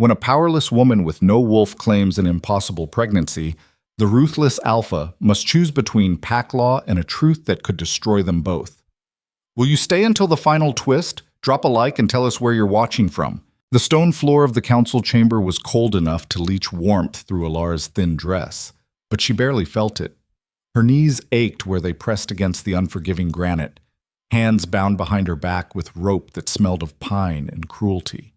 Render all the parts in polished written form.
When a powerless woman with no wolf claims an impossible pregnancy, the ruthless alpha must choose between pack law and a truth that could destroy them both. Will you stay until the final twist? Drop a like and tell us where you're watching from. The stone floor of the council chamber was cold enough to leach warmth through Elara's thin dress, but she barely felt it. Her knees ached where they pressed against the unforgiving granite, hands bound behind her back with rope that smelled of pine and cruelty.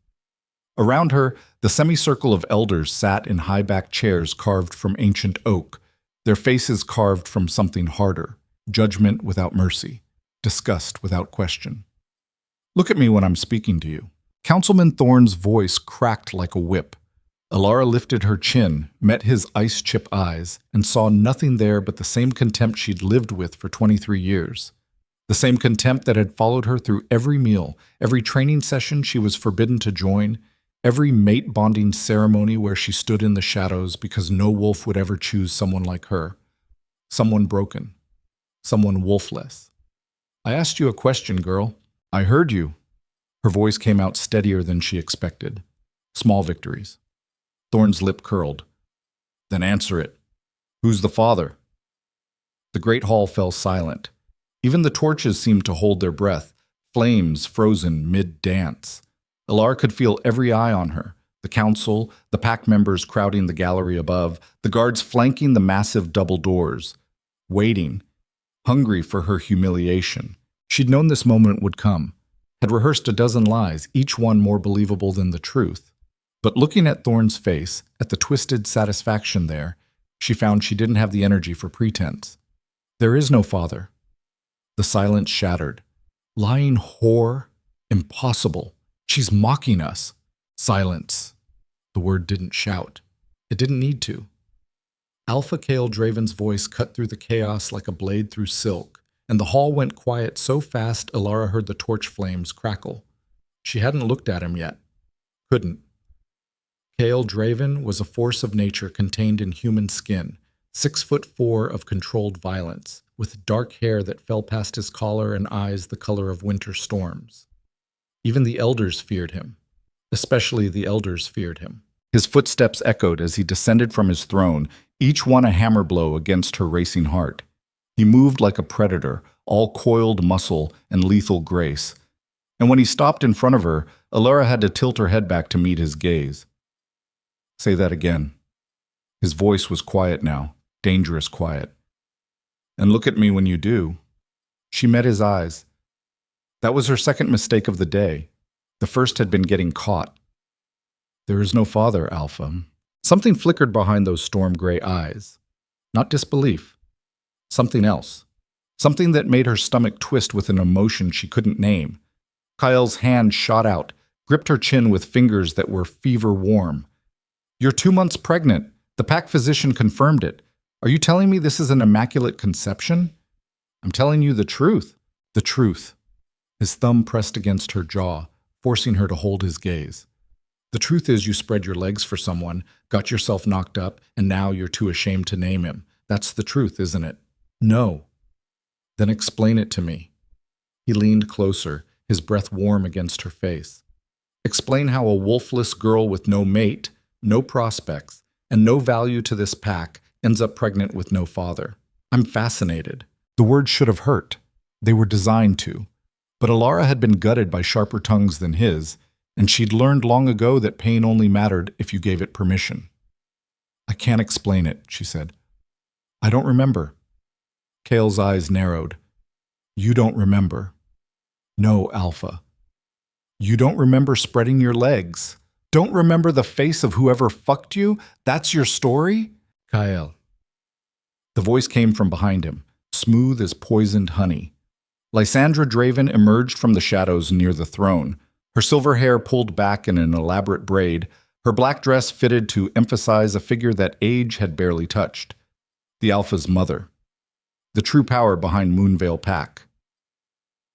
Around her, the semicircle of elders sat in high-backed chairs carved from ancient oak, their faces carved from something harder, judgment without mercy, disgust without question. Look at me when I'm speaking to you. Councilman Thorne's voice cracked like a whip. Elara lifted her chin, met his ice-chip eyes, and saw nothing there but the same contempt she'd lived with for 23 years. The same contempt that had followed her through every meal, every training session she was forbidden to join, every mate-bonding ceremony where she stood in the shadows because no wolf would ever choose someone like her. Someone broken. Someone wolfless. I asked you a question, girl. I heard you. Her voice came out steadier than she expected. Small victories. Thorne's lip curled. Then answer it. Who's the father? The great hall fell silent. Even the torches seemed to hold their breath, flames frozen mid-dance. Elara could feel every eye on her, the council, the pack members crowding the gallery above, the guards flanking the massive double doors, waiting, hungry for her humiliation. She'd known this moment would come, had rehearsed a dozen lies, each one more believable than the truth. But looking at Thorne's face, at the twisted satisfaction there, she found she didn't have the energy for pretense. There is no father. The silence shattered. Lying whore? Impossible. She's mocking us. Silence. The word didn't shout. It didn't need to. Alpha Kale Draven's voice cut through the chaos like a blade through silk, and the hall went quiet so fast Elara heard the torch flames crackle. She hadn't looked at him yet. Couldn't. Kale Draven was a force of nature contained in human skin, 6'4" of controlled violence, with dark hair that fell past his collar and eyes the color of winter storms. Even the elders feared him. Especially the elders feared him. His footsteps echoed as he descended from his throne, each one a hammer blow against her racing heart. He moved like a predator, all coiled muscle and lethal grace. And when he stopped in front of her, Elara had to tilt her head back to meet his gaze. Say that again. His voice was quiet now, dangerous quiet. And look at me when you do. She met his eyes. That was her second mistake of the day. The first had been getting caught. There is no father, Alpha. Something flickered behind those storm-gray eyes. Not disbelief. Something else. Something that made her stomach twist with an emotion she couldn't name. Kyle's hand shot out, gripped her chin with fingers that were fever-warm. You're 2 months pregnant. The pack physician confirmed it. Are you telling me this is an immaculate conception? I'm telling you the truth. The truth. His thumb pressed against her jaw, forcing her to hold his gaze. The truth is you spread your legs for someone, got yourself knocked up, and now you're too ashamed to name him. That's the truth, isn't it? No. Then explain it to me. He leaned closer, his breath warm against her face. Explain how a wolfless girl with no mate, no prospects, and no value to this pack ends up pregnant with no father. I'm fascinated. The words should have hurt. They were designed to. But Elara had been gutted by sharper tongues than his, and she'd learned long ago that pain only mattered if you gave it permission. I can't explain it, she said. I don't remember. Kale's eyes narrowed. You don't remember. No, Alpha. You don't remember spreading your legs. Don't remember the face of whoever fucked you? That's your story? Kyle. The voice came from behind him, smooth as poisoned honey. Lysandra Draven emerged from the shadows near the throne, her silver hair pulled back in an elaborate braid, her black dress fitted to emphasize a figure that age had barely touched. The Alpha's mother. The true power behind Moonveil Pack.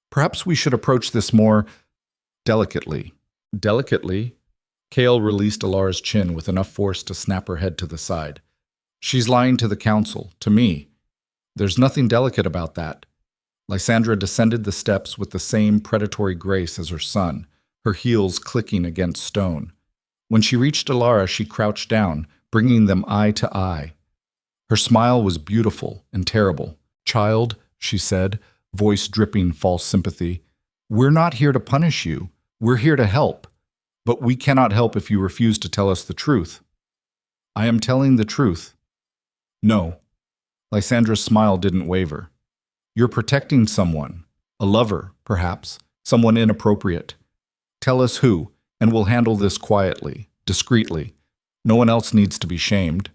Perhaps we should approach this more delicately. Delicately? Kale released Elara's chin with enough force to snap her head to the side. She's lying to the council, to me. There's nothing delicate about that. Lysandra descended the steps with the same predatory grace as her son, her heels clicking against stone. When she reached Elara, she crouched down, bringing them eye to eye. Her smile was beautiful and terrible. "Child," she said, voice dripping false sympathy, "we're not here to punish you. We're here to help. But we cannot help if you refuse to tell us the truth." "I am telling the truth." "No." Lysandra's smile didn't waver. "You're protecting someone. A lover, perhaps. Someone inappropriate. Tell us who, and we'll handle this quietly, discreetly. No one else needs to be shamed."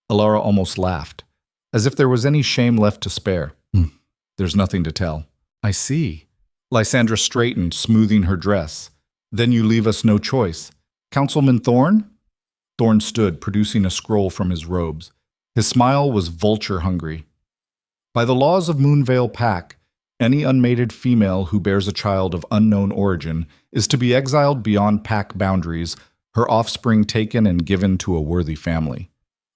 Elara almost laughed, as if there was any shame left to spare. "There's nothing to tell." "I see." Lysandra straightened, smoothing her dress. "Then you leave us no choice. Councilman Thorne?" Thorne stood, producing a scroll from his robes. His smile was vulture-hungry. "By the laws of Moonvale Pack, any unmated female who bears a child of unknown origin is to be exiled beyond Pack boundaries, her offspring taken and given to a worthy family.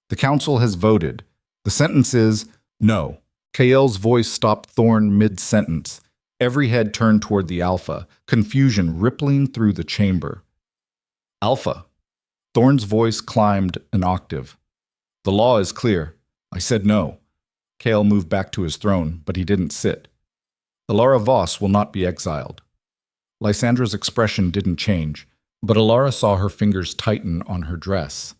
The council has voted. The sentence is no." Kael's voice stopped Thorne mid-sentence. Every head turned toward the Alpha, confusion rippling through the chamber. "Alpha." Thorne's voice climbed an octave. "The law is clear. I said no." Kael moved back to his throne, but he didn't sit. "Elara Voss will not be exiled." Lysandra's expression didn't change, but Elara saw her fingers tighten on her dress.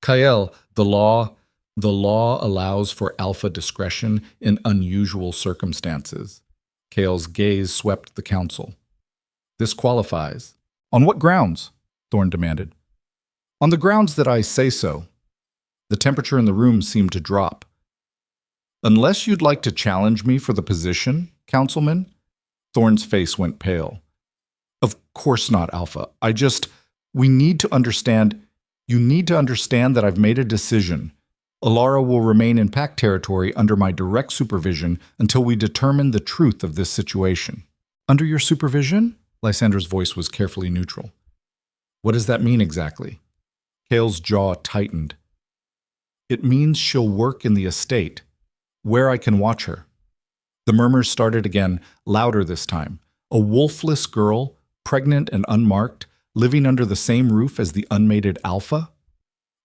"Kael, the law allows for alpha discretion in unusual circumstances." Kael's gaze swept the council. "This qualifies." "On what grounds?" Thorne demanded. "On the grounds that I say so." The temperature in the room seemed to drop. "Unless you'd like to challenge me for the position, Councilman?" Thorne's face went pale. "Of course not, Alpha. We need to understand. You need to understand that I've made a decision. Elara will remain in Pack territory under my direct supervision until we determine the truth of this situation." "Under your supervision?" Lysandra's voice was carefully neutral. "What does that mean exactly?" Kael's jaw tightened. "It means she'll work in the estate, where I can watch her." The murmurs started again, louder this time. A wolfless girl, pregnant and unmarked, living under the same roof as the unmated Alpha?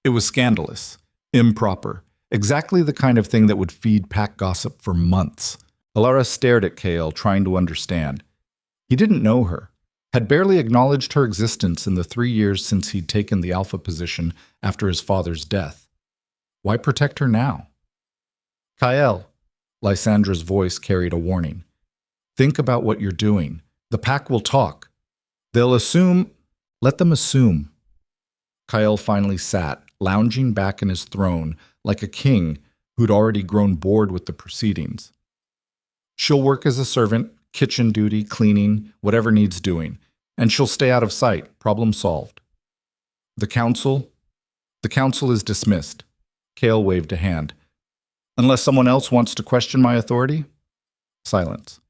It was scandalous, improper, exactly the kind of thing that would feed Pack gossip for months. Elara stared at Kael, trying to understand. He didn't know her, had barely acknowledged her existence in the 3 years since he'd taken the Alpha position after his father's death. Why protect her now? "Kael," Lysandra's voice carried a warning. "Think about what you're doing. The Pack will talk. They'll assume. Let them assume." Kael finally sat, lounging back in his throne like a king who'd already grown bored with the proceedings. "She'll work as a servant, kitchen duty, cleaning, whatever needs doing, and she'll stay out of sight. Problem solved." The council is dismissed." Kael waved a hand. "Unless someone else wants to question my authority?" Silence.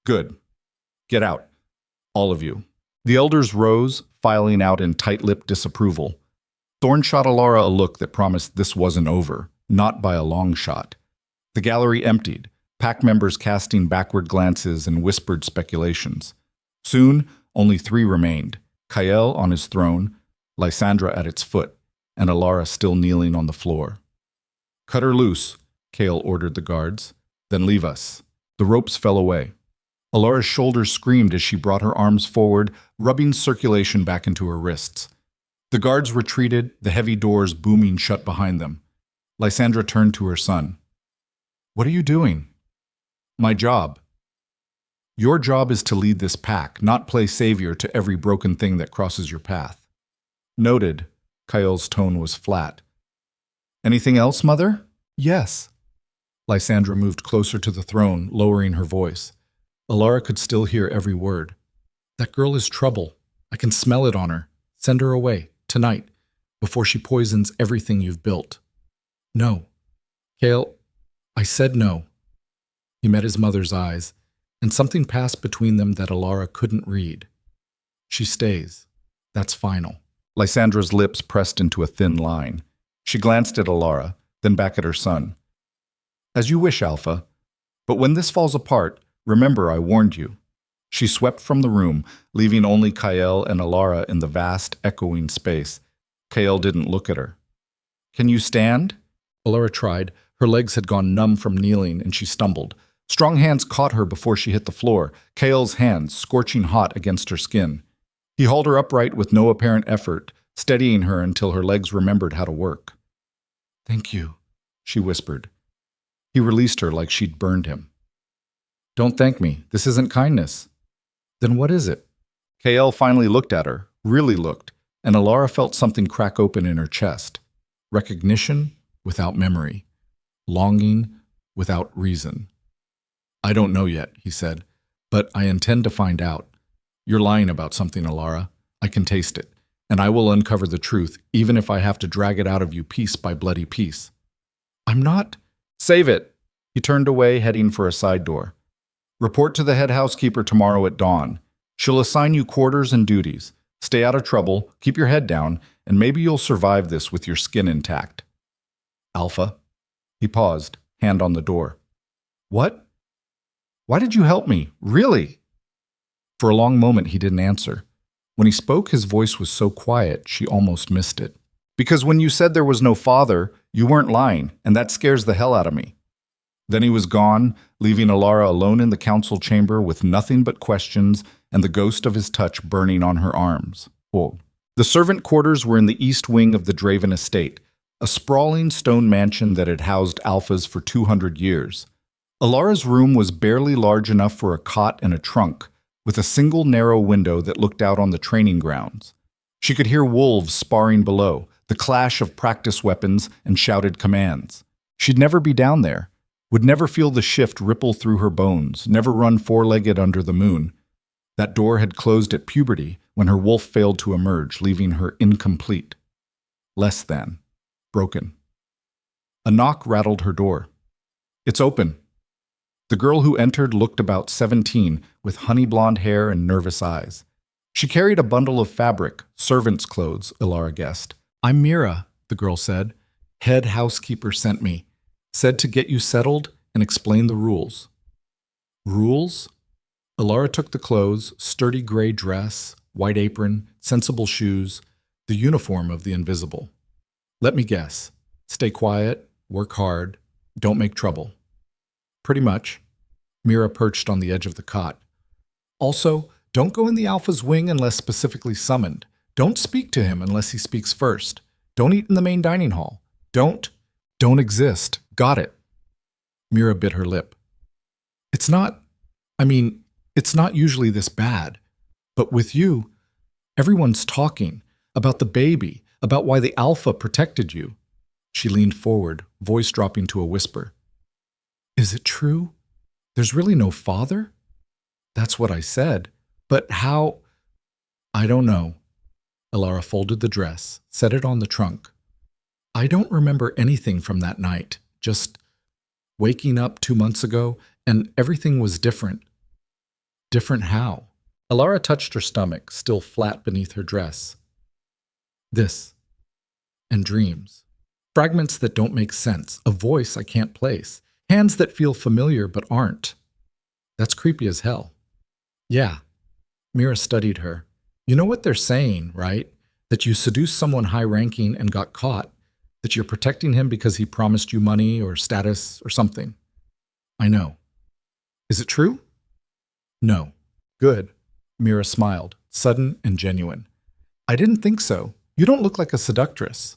"Good. Get out. All of you." The elders rose, filing out in tight-lipped disapproval. Thorne shot Elara a look that promised this wasn't over, not by a long shot. The gallery emptied, Pack members casting backward glances and whispered speculations. Soon, only 3 remained, Kael on his throne, Lysandra at its foot, and Elara still kneeling on the floor. "Cut her loose," Kael ordered the guards. "Then leave us." The ropes fell away. Elara's shoulders screamed as she brought her arms forward, rubbing circulation back into her wrists. The guards retreated, the heavy doors booming shut behind them. Lysandra turned to her son. "What are you doing?" "My job." "Your job is to lead this Pack, not play savior to every broken thing that crosses your path." "Noted." Kael's tone was flat. "Anything else, Mother?" "Yes." Lysandra moved closer to the throne, lowering her voice. Elara could still hear every word. "That girl is trouble. I can smell it on her. Send her away, tonight, before she poisons everything you've built." "No." "Kael, I said no." He met his mother's eyes, and something passed between them that Elara couldn't read. "She stays. That's final." Lysandra's lips pressed into a thin line. She glanced at Elara, then back at her son. "As you wish, Alpha. But when this falls apart, remember I warned you. She swept from the room, leaving only Kael and Elara in the vast, echoing space. Kael didn't look at her. "Can you stand?" Elara tried. Her legs had gone numb from kneeling, and she stumbled. Strong hands caught her before she hit the floor, Kael's hands scorching hot against her skin. He hauled her upright with no apparent effort, steadying her until her legs remembered how to work. "Thank you," she whispered. He released her like she'd burned him. "Don't thank me. This isn't kindness." "Then what is it?" Kael finally looked at her, really looked, and Elara felt something crack open in her chest. Recognition without memory. Longing without reason. "I don't know yet," he said, "but I intend to find out. You're lying about something, Elara. I can taste it, and I will uncover the truth, even if I have to drag it out of you piece by bloody piece." "I'm not—" "Save it!" He turned away, heading for a side door. "Report to the head housekeeper tomorrow at dawn. She'll assign you quarters and duties. Stay out of trouble, keep your head down, and maybe you'll survive this with your skin intact." "Alpha." He paused, hand on the door. "What? Why did you help me? Really?" For a long moment he didn't answer. When he spoke, his voice was so quiet she almost missed it. "Because when you said there was no father, you weren't lying, and that scares the hell out of me." Then he was gone, leaving Elara alone in the council chamber with nothing but questions and the ghost of his touch burning on her arms. The servant quarters were in the east wing of the Draven estate, a sprawling stone mansion that had housed alphas for 200 years. Alara's room was barely large enough for a cot and a trunk, with a single narrow window that looked out on the training grounds. She could hear wolves sparring below, the clash of practice weapons and shouted commands. She'd never be down there, would never feel the shift ripple through her bones, never run four-legged under the moon. That door had closed at puberty when her wolf failed to emerge, leaving her incomplete. Less than. Broken. A knock rattled her door. "It's open." The girl who entered looked about 17, with honey-blonde hair and nervous eyes. She carried a bundle of fabric, servant's clothes, Elara guessed. "I'm Mira," the girl said. "Head housekeeper sent me. Said to get you settled and explain the rules." "Rules?" Elara took the clothes, sturdy gray dress, white apron, sensible shoes, the uniform of the invisible. "Let me guess. Stay quiet, work hard, don't make trouble." "Pretty much." Mira perched on the edge of the cot. "Also, don't go in the Alpha's wing unless specifically summoned. Don't speak to him unless he speaks first. Don't eat in the main dining hall. Don't exist. Got it?" Mira bit her lip. It's not usually this bad. But with you, everyone's talking about the baby, about why the Alpha protected you." She leaned forward, voice dropping to a whisper. "Is it true? There's really no father?" "That's what I said. But how—" "I don't know." Elara folded the dress, set it on the trunk. "I don't remember anything from that night. Just waking up 2 months ago, and everything was different." "Different how?" Elara touched her stomach, still flat beneath her dress. "This. And dreams. Fragments that don't make sense, a voice I can't place, hands that feel familiar but aren't. That's creepy as hell." "Yeah." Mira studied her. "You know what they're saying, right? That you seduced someone high-ranking and got caught, that you're protecting him because he promised you money or status or something." "I know." "Is it true?" "No." "Good." Mira smiled, sudden and genuine. "I didn't think so. You don't look like a seductress."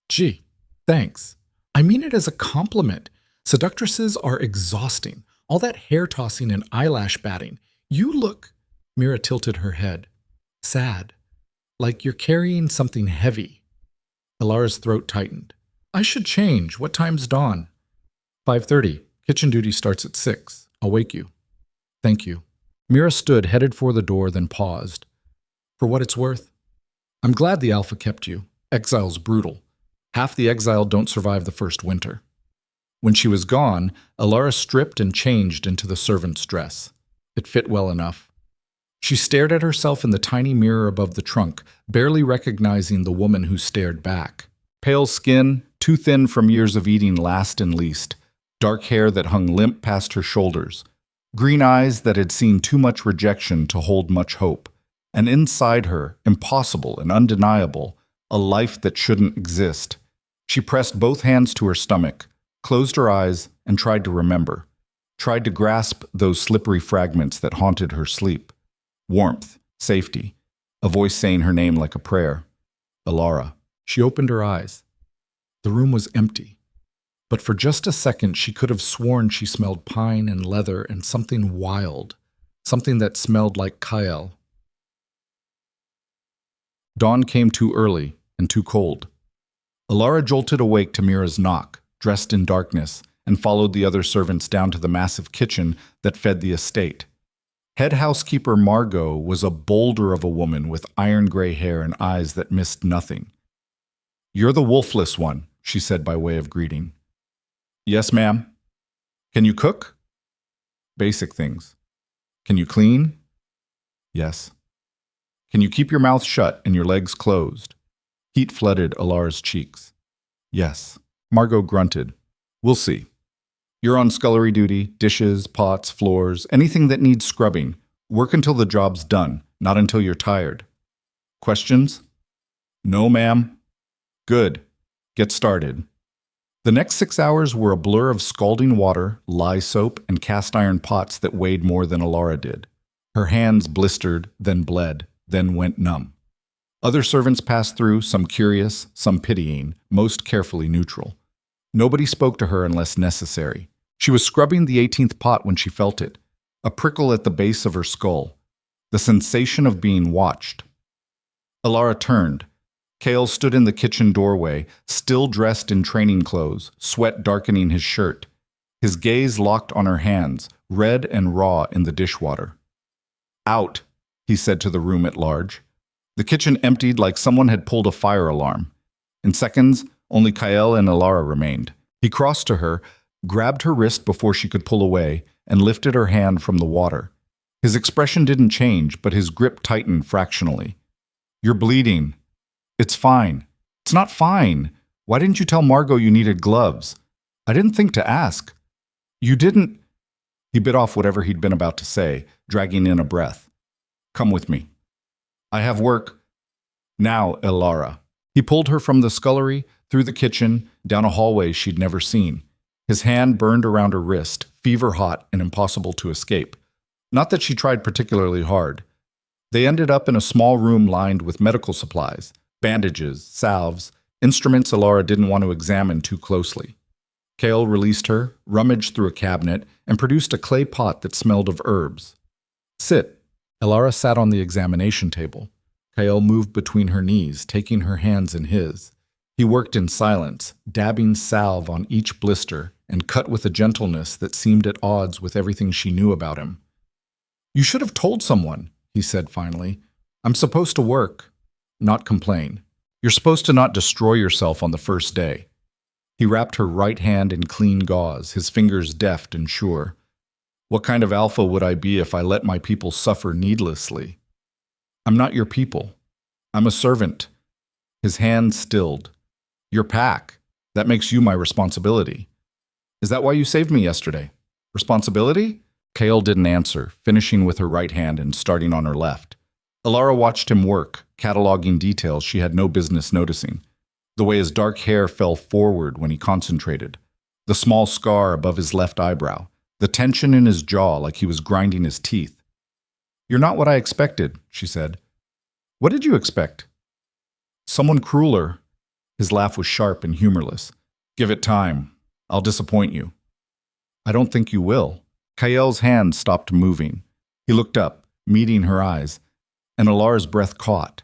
"Gee, thanks. I mean it as a compliment. Seductresses are exhausting. All that hair-tossing and eyelash batting. You look—" Mira tilted her head. "Sad. Like you're carrying something heavy." Elara's throat tightened. "I should change. What time's dawn?" 5:30. Kitchen duty starts at 6. I'll wake you." "Thank you." Mira stood, headed for the door, then paused. "For what it's worth, I'm glad the Alpha kept you. Exile's brutal. Half the exiled don't survive the first winter." When she was gone, Elara stripped and changed into the servant's dress. It fit well enough. She stared at herself in the tiny mirror above the trunk, barely recognizing the woman who stared back. Pale skin, too thin from years of eating last and least. Dark hair that hung limp past her shoulders. Green eyes that had seen too much rejection to hold much hope. And inside her, impossible and undeniable, a life that shouldn't exist. She pressed both hands to her stomach, closed her eyes, and tried to remember. Tried to grasp those slippery fragments that haunted her sleep. Warmth, safety, a voice saying her name like a prayer. Elara. She opened her eyes. The room was empty. But for just a second, she could have sworn she smelled pine and leather and something wild, something that smelled like Kael. Dawn came too early and too cold. Elara jolted awake to Mira's knock, dressed in darkness, and followed the other servants down to the massive kitchen that fed the estate. Head housekeeper Margot was a boulder of a woman with iron-gray hair and eyes that missed nothing. "You're the wolfless one," she said by way of greeting. "Yes, ma'am." "Can you cook?" "Basic things." "Can you clean?" "Yes." "Can you keep your mouth shut and your legs closed?" Heat flooded Elara's cheeks. "Yes." Margot grunted. "We'll see. You're on scullery duty, dishes, pots, floors, anything that needs scrubbing. Work until the job's done, not until you're tired. Questions?" "No, ma'am." "Good. Get started." The next 6 hours were a blur of scalding water, lye soap, and cast iron pots that weighed more than Elara did. Her hands blistered, then bled, then went numb. Other servants passed through, some curious, some pitying, most carefully neutral. Nobody spoke to her unless necessary. She was scrubbing the 18th pot when she felt it, a prickle at the base of her skull, the sensation of being watched. Elara turned. Kael stood in the kitchen doorway, still dressed in training clothes, sweat darkening his shirt. His gaze locked on her hands, red and raw in the dishwater. "Out," he said to the room at large. The kitchen emptied like someone had pulled a fire alarm. In seconds, only Kael and Elara remained. He crossed to her, grabbed her wrist before she could pull away, and lifted her hand from the water. His expression didn't change, but his grip tightened fractionally. "You're bleeding." "It's fine." "It's not fine. Why didn't you tell Margot you needed gloves?" "I didn't think to ask." "You didn't—" He bit off whatever he'd been about to say, dragging in a breath. "Come with me." "I have work." "Now, Elara." He pulled her from the scullery, through the kitchen, down a hallway she'd never seen. His hand burned around her wrist, fever-hot and impossible to escape. Not that she tried particularly hard. They ended up in a small room lined with medical supplies, bandages, salves, instruments Elara didn't want to examine too closely. Kael released her, rummaged through a cabinet, and produced a clay pot that smelled of herbs. "Sit." Elara sat on the examination table. Kael moved between her knees, taking her hands in his. He worked in silence, dabbing salve on each blister, and cut with a gentleness that seemed at odds with everything she knew about him. "You should have told someone," he said finally. "I'm supposed to work, not complain. You're supposed to not destroy yourself on the first day." He wrapped her right hand in clean gauze, his fingers deft and sure. "What kind of alpha would I be if I let my people suffer needlessly?" "I'm not your people. I'm a servant." His hand stilled. "Your pack. That makes you my responsibility." "Is that why you saved me yesterday? Responsibility?" Kael didn't answer, finishing with her right hand and starting on her left. Elara watched him work, cataloging details she had no business noticing. The way his dark hair fell forward when he concentrated. The small scar above his left eyebrow. The tension in his jaw like he was grinding his teeth. "You're not what I expected," she said. "What did you expect?" "Someone crueler." His laugh was sharp and humorless. "Give it time. I'll disappoint you." "I don't think you will." Kael's hand stopped moving. He looked up, meeting her eyes, and Elara's breath caught.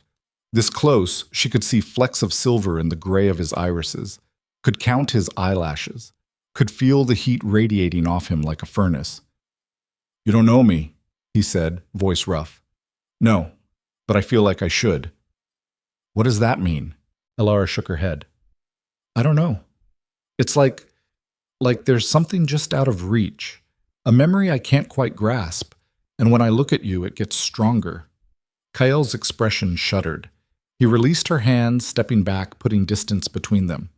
This close, she could see flecks of silver in the gray of his irises, could count his eyelashes, could feel the heat radiating off him like a furnace. "You don't know me," he said, voice rough. "No, but I feel like I should." "What does that mean?" Elara shook her head. "I don't know. It's like there's something just out of reach, a memory I can't quite grasp, and when I look at you, it gets stronger." Kael's expression shuddered. He released her hand, stepping back, putting distance between them.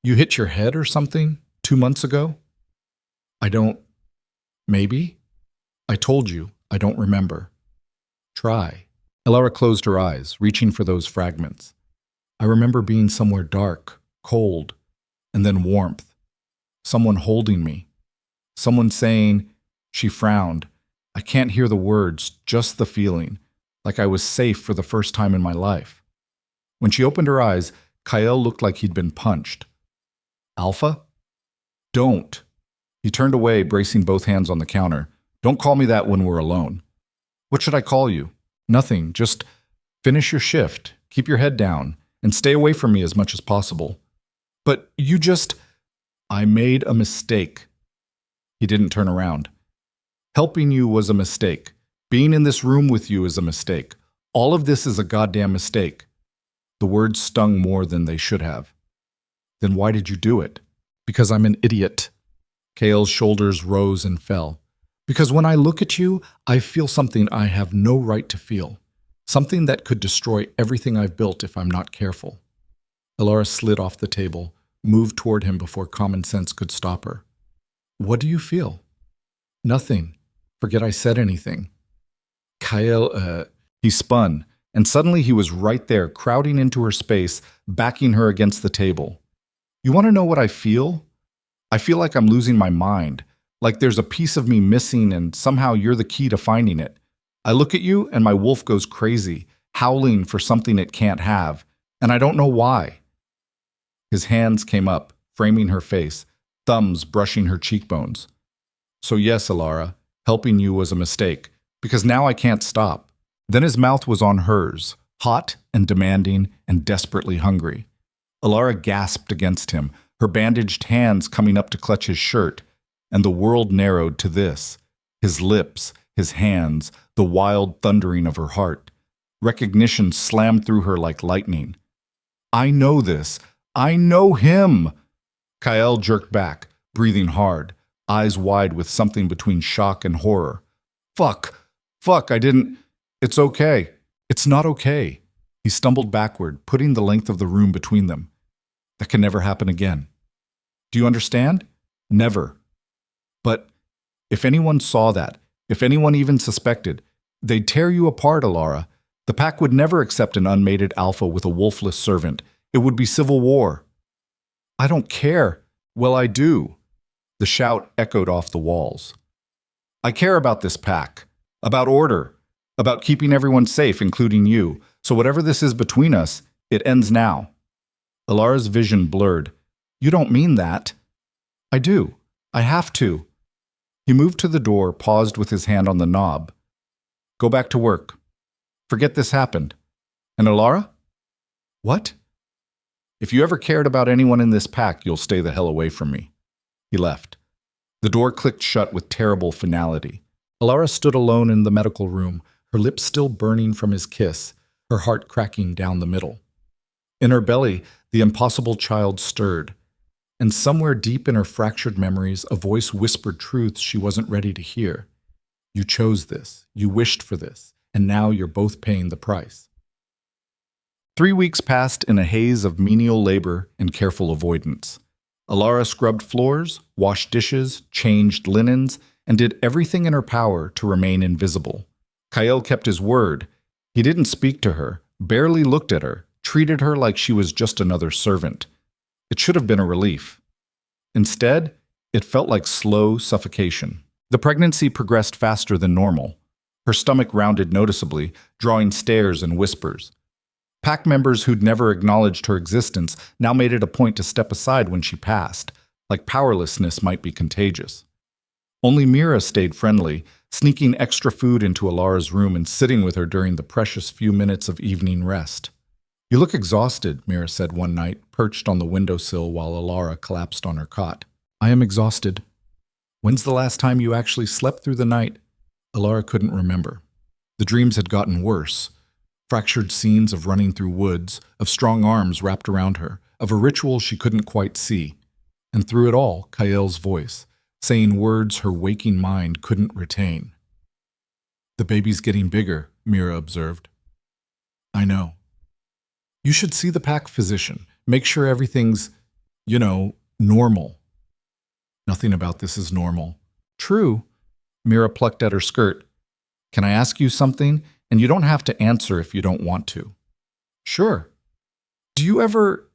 "You hit your head or something 2 months ago?" "I don't... Maybe?" I told you, I don't remember. Try. Elara closed her eyes, reaching for those fragments. I remember being somewhere dark, cold, and then warmth. Someone holding me. Someone saying, she frowned. I can't hear the words, just the feeling, like I was safe for the first time in my life. When she opened her eyes, Kyle looked like he'd been punched. Alpha? Don't. He turned away, bracing both hands on the counter. Don't call me that when we're alone. What should I call you? Nothing, just finish your shift, keep your head down, and stay away from me as much as possible. But you just... I made a mistake. He didn't turn around. Helping you was a mistake. Being in this room with you is a mistake. All of this is a goddamn mistake. The words stung more than they should have. Then why did you do it? Because I'm an idiot. Kale's shoulders rose and fell. Because when I look at you, I feel something I have no right to feel. Something that could destroy everything I've built if I'm not careful. Elara slid off the table, moved toward him before common sense could stop her. What do you feel? Nothing. Forget I said anything. Kyle, He spun, and suddenly he was right there, crowding into her space, backing her against the table. You want to know what I feel? I feel like I'm losing my mind. Like there's a piece of me missing and somehow you're the key to finding it. I look at you and my wolf goes crazy, howling for something it can't have, and I don't know why. His hands came up, framing her face, thumbs brushing her cheekbones. So yes, Elara, helping you was a mistake, because now I can't stop. Then his mouth was on hers, hot and demanding and desperately hungry. Elara gasped against him, her bandaged hands coming up to clutch his shirt, and the world narrowed to this, his lips, his hands, the wild thundering of her heart. Recognition slammed through her like lightning. I know this. I know him. Kyle jerked back, breathing hard, eyes wide with something between shock and horror. Fuck, I didn't... It's okay. It's not okay. He stumbled backward, putting the length of the room between them. That can never happen again. Do you understand? Never. But if anyone saw that, if anyone even suspected, they'd tear you apart, Elara. The pack would never accept an unmated alpha with a wolfless servant. It would be civil war. I don't care. Well, I do. The shout echoed off the walls. I care about this pack, about order, about keeping everyone safe, including you. So whatever this is between us, it ends now. Elara's vision blurred. You don't mean that. I do. I have to. He moved to the door, paused with his hand on the knob. Go back to work. Forget this happened. And Elara? What? If you ever cared about anyone in this pack, you'll stay the hell away from me. He left. The door clicked shut with terrible finality. Elara stood alone in the medical room, her lips still burning from his kiss, her heart cracking down the middle. In her belly, the impossible child stirred, and somewhere deep in her fractured memories, a voice whispered truths she wasn't ready to hear. You chose this, you wished for this, and now you're both paying the price. 3 weeks passed in a haze of menial labor and careful avoidance. Elara scrubbed floors, washed dishes, changed linens, and did everything in her power to remain invisible. Kyle kept his word. He didn't speak to her, barely looked at her, treated her like she was just another servant. It should have been a relief. Instead, it felt like slow suffocation. The pregnancy progressed faster than normal. Her stomach rounded noticeably, drawing stares and whispers. Pack members who'd never acknowledged her existence now made it a point to step aside when she passed, like powerlessness might be contagious. Only Mira stayed friendly, sneaking extra food into Elara's room and sitting with her during the precious few minutes of evening rest. You look exhausted, Mira said one night, perched on the windowsill while Elara collapsed on her cot. I am exhausted. When's the last time you actually slept through the night? Elara couldn't remember. The dreams had gotten worse. Fractured scenes of running through woods, of strong arms wrapped around her, of a ritual she couldn't quite see. And through it all, Kael's voice, saying words her waking mind couldn't retain. The baby's getting bigger, Mira observed. I know. You should see the pack physician. Make sure everything's, normal. Nothing about this is normal. True. Mira plucked at her skirt. Can I ask you something? And you don't have to answer if you don't want to. Sure. Do you ever,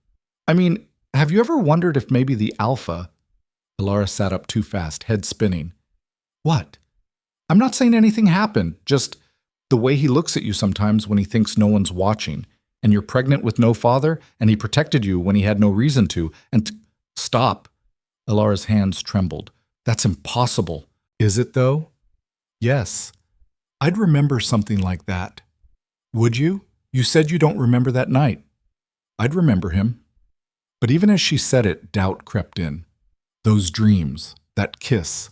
have you ever wondered if maybe the alpha? Elara sat up too fast, head spinning. What? I'm not saying anything happened, just the way he looks at you sometimes when he thinks no one's watching, and you're pregnant with no father, and he protected you when he had no reason to, Stop. Elara's hands trembled. That's impossible. Is it, though? Yes. I'd remember something like that. Would you? You said you don't remember that night. I'd remember him. But even as she said it, doubt crept in. Those dreams, that kiss,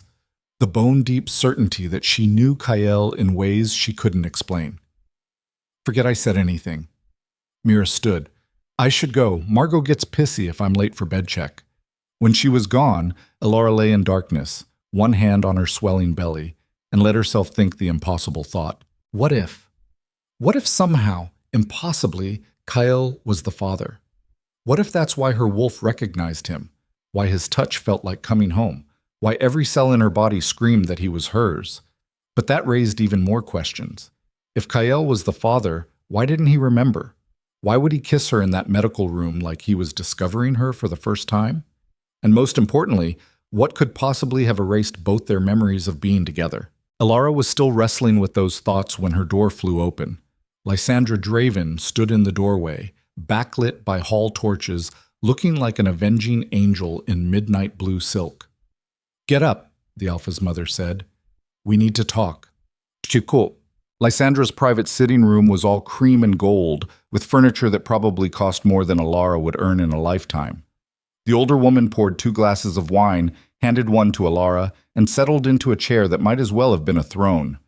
the bone-deep certainty that she knew Kyle in ways she couldn't explain. Forget I said anything. Mira stood. I should go. Margot gets pissy if I'm late for bed check. When she was gone, Elara lay in darkness, one hand on her swelling belly, and let herself think the impossible thought. What if? What if somehow, impossibly, Kyle was the father? What if that's why her wolf recognized him? Why his touch felt like coming home? Why every cell in her body screamed that he was hers? But that raised even more questions. If Kyle was the father, why didn't he remember? Why would he kiss her in that medical room like he was discovering her for the first time? And most importantly, what could possibly have erased both their memories of being together? Elara was still wrestling with those thoughts when her door flew open. Lysandra Draven stood in the doorway, backlit by hall torches, looking like an avenging angel in midnight blue silk. Get up, the Alpha's mother said. We need to talk. Chiko. Lysandra's private sitting room was all cream and gold, with furniture that probably cost more than Elara would earn in a lifetime. The older woman poured 2 glasses of wine, handed one to Elara, and settled into a chair that might as well have been a throne.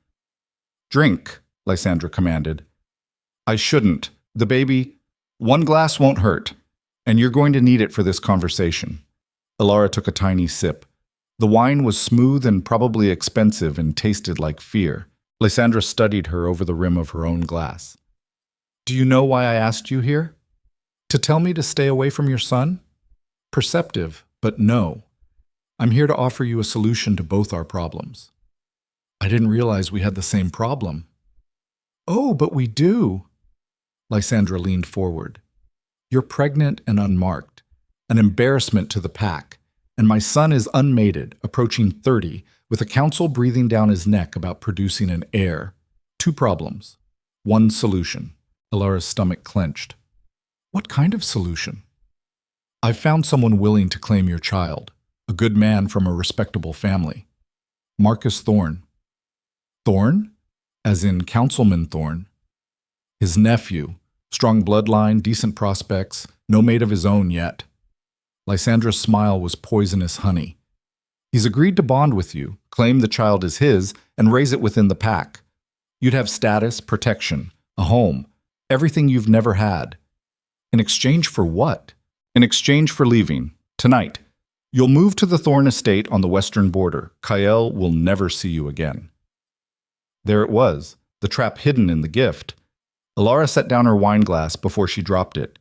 Drink, Lysandra commanded. I shouldn't. The baby. 1 glass won't hurt, and you're going to need it for this conversation. Elara took a tiny sip. The wine was smooth and probably expensive and tasted like fear. Lysandra studied her over the rim of her own glass. Do you know why I asked you here? To tell me to stay away from your son? Perceptive, but no. I'm here to offer you a solution to both our problems. I didn't realize we had the same problem. Oh, but we do. Lysandra leaned forward. You're pregnant and unmarked, an embarrassment to the pack, and my son is unmated, approaching 30, with a council breathing down his neck about producing an heir. 2 problems. 1 solution. Elara's stomach clenched. What kind of solution? I've found someone willing to claim your child, a good man from a respectable family. Marcus Thorne. Thorne? As in Councilman Thorne. His nephew, strong bloodline, decent prospects, no mate of his own yet. Lysandra's smile was poisonous honey. He's agreed to bond with you, claim the child is his, and raise it within the pack. You'd have status, protection, a home, everything you've never had. In exchange for what? In exchange for leaving, tonight. You'll move to the Thorne estate on the western border. Kyle will never see you again. There it was, the trap hidden in the gift. Elara set down her wine glass before she dropped it.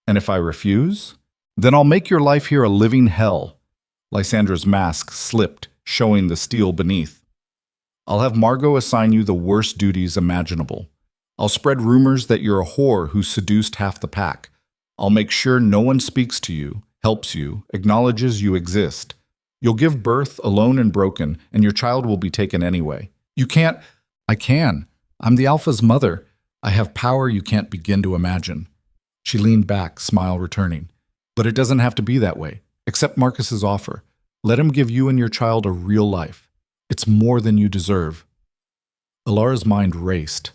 And if I refuse? Then I'll make your life here a living hell. Lysandra's mask slipped, showing the steel beneath. I'll have Margot assign you the worst duties imaginable. I'll spread rumors that you're a whore who seduced half the pack. I'll make sure no one speaks to you, helps you, acknowledges you exist. You'll give birth alone and broken, and your child will be taken anyway. You can't. I can. I'm the Alpha's mother. I have power you can't begin to imagine. She leaned back, smile returning. But it doesn't have to be that way. Accept Marcus's offer. Let him give you and your child a real life. It's more than you deserve. Elara's mind raced.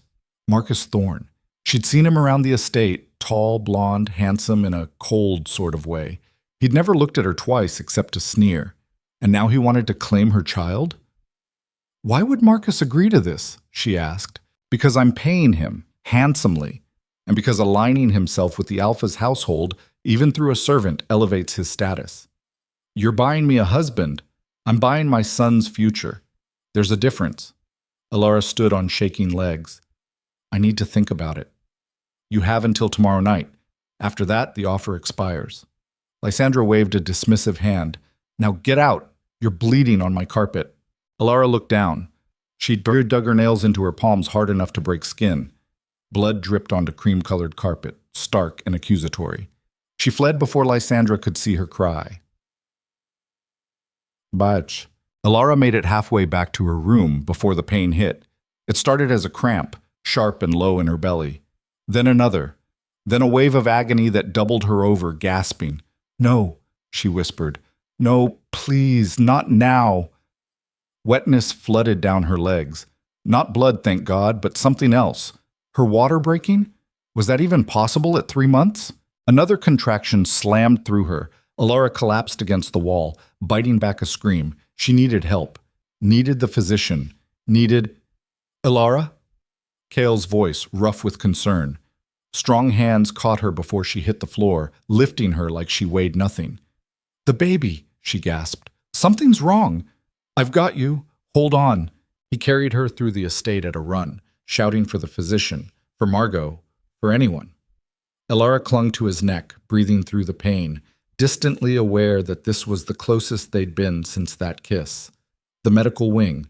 Marcus Thorne. She'd seen him around the estate, tall, blonde, handsome in a cold sort of way. He'd never looked at her twice except to sneer. And now he wanted to claim her child? Why would Marcus agree to this? She asked. Because I'm paying him, handsomely, and because aligning himself with the Alpha's household, even through a servant, elevates his status. You're buying me a husband. I'm buying my son's future. There's a difference. Elara stood on shaking legs. I need to think about it. You have until tomorrow night. After that, the offer expires. Lysandra waved a dismissive hand. Now get out. You're bleeding on my carpet. Elara looked down. She'd dug her nails into her palms hard enough to break skin. Blood dripped onto cream-colored carpet, stark and accusatory. She fled before Lysandra could see her cry. Batch. Elara made it halfway back to her room before the pain hit. It started as a cramp, sharp and low in her belly. Then another. Then a wave of agony that doubled her over, gasping. "No," she whispered. "No, please, not now." Wetness flooded down her legs. Not blood, thank God, but something else. Her water breaking? Was that even possible at 3 months? Another contraction slammed through her. Elara collapsed against the wall, biting back a scream. She needed help. Needed the physician. Needed... "Elara?" Kale's voice, rough with concern. Strong hands caught her before she hit the floor, lifting her like she weighed nothing. "The baby," she gasped. "Something's wrong. I've got you. Hold on." He carried her through the estate at a run, shouting for the physician, for Margot, for anyone. Elara clung to his neck, breathing through the pain, distantly aware that this was the closest they'd been since that kiss. The medical wing,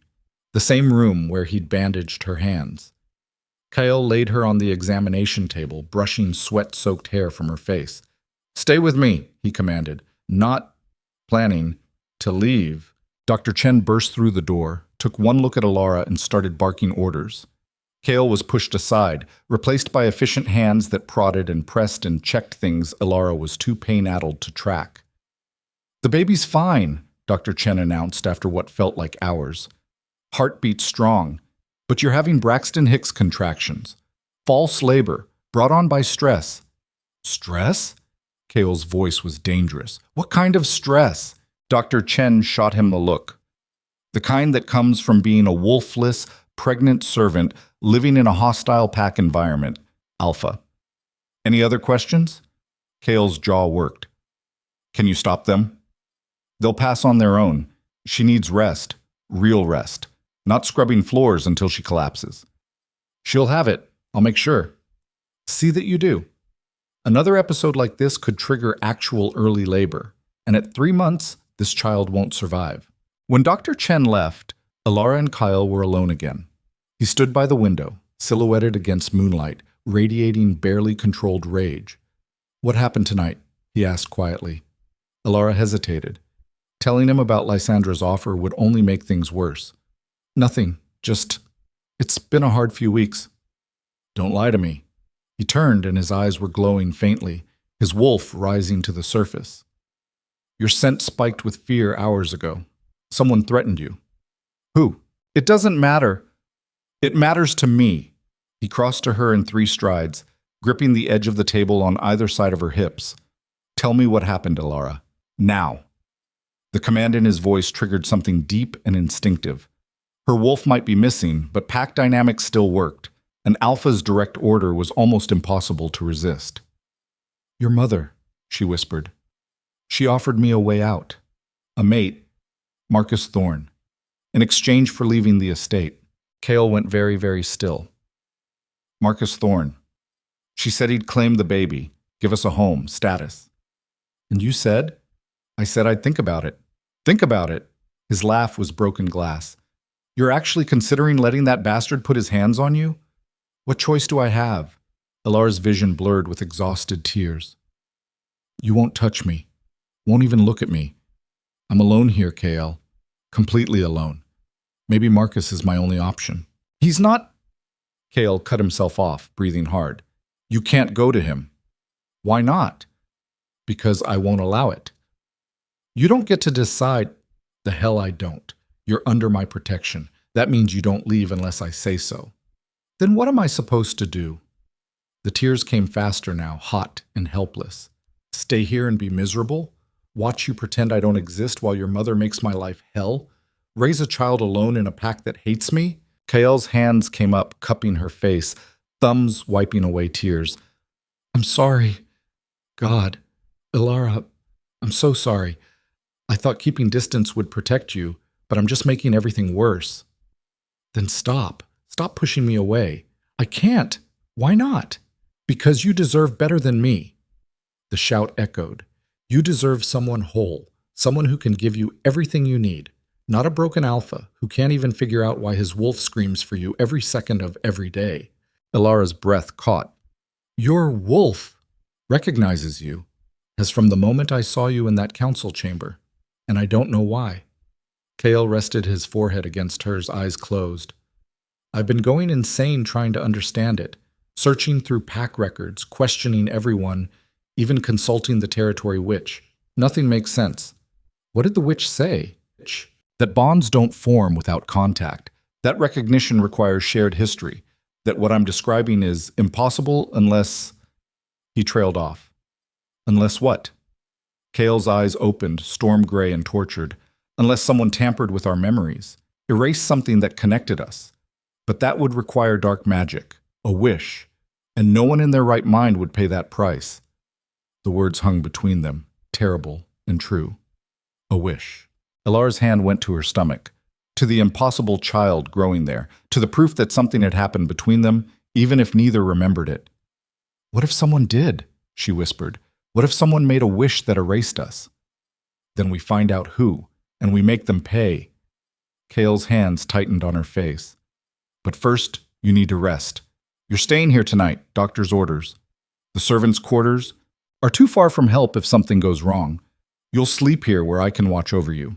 the same room where he'd bandaged her hands. Kyle laid her on the examination table, brushing sweat-soaked hair from her face. "Stay with me," he commanded, not planning to leave. Dr. Chen burst through the door, took one look at Elara, and started barking orders. Kale was pushed aside, replaced by efficient hands that prodded and pressed and checked things Elara was too pain-addled to track. "The baby's fine," Dr. Chen announced after what felt like hours. "Heartbeat strong, but you're having Braxton Hicks contractions. False labor, brought on by stress." "Stress?" Kale's voice was dangerous. "What kind of stress?" Dr. Chen shot him a look. "The kind that comes from being a wolfless, pregnant servant living in a hostile pack environment. Alpha. Any other questions?" Kale's jaw worked. "Can you stop them?" "They'll pass on their own. She needs rest. Real rest. Not scrubbing floors until she collapses." "She'll have it. I'll make sure." "See that you do." Another episode like this could trigger actual early labor, and at 3 months, this child won't survive. When Dr. Chen left, Elara and Kyle were alone again. He stood by the window, silhouetted against moonlight, radiating barely controlled rage. "What happened tonight?" he asked quietly. Elara hesitated. Telling him about Lysandra's offer would only make things worse. "Nothing, just... it's been a hard few weeks." "Don't lie to me." He turned and his eyes were glowing faintly, his wolf rising to the surface. "Your scent spiked with fear hours ago. Someone threatened you." "Who?" "It doesn't matter." "It matters to me." He crossed to her in 3 strides, gripping the edge of the table on either side of her hips. "Tell me what happened, Elara. Now." The command in his voice triggered something deep and instinctive. Her wolf might be missing, but pack dynamics still worked. An alpha's direct order was almost impossible to resist. "Your mother," she whispered. "She offered me a way out. A mate, Marcus Thorne, in exchange for leaving the estate." Kale went very, very still. "Marcus Thorne. She said he'd claim the baby, give us a home, status." "And you said?" "I said I'd think about it." "Think about it?" His laugh was broken glass. "You're actually considering letting that bastard put his hands on you?" "What choice do I have?" Elara's vision blurred with exhausted tears. "You won't touch me. Won't even look at me. I'm alone here, KL. Completely alone. Maybe Marcus is my only option." "He's not..." Kale cut himself off, breathing hard. "You can't go to him." "Why not?" "Because I won't allow it." "You don't get to decide..." "The hell I don't. You're under my protection. That means you don't leave unless I say so." "Then what am I supposed to do?" The tears came faster now, hot and helpless. "Stay here and be miserable? Watch you pretend I don't exist while your mother makes my life hell? Raise a child alone in a pack that hates me?" Kael's hands came up, cupping her face, thumbs wiping away tears. "I'm sorry. God. Elara, I'm so sorry. I thought keeping distance would protect you, but I'm just making everything worse." "Then stop. Stop pushing me away." "I can't." "Why not?" "Because you deserve better than me." The shout echoed. "You deserve someone whole, someone who can give you everything you need. Not a broken alpha who can't even figure out why his wolf screams for you every second of every day. Elara's breath caught. Your wolf recognizes you, as from the moment I saw you in that council chamber, and I don't know why. Kale rested his forehead against hers, eyes closed. I've been going insane trying to understand it, searching through pack records, questioning everyone, even consulting the territory witch. Nothing makes sense. What did the witch say? That bonds don't form without contact. That recognition requires shared history. That what I'm describing is impossible unless... He trailed off. Unless what? Kale's eyes opened, storm gray and tortured. Unless someone tampered with our memories, erased something that connected us. But that would require dark magic, a wish, and no one in their right mind would pay that price. The words hung between them, terrible and true. A wish. Elara's hand went to her stomach, to the impossible child growing there, to the proof that something had happened between them, even if neither remembered it. What if someone did? She whispered. What if someone made a wish that erased us? Then we find out who, and we make them pay. Kale's hands tightened on her face. But first, you need to rest. You're staying here tonight, doctor's orders. The servants' quarters are too far from help if something goes wrong. You'll sleep here where I can watch over you.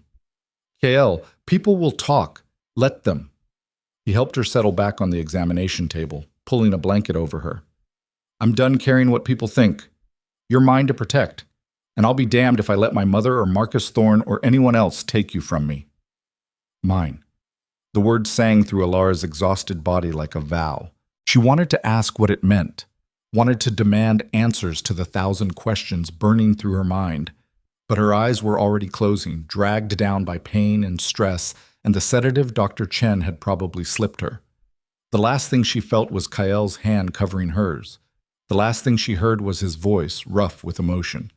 Kale, people will talk. Let them. He helped her settle back on the examination table, pulling a blanket over her. I'm done caring what people think. You're mine to protect, and I'll be damned if I let my mother or Marcus Thorne or anyone else take you from me. Mine. The word sang through Elara's exhausted body like a vow. She wanted to ask what it meant, wanted to demand answers to the 1,000 questions burning through her mind, but her eyes were already closing, dragged down by pain and stress, and the sedative Dr. Chen had probably slipped her. The last thing she felt was Kael's hand covering hers. The last thing she heard was his voice, rough with emotion.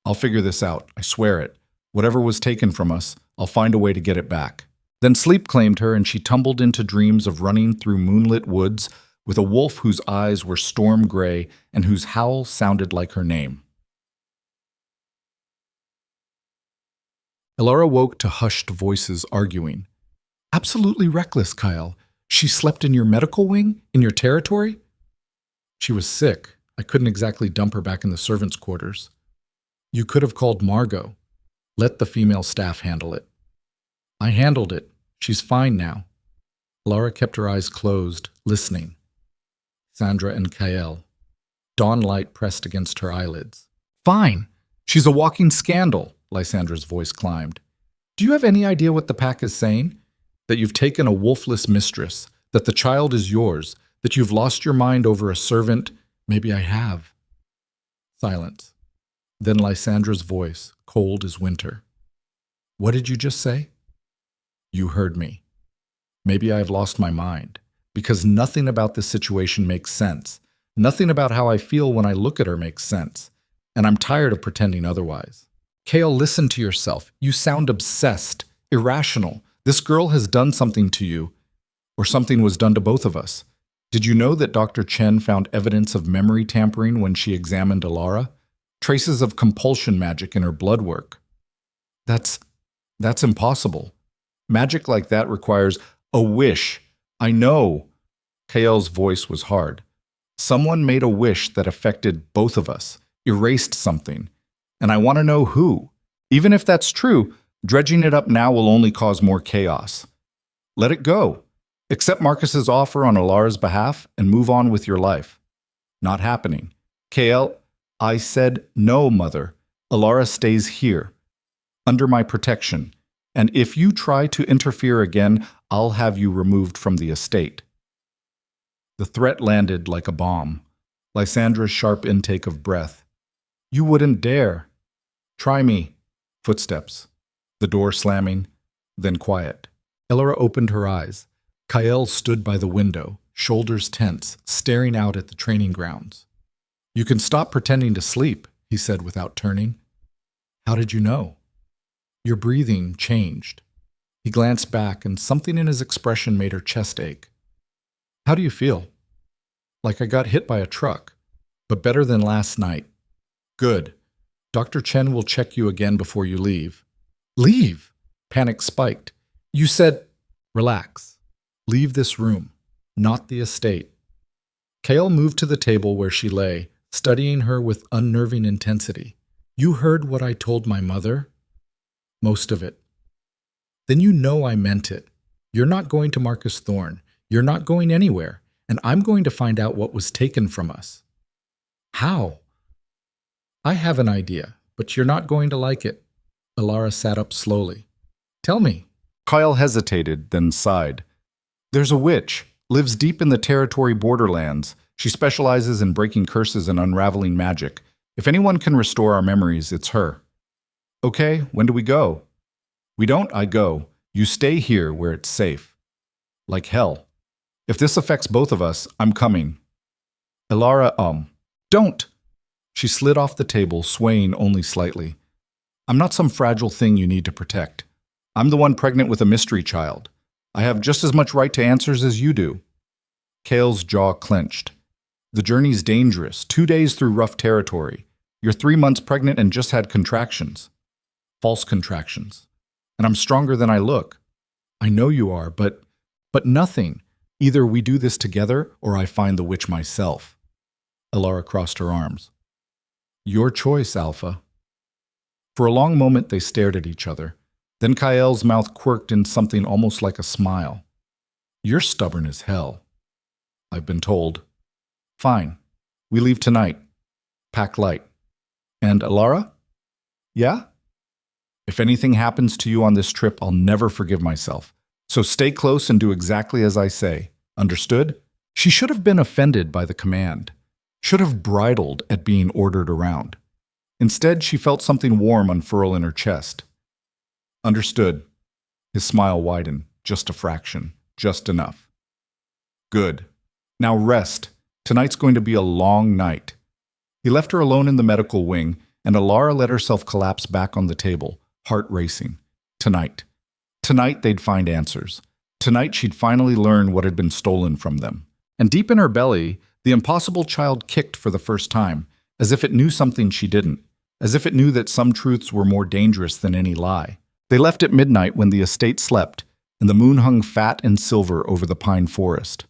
I'll figure this out, I swear it. Whatever was taken from us, I'll find a way to get it back. Then sleep claimed her, and she tumbled into dreams of running through moonlit woods with a wolf whose eyes were storm gray and whose howl sounded like her name. Elara woke to hushed voices arguing. Absolutely reckless, Kyle. She slept in your medical wing? In your territory? She was sick. I couldn't exactly dump her back in the servants' quarters. You could have called Margot. Let the female staff handle it. I handled it. She's fine now. Elara kept her eyes closed, listening. Sandra and Kael. Dawn light pressed against her eyelids. Fine. She's a walking scandal, Lysandra's voice climbed. Do you have any idea what the pack is saying? That you've taken a wolfless mistress, that the child is yours, that you've lost your mind over a servant. Maybe I have. Silence. Then Lysandra's voice, cold as winter. What did you just say? You heard me. Maybe I have lost my mind, because nothing about this situation makes sense. Nothing about how I feel when I look at her makes sense, and I'm tired of pretending otherwise. Kale, listen to yourself. You sound obsessed, irrational. This girl has done something to you, or something was done to both of us. Did you know that Dr. Chen found evidence of memory tampering when she examined Elara? Traces of compulsion magic in her blood work. That's impossible. Magic like that requires a wish. I know. Kael's voice was hard. Someone made a wish that affected both of us, erased something. And I want to know who. Even if that's true, dredging it up now will only cause more chaos. Let it go. Accept Marcus's offer on Elara's behalf and move on with your life. Not happening. Kael, I said no, Mother. Elara stays here, under my protection. And if you try to interfere again, I'll have you removed from the estate. The threat landed like a bomb. Lysandra's sharp intake of breath. You wouldn't dare. Try me. Footsteps. The door slamming, then quiet. Elara opened her eyes. Kael stood by the window, shoulders tense, staring out at the training grounds. You can stop pretending to sleep, he said without turning. How did you know? Your breathing changed. He glanced back, and something in his expression made her chest ache. How do you feel? Like I got hit by a truck, but better than last night. Good. Dr. Chen will check you again before you leave. Leave? Panic spiked. You said, relax. Leave this room, not the estate. Kale moved to the table where she lay, studying her with unnerving intensity. You heard what I told my mother? Most of it. Then you know I meant it. You're not going to Marcus Thorne. You're not going anywhere, and I'm going to find out what was taken from us. How? I have an idea, but you're not going to like it. Elara sat up slowly. Tell me. Kyle hesitated, then sighed. There's a witch, lives deep in the territory borderlands. She specializes in breaking curses and unraveling magic. If anyone can restore our memories, it's her. Okay, when do we go? We don't, I go. You stay here where it's safe. Like hell. If this affects both of us, I'm coming. Elara, don't! She slid off the table, swaying only slightly. I'm not some fragile thing you need to protect. I'm the one pregnant with a mystery child. I have just as much right to answers as you do. Kale's jaw clenched. The journey's dangerous, 2 days through rough territory. You're 3 months pregnant and just had contractions. False contractions. And I'm stronger than I look. I know you are, but nothing. Either we do this together or I find the witch myself. Elara crossed her arms. Your choice, Alpha. For a long moment they stared at each other. Then Kael's mouth quirked in something almost like a smile. You're stubborn as hell. I've been told. Fine. We leave tonight. Pack light. And Elara? Yeah? If anything happens to you on this trip, I'll never forgive myself. So stay close and do exactly as I say. Understood? She should have been offended by the command. Should have bridled at being ordered around. Instead, she felt something warm unfurl in her chest. Understood. His smile widened, just a fraction, just enough. Good. Now rest. Tonight's going to be a long night. He left her alone in the medical wing, and Elara let herself collapse back on the table, heart racing. Tonight. Tonight they'd find answers. Tonight she'd finally learn what had been stolen from them. And deep in her belly, the impossible child kicked for the first time, as if it knew something she didn't, as if it knew that some truths were more dangerous than any lie. They left at midnight when the estate slept, and the moon hung fat and silver over the pine forest.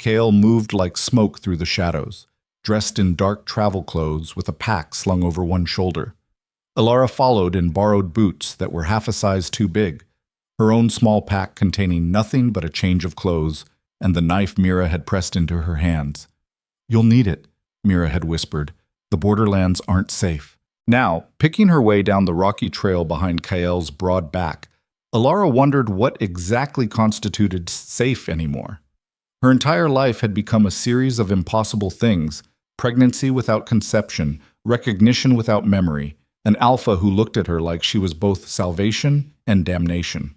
Kale moved like smoke through the shadows, dressed in dark travel clothes with a pack slung over one shoulder. Elara followed in borrowed boots that were half a size too big, her own small pack containing nothing but a change of clothes and the knife Mira had pressed into her hands. You'll need it, Mira had whispered. The borderlands aren't safe. Now, picking her way down the rocky trail behind Kael's broad back, Elara wondered what exactly constituted safe anymore. Her entire life had become a series of impossible things: pregnancy without conception, recognition without memory, an alpha who looked at her like she was both salvation and damnation.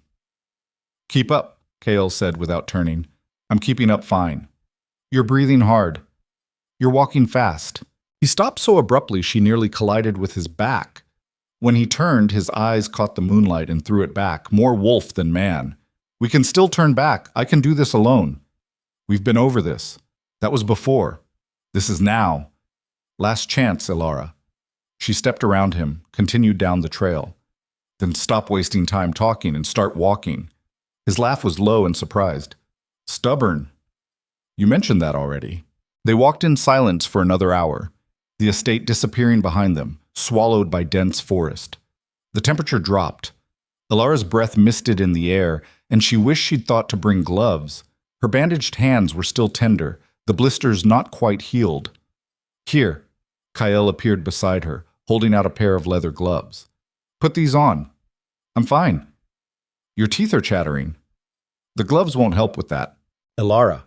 Keep up, Kael said without turning. I'm keeping up fine. You're breathing hard. You're walking fast. He stopped so abruptly she nearly collided with his back. When he turned, his eyes caught the moonlight and threw it back, more wolf than man. We can still turn back. I can do this alone. We've been over this. That was before. This is now. Last chance, Elara. She stepped around him, continued down the trail. Then stop wasting time talking and start walking. His laugh was low and surprised. Stubborn. You mentioned that already. They walked in silence for another hour, the estate disappearing behind them, swallowed by dense forest. The temperature dropped. Elara's breath misted in the air, and she wished she'd thought to bring gloves. Her bandaged hands were still tender, the blisters not quite healed. Here, Kael appeared beside her, holding out a pair of leather gloves. Put these on. I'm fine. Your teeth are chattering. The gloves won't help with that. Elara.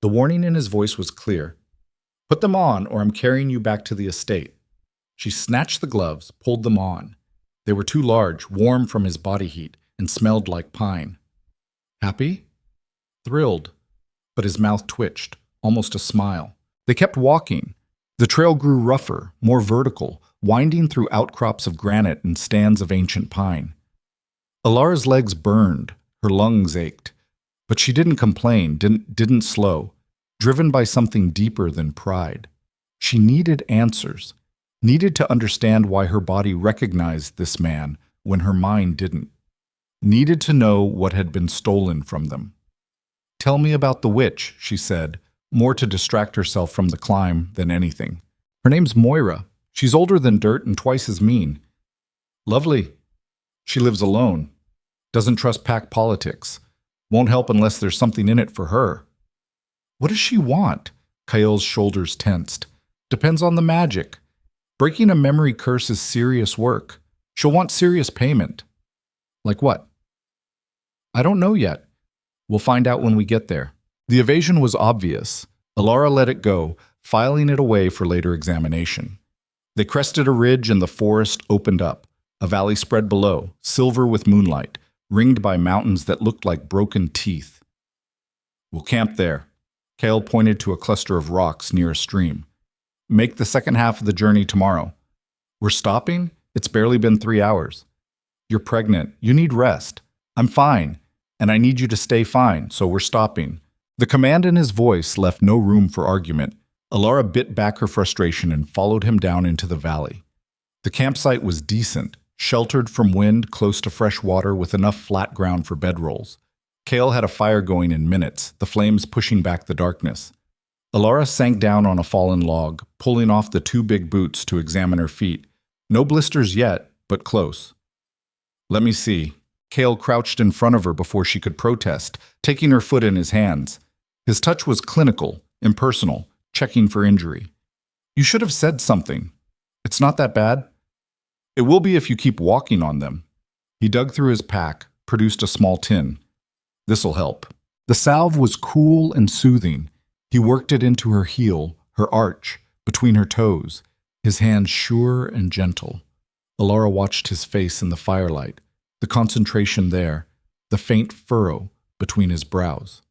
The warning in his voice was clear. Put them on, or I'm carrying you back to the estate. She snatched the gloves, pulled them on. They were too large, warm from his body heat, and smelled like pine. Happy? Thrilled. But his mouth twitched, almost a smile. They kept walking. The trail grew rougher, more vertical, winding through outcrops of granite and stands of ancient pine. Elara's legs burned, her lungs ached. But she didn't complain, didn't slow, driven by something deeper than pride. She needed answers, needed to understand why her body recognized this man when her mind didn't. needed to know what had been stolen from them. "Tell me about the witch," she said, more to distract herself from the climb than anything. "Her name's Moira. She's older than dirt and twice as mean." "Lovely. She lives alone. Doesn't trust pack politics. Won't help unless there's something in it for her." "What does she want?" Kael's shoulders tensed. "Depends on the magic. Breaking a memory curse is serious work. She'll want serious payment." "Like what?" "I don't know yet. We'll find out when we get there." The evasion was obvious. Elara let it go, filing it away for later examination. They crested a ridge and the forest opened up. A valley spread below, silver with moonlight, ringed by mountains that looked like broken teeth. "We'll camp there." Kael pointed to a cluster of rocks near a stream. "Make the second half of the journey tomorrow." "We're stopping? It's barely been 3 hours." "You're pregnant. You need rest." "I'm fine, and I need you to stay fine, so we're stopping." The command in his voice left no room for argument. Elara bit back her frustration and followed him down into the valley. The campsite was decent, sheltered from wind, close to fresh water with enough flat ground for bedrolls. Kael had a fire going in minutes, the flames pushing back the darkness. Elara sank down on a fallen log, pulling off the 2 big boots to examine her feet. No blisters yet, but close. "Let me see." Kael crouched in front of her before she could protest, taking her foot in his hands. His touch was clinical, impersonal, checking for injury. "You should have said something. It's not that bad." "It will be if you keep walking on them." He dug through his pack, produced a small tin. "This'll help." The salve was cool and soothing. He worked it into her heel, her arch, between her toes, his hands sure and gentle. Elara watched his face in the firelight, the concentration there, the faint furrow between his brows.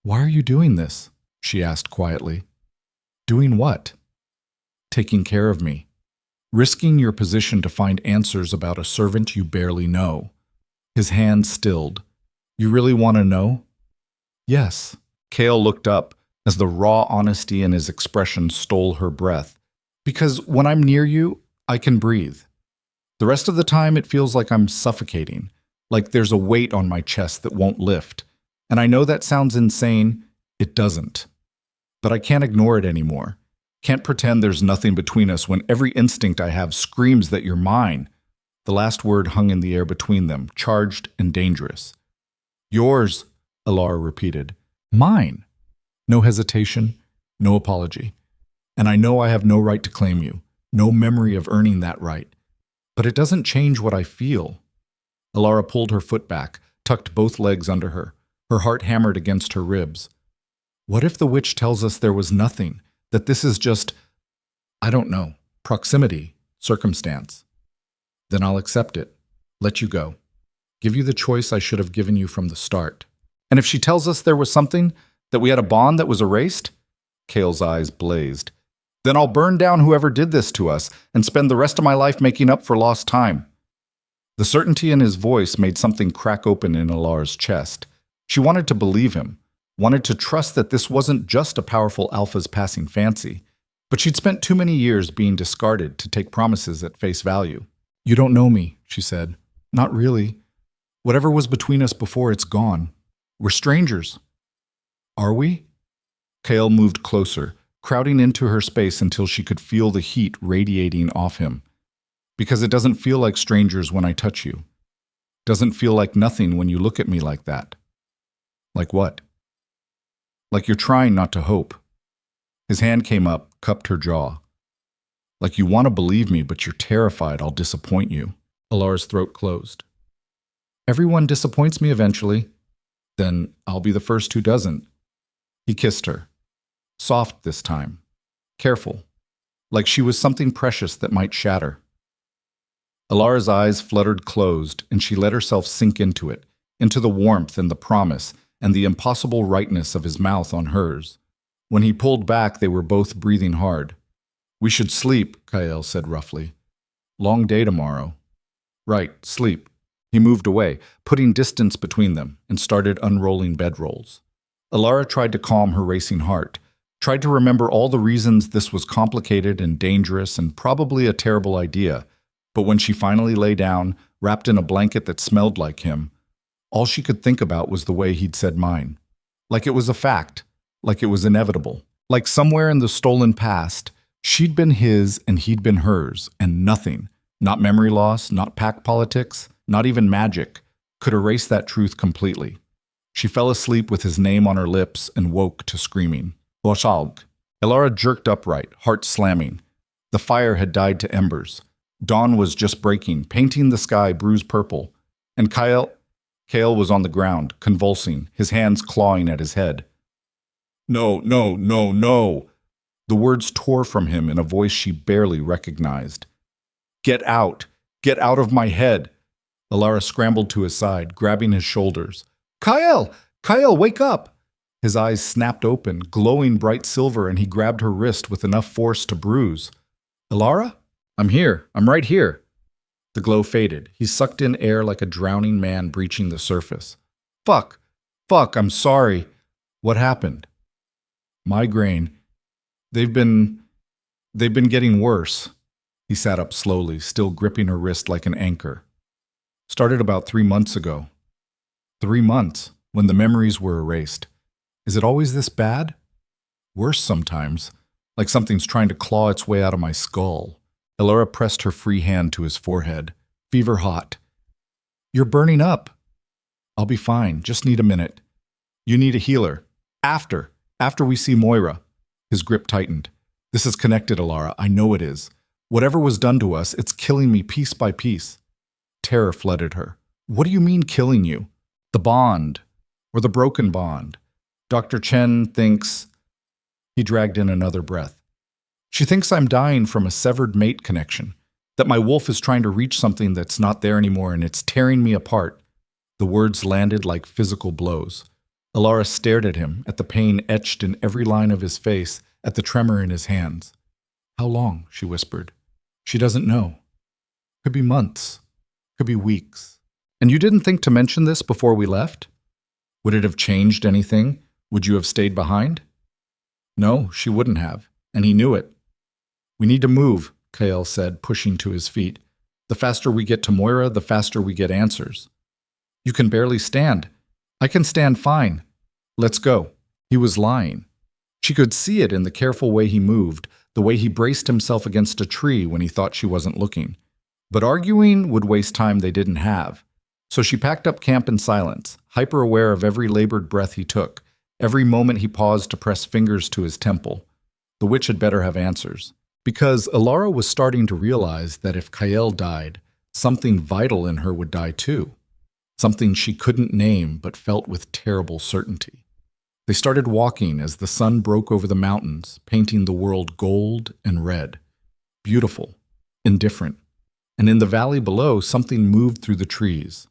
"Why are you doing this?" she asked quietly. "Doing what?" "Taking care of me. Risking your position to find answers about a servant you barely know." His hand stilled. "You really want to know?" "Yes." Kael looked up as the raw honesty in his expression stole her breath. "Because when I'm near you, I can breathe. The rest of the time it feels like I'm suffocating, like there's a weight on my chest that won't lift. And I know that sounds insane. It doesn't. But I can't ignore it anymore. Can't pretend there's nothing between us when every instinct I have screams that you're mine." The last word hung in the air between them, charged and dangerous. "Yours," Elara repeated. "Mine." No hesitation, no apology. "And I know I have no right to claim you, no memory of earning that right. But it doesn't change what I feel." Elara pulled her foot back, tucked both legs under her. Her heart hammered against her ribs. "What if the witch tells us there was nothing, that this is just, I don't know, proximity, circumstance? Then I'll accept it, let you go, give you the choice I should have given you from the start." "And if she tells us there was something, that we had a bond that was erased?" Kael's eyes blazed. "Then I'll burn down whoever did this to us and spend the rest of my life making up for lost time." The certainty in his voice made something crack open in Elara's chest. She wanted to believe him, wanted to trust that this wasn't just a powerful alpha's passing fancy, but she'd spent too many years being discarded to take promises at face value. "You don't know me," she said. "Not really. Whatever was between us before, it's gone. We're strangers." "Are we?" Kael moved closer, crowding into her space until she could feel the heat radiating off him. "Because it doesn't feel like strangers when I touch you. Doesn't feel like nothing when you look at me like that." "Like what?" "Like you're trying not to hope." His hand came up, cupped her jaw. "Like you want to believe me, but you're terrified I'll disappoint you." Elara's throat closed. "Everyone disappoints me eventually. Then I'll be the first who doesn't." He kissed her. Soft this time. Careful. Like she was something precious that might shatter. Elara's eyes fluttered closed, and she let herself sink into it, into the warmth and the promise, and the impossible rightness of his mouth on hers. When he pulled back, they were both breathing hard. "We should sleep," Kael said roughly. "Long day tomorrow." "Right, sleep." He moved away, putting distance between them, and started unrolling bedrolls. Elara tried to calm her racing heart, tried to remember all the reasons this was complicated and dangerous and probably a terrible idea, but when she finally lay down, wrapped in a blanket that smelled like him. All she could think about was the way he'd said mine. Like it was a fact, like it was inevitable. Like somewhere in the stolen past, she'd been his and he'd been hers, and nothing, not memory loss, not pack politics, not even magic, could erase that truth completely. She fell asleep with his name on her lips and woke to screaming. Bosalg. Elara jerked upright, heart slamming. The fire had died to embers. Dawn was just breaking, painting the sky bruise purple, and Kale was on the ground, convulsing, his hands clawing at his head. No, no, no, no! The words tore from him in a voice she barely recognized. Get out! Get out of my head! Elara scrambled to his side, grabbing his shoulders. Kyle! Kyle, wake up! His eyes snapped open, glowing bright silver, and he grabbed her wrist with enough force to bruise. Elara? I'm here. I'm right here. The glow faded. He sucked in air like a drowning man breaching the surface. Fuck! Fuck, I'm sorry. What happened? Migraine. They've been getting worse. He sat up slowly, still gripping her wrist like an anchor. Started about 3 months ago. 3 months, when the memories were erased. Is it always this bad? Worse sometimes, like something's trying to claw its way out of my skull. Elara pressed her free hand to his forehead, fever hot. You're burning up. I'll be fine, just need a minute. You need a healer. After we see Moira. His grip tightened. This is connected, Elara, I know it is. Whatever was done to us, it's killing me piece by piece. Terror flooded her. What do you mean killing you? The bond, or the broken bond. Dr. Chen thinks... He dragged in another breath. She thinks I'm dying from a severed mate connection, that my wolf is trying to reach something that's not there anymore and it's tearing me apart. The words landed like physical blows. Elara stared at him, at the pain etched in every line of his face, at the tremor in his hands. How long? She whispered. She doesn't know. Could be months. Could be weeks. And you didn't think to mention this before we left? Would it have changed anything? Would you have stayed behind? No, she wouldn't have, and he knew it. We need to move, Kael said, pushing to his feet. The faster we get to Moira, the faster we get answers. You can barely stand. I can stand fine. Let's go. He was lying. She could see it in the careful way he moved, the way he braced himself against a tree when he thought she wasn't looking. But arguing would waste time they didn't have. So she packed up camp in silence, hyper-aware of every labored breath he took, every moment he paused to press fingers to his temple. The witch had better have answers. Because Elara was starting to realize that if Kael died, something vital in her would die too. Something she couldn't name but felt with terrible certainty. They started walking as the sun broke over the mountains, painting the world gold and red. Beautiful, indifferent. And in the valley below, something moved through the trees.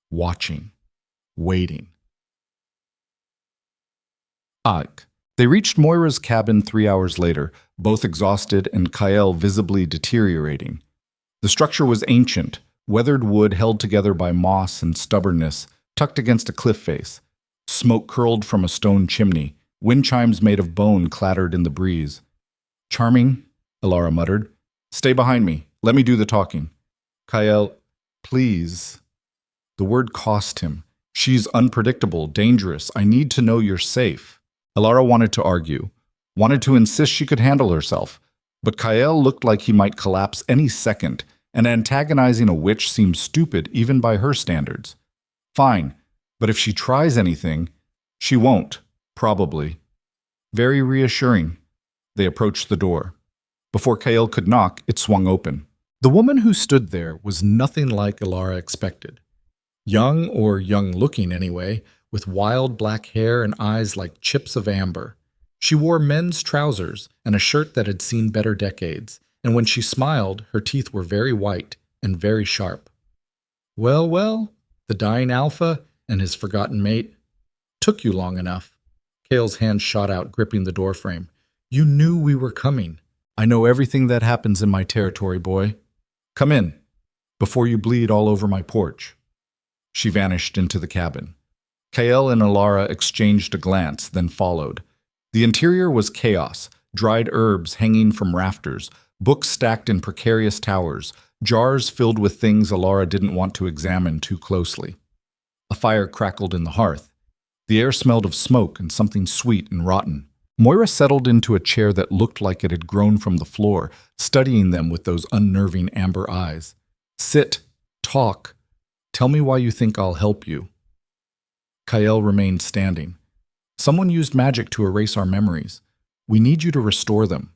Watching. Waiting. Ike. They reached Moira's cabin 3 hours later, both exhausted and Kael visibly deteriorating. The structure was ancient, weathered wood held together by moss and stubbornness, tucked against a cliff face. Smoke curled from a stone chimney. Wind chimes made of bone clattered in the breeze. Charming, Elara muttered. Stay behind me. Let me do the talking. Kael, please. The word cost him. She's unpredictable, dangerous. I need to know you're safe. Elara wanted to argue, wanted to insist she could handle herself, but Kael looked like he might collapse any second, and antagonizing a witch seemed stupid even by her standards. Fine, but if she tries anything, she won't, probably. Very reassuring. They approached the door. Before Kael could knock, it swung open. The woman who stood there was nothing like Elara expected. Young, or young-looking anyway, with wild black hair and eyes like chips of amber. She wore men's trousers and a shirt that had seen better decades, and when she smiled, her teeth were very white and very sharp. Well, well, the dying alpha and his forgotten mate. Took you long enough. Kael's hand shot out, gripping the doorframe. You knew we were coming. I know everything that happens in my territory, boy. Come in, before you bleed all over my porch. She vanished into the cabin. Kael and Elara exchanged a glance, then followed. The interior was chaos, dried herbs hanging from rafters, books stacked in precarious towers, jars filled with things Elara didn't want to examine too closely. A fire crackled in the hearth. The air smelled of smoke and something sweet and rotten. Moira settled into a chair that looked like it had grown from the floor, studying them with those unnerving amber eyes. Sit, talk, tell me why you think I'll help you. Kael remained standing. Someone used magic to erase our memories. We need you to restore them.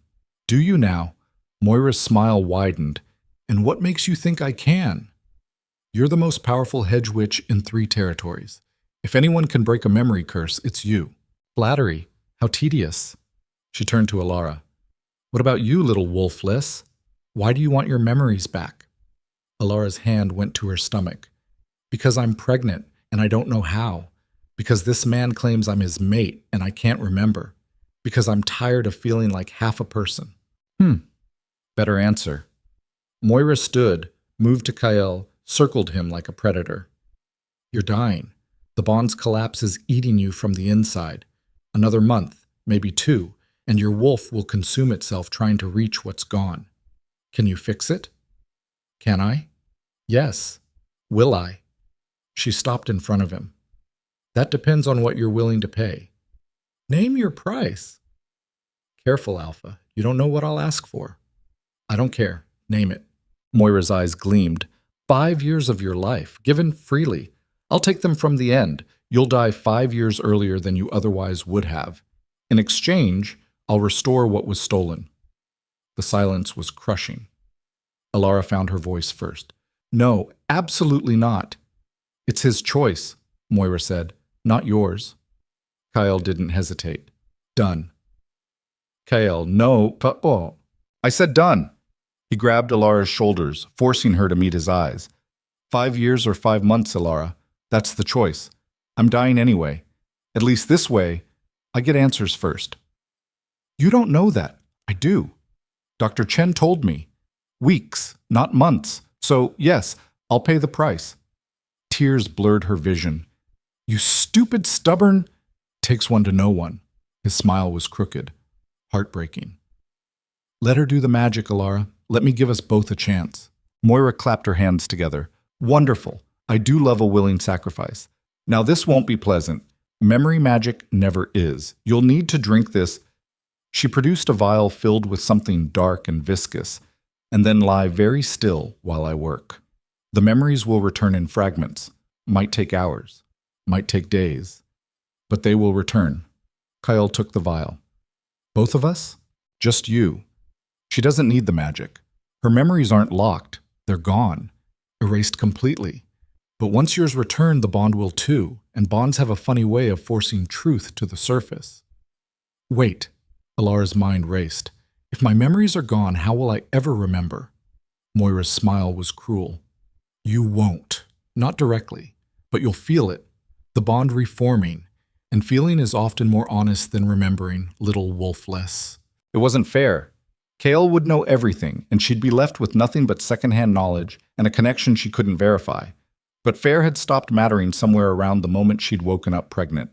Do you now? Moira's smile widened. And what makes you think I can? You're the most powerful hedge witch in 3 territories. If anyone can break a memory curse, it's you. Flattery. How tedious. She turned to Elara. What about you, little wolfless? Why do you want your memories back? Alara's hand went to her stomach. Because I'm pregnant, and I don't know how. Because this man claims I'm his mate, and I can't remember. Because I'm tired of feeling like half a person. Better answer. Moira stood, moved to Kael, circled him like a predator. You're dying. The bond's collapse is eating you from the inside. Another month, maybe 2, and your wolf will consume itself trying to reach what's gone. Can you fix it? Can I? Yes. Will I? She stopped in front of him. That depends on what you're willing to pay. Name your price. Careful, Alpha. You don't know what I'll ask for. I don't care. Name it. Moira's eyes gleamed. 5 years of your life, given freely. I'll take them from the end. You'll die 5 years earlier than you otherwise would have. In exchange, I'll restore what was stolen. The silence was crushing. Elara found her voice first. No, absolutely not. It's his choice, Moira said, not yours. Kael didn't hesitate. Done. Kael, no, I said done. He grabbed Elara's shoulders, forcing her to meet his eyes. 5 years or 5 months, Elara. That's the choice. I'm dying anyway. At least this way, I get answers first. You don't know that. I do. Dr. Chen told me. Weeks, not months. So, yes, I'll pay the price. Tears blurred her vision. You stupid, stubborn... Takes one to know one. His smile was crooked, heartbreaking. Let her do the magic, Elara. Let me give us both a chance. Moira clapped her hands together. Wonderful. I do love a willing sacrifice. Now this won't be pleasant. Memory magic never is. You'll need to drink this. She produced a vial filled with something dark and viscous, and then lie very still while I work. The memories will return in fragments. Might take hours. Might take days. But they will return. Kael took the vial. Both of us? Just you. She doesn't need the magic. Her memories aren't locked. They're gone. Erased completely. But once yours return, the bond will too, and bonds have a funny way of forcing truth to the surface. Wait, Elara's mind raced. If my memories are gone, how will I ever remember? Moira's smile was cruel. You won't. Not directly, but you'll feel it. The bond reforming, and feeling is often more honest than remembering, little wolfless. It wasn't fair. Kael would know everything, and she'd be left with nothing but secondhand knowledge and a connection she couldn't verify. But fair had stopped mattering somewhere around the moment she'd woken up pregnant.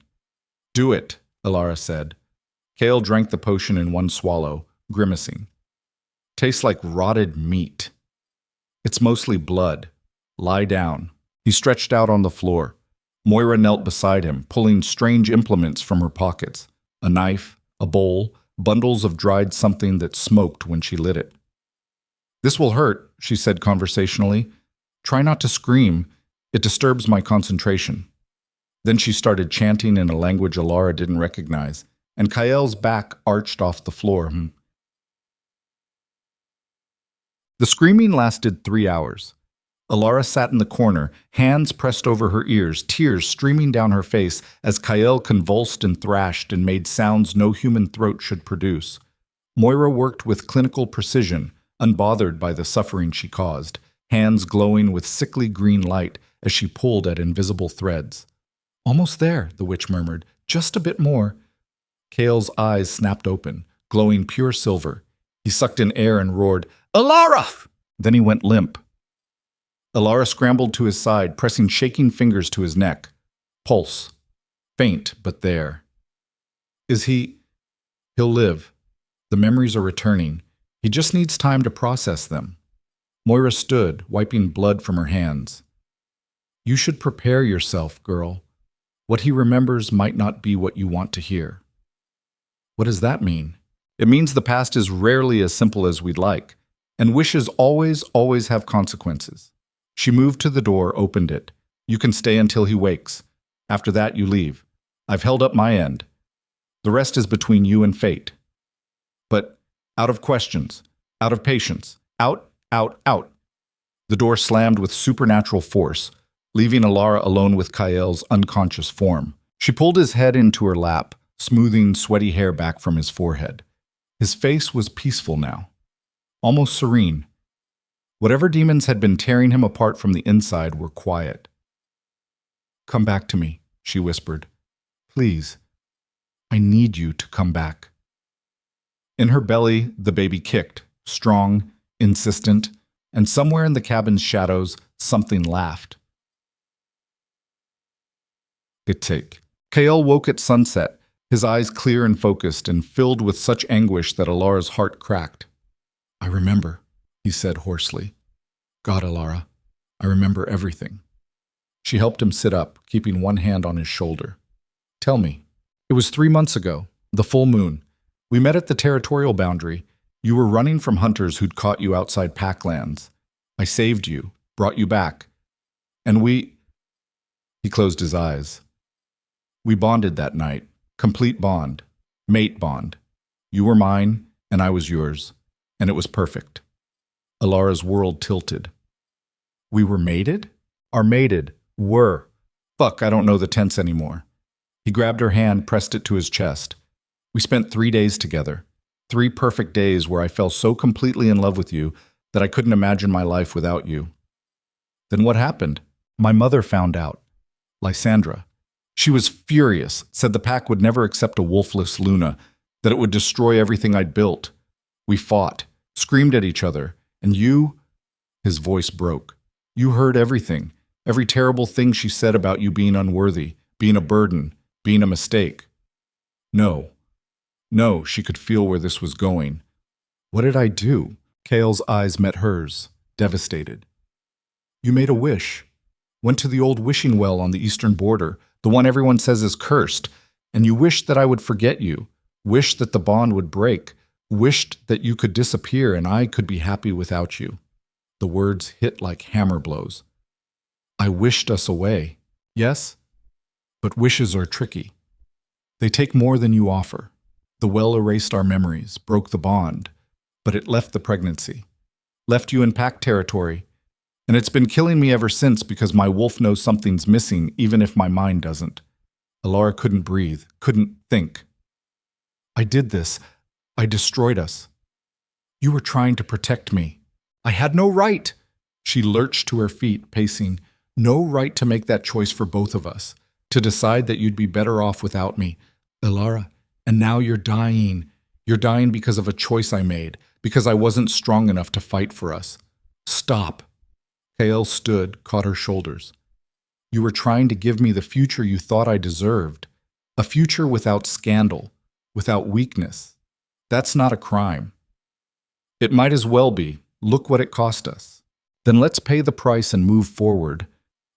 Do it, Elara said. Kael drank the potion in one swallow, grimacing. Tastes like rotted meat. It's mostly blood. Lie down. He stretched out on the floor. Moira knelt beside him, pulling strange implements from her pockets. A knife, a bowl, bundles of dried something that smoked when she lit it. This will hurt, she said conversationally. Try not to scream. It disturbs my concentration. Then she started chanting in a language Elara didn't recognize, and Kael's back arched off the floor. The screaming lasted 3 hours. Elara sat in the corner, hands pressed over her ears, tears streaming down her face as Kael convulsed and thrashed and made sounds no human throat should produce. Moira worked with clinical precision, unbothered by the suffering she caused, hands glowing with sickly green light as she pulled at invisible threads. Almost there, the witch murmured. Just a bit more. Kael's eyes snapped open, glowing pure silver. He sucked in air and roared, Elara! Then he went limp. Elara scrambled to his side, pressing shaking fingers to his neck. Pulse. Faint, but there. Is he... He'll live. The memories are returning. He just needs time to process them. Moira stood, wiping blood from her hands. You should prepare yourself, girl. What he remembers might not be what you want to hear. What does that mean? It means the past is rarely as simple as we'd like, and wishes always have consequences. She moved to the door, opened it. You can stay until he wakes. After that, you leave. I've held up my end. The rest is between you and fate. But out of questions, out of patience, out. The door slammed with supernatural force, leaving Elara alone with Kael's unconscious form. She pulled his head into her lap, smoothing sweaty hair back from his forehead. His face was peaceful now, almost serene. Whatever demons had been tearing him apart from the inside were quiet. Come back to me, she whispered. Please, I need you to come back. In her belly, the baby kicked, strong, insistent, and somewhere in the cabin's shadows, something laughed. Gitik. Kael woke at sunset, his eyes clear and focused and filled with such anguish that Elara's heart cracked. I remember, he said hoarsely. God, Elara, I remember everything. She helped him sit up, keeping one hand on his shoulder. Tell me. It was 3 months ago, the full moon. We met at the territorial boundary. You were running from hunters who'd caught you outside Packlands. I saved you, brought you back. And we... He closed his eyes. We bonded that night. Complete bond. Mate bond. You were mine, and I was yours. And it was perfect. Elara's world tilted. We were mated? Our mated. Were. Fuck, I don't know the tense anymore. He grabbed her hand, pressed it to his chest. We spent 3 days together. 3 perfect days where I fell so completely in love with you that I couldn't imagine my life without you. Then what happened? My mother found out. Lysandra. She was furious, said the pack would never accept a wolfless Luna, that it would destroy everything I'd built. We fought, screamed at each other, and you... His voice broke. You heard everything, every terrible thing she said about you being unworthy, being a burden, being a mistake. No, she could feel where this was going. What did I do? Kael's eyes met hers, devastated. You made a wish. Went to the old wishing well on the eastern border, the one everyone says is cursed, and you wished that I would forget you, wished that the bond would break, wished that you could disappear and I could be happy without you. The words hit like hammer blows. I wished us away, yes? But wishes are tricky. They take more than you offer. The well erased our memories, broke the bond, but it left the pregnancy, left you in pack territory, and it's been killing me ever since because my wolf knows something's missing even if my mind doesn't. Elara couldn't breathe, couldn't think. I did this. I destroyed us. You were trying to protect me. I had no right. She lurched to her feet, pacing. No right to make that choice for both of us, to decide that you'd be better off without me. Elara, and now you're dying. You're dying because of a choice I made, because I wasn't strong enough to fight for us. Stop. Kael stood, caught her shoulders. You were trying to give me the future you thought I deserved. A future without scandal, without weakness. That's not a crime. It might as well be. Look what it cost us. Then let's pay the price and move forward.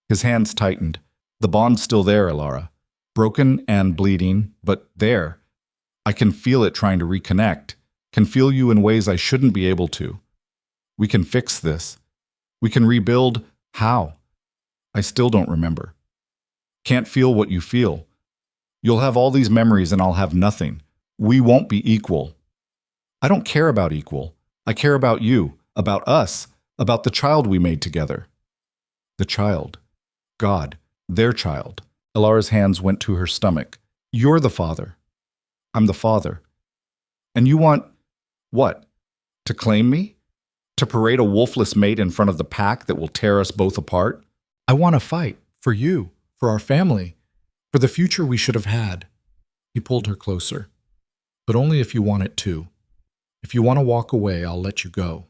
His hands tightened. The bond's still there, Elara. Broken and bleeding, but there. I can feel it trying to reconnect. Can feel you in ways I shouldn't be able to. We can fix this. We can rebuild. How? I still don't remember. Can't feel what you feel. You'll have all these memories and I'll have nothing. We won't be equal. I don't care about equal. I care about you, about us, about the child we made together. The child. God. Their child. Elara's hands went to her stomach. You're the father. I'm the father. And you want... what? To claim me? To parade a wolfless mate in front of the pack that will tear us both apart? I want to fight. For you. For our family. For the future we should have had. He pulled her closer. But only if you want it too. If you want to walk away, I'll let you go.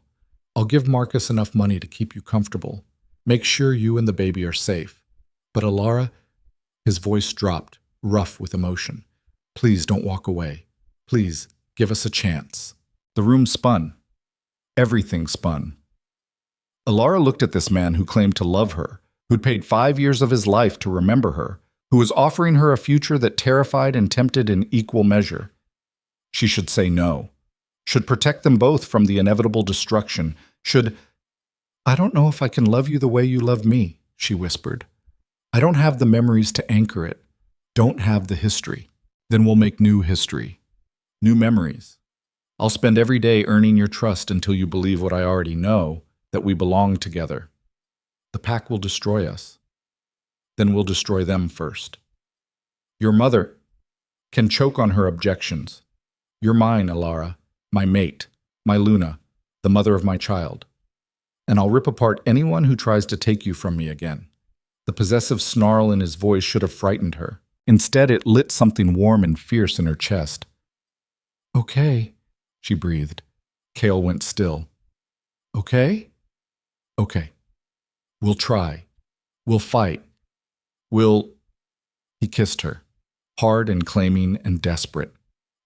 I'll give Marcus enough money to keep you comfortable. Make sure you and the baby are safe. But Elara, his voice dropped, rough with emotion. Please don't walk away. Please, give us a chance. The room spun. Everything spun. Elara looked at this man who claimed to love her, who'd paid 5 years of his life to remember her, who was offering her a future that terrified and tempted in equal measure. She should say no, should protect them both from the inevitable destruction, I don't know if I can love you the way you love me, she whispered. I don't have the memories to anchor it, don't have the history. Then we'll make new history, new memories. I'll spend every day earning your trust until you believe what I already know, that we belong together. The pack will destroy us. Then we'll destroy them first. Your mother can choke on her objections. You're mine, Elara, my mate, my Luna, the mother of my child. And I'll rip apart anyone who tries to take you from me again. The possessive snarl in his voice should have frightened her. Instead, it lit something warm and fierce in her chest. Okay, she breathed. Kale went still. Okay? Okay. We'll try. We'll fight. He kissed her, hard and claiming and desperate.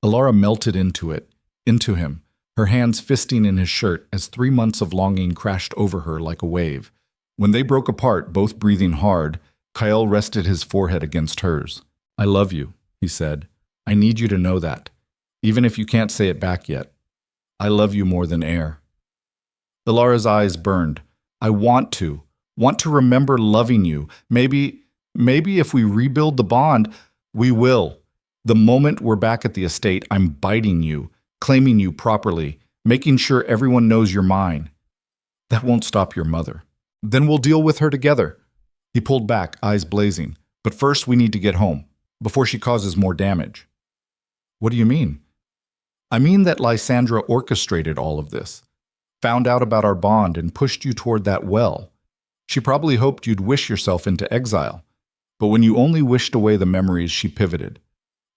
Elara melted into him, her hands fisting in his shirt as 3 months of longing crashed over her like a wave. When they broke apart, both breathing hard, Kyle rested his forehead against hers. I love you, he said. I need you to know that, even if you can't say it back yet. I love you more than air. Elara's eyes burned. I want to remember loving you. Maybe if we rebuild the bond, we will. The moment we're back at the estate, I'm biting you, claiming you properly, making sure everyone knows you're mine. That won't stop your mother. Then we'll deal with her together. He pulled back, eyes blazing. But first we need to get home, before she causes more damage. What do you mean? I mean that Lysandra orchestrated all of this, found out about our bond and pushed you toward that well. She probably hoped you'd wish yourself into exile. But when you only wished away the memories, she pivoted.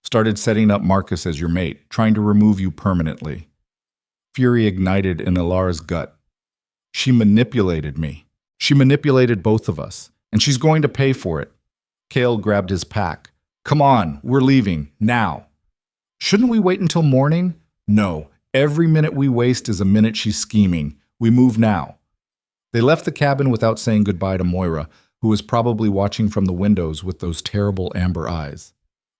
Started setting up Marcus as your mate, trying to remove you permanently. Fury ignited in Elara's gut. She manipulated me. She manipulated both of us, and she's going to pay for it. Kale grabbed his pack. Come on, we're leaving, now. Shouldn't we wait until morning? No, every minute we waste is a minute she's scheming. We move now. They left the cabin without saying goodbye to Moira, who was probably watching from the windows with those terrible amber eyes.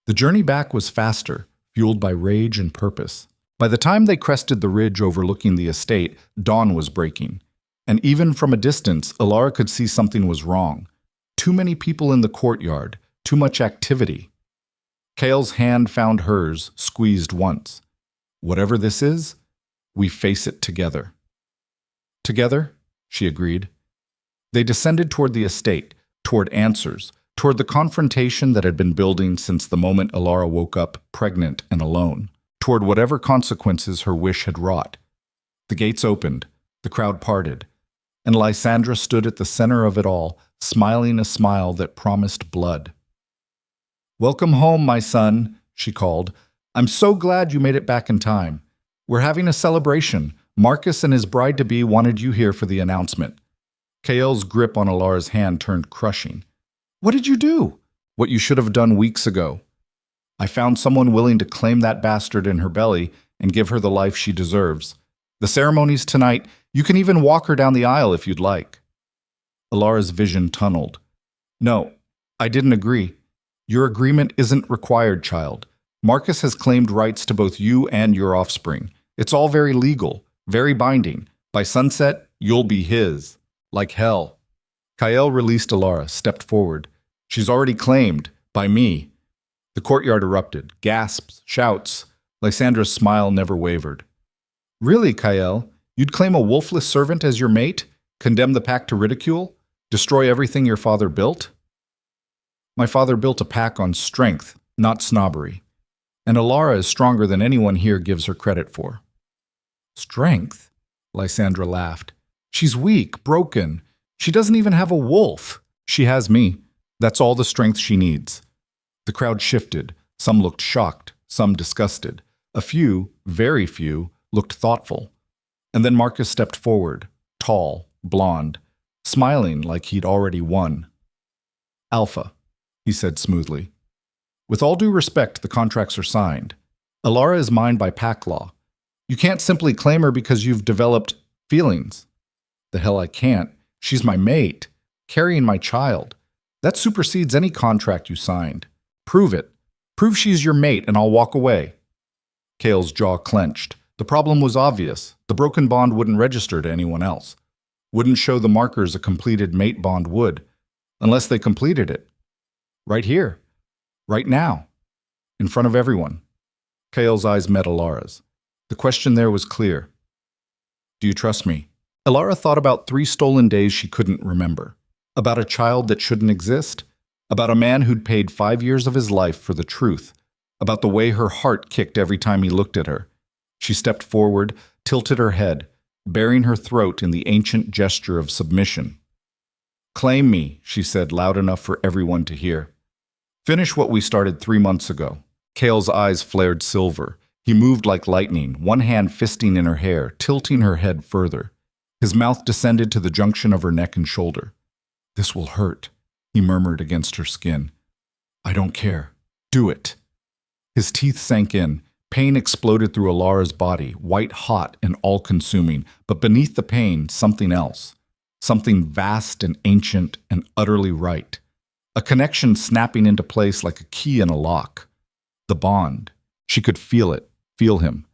The journey back was faster, fueled by rage and purpose. By the time they crested the ridge overlooking the estate, dawn was breaking. And even from a distance, Elara could see something was wrong. Too many people in the courtyard, too much activity. Kale's hand found hers, squeezed once. Whatever this is, we face it together. Together, she agreed. They descended toward the estate, toward answers, toward the confrontation that had been building since the moment Elara woke up pregnant and alone, toward whatever consequences her wish had wrought. The gates opened, the crowd parted, and Lysandra stood at the center of it all, smiling a smile that promised blood. Welcome home, my son, she called. I'm so glad you made it back in time. We're having a celebration. Marcus and his bride-to-be wanted you here for the announcement. Kael's grip on Elara's hand turned crushing. What did you do? What you should have done weeks ago. I found someone willing to claim that bastard in her belly and give her the life she deserves. The ceremony's tonight. You can even walk her down the aisle if you'd like. Elara's vision tunneled. No, I didn't agree. Your agreement isn't required, child. Marcus has claimed rights to both you and your offspring. It's all very legal, very binding. By sunset, you'll be his. Like hell. Kael released Elara, stepped forward. She's already claimed, by me. The courtyard erupted, gasps, shouts. Lysandra's smile never wavered. Really, Kael? You'd claim a wolfless servant as your mate? Condemn the pack to ridicule? Destroy everything your father built? My father built a pack on strength, not snobbery. And Elara is stronger than anyone here gives her credit for. Strength? Lysandra laughed. She's weak, broken. She doesn't even have a wolf. She has me. That's all the strength she needs. The crowd shifted. Some looked shocked, some disgusted. A few, very few, looked thoughtful. And then Marcus stepped forward, tall, blonde, smiling like he'd already won. Alpha, he said smoothly. With all due respect, the contracts are signed. Elara is mine by pack law. You can't simply claim her because you've developed feelings. The hell I can't. She's my mate, carrying my child. That supersedes any contract you signed. Prove it. Prove she's your mate and I'll walk away. Kale's jaw clenched. The problem was obvious. The broken bond wouldn't register to anyone else. Wouldn't show the markers a completed mate bond would, unless they completed it. Right here. Right now. In front of everyone. Kale's eyes met Elara's. The question there was clear. Do you trust me? Elara thought about 3 stolen days she couldn't remember. About a child that shouldn't exist. About a man who'd paid 5 years of his life for the truth. About the way her heart kicked every time he looked at her. She stepped forward, tilted her head, baring her throat in the ancient gesture of submission. Claim me, she said loud enough for everyone to hear. Finish what we started 3 months ago. Kale's eyes flared silver. He moved like lightning, one hand fisting in her hair, tilting her head further. His mouth descended to the junction of her neck and shoulder. This will hurt, he murmured against her skin. I don't care. Do it. His teeth sank in. Pain exploded through Elara's body, white hot and all-consuming, but beneath the pain, something else. Something vast and ancient and utterly right. A connection snapping into place like a key in a lock. The bond. She could feel it, feel him.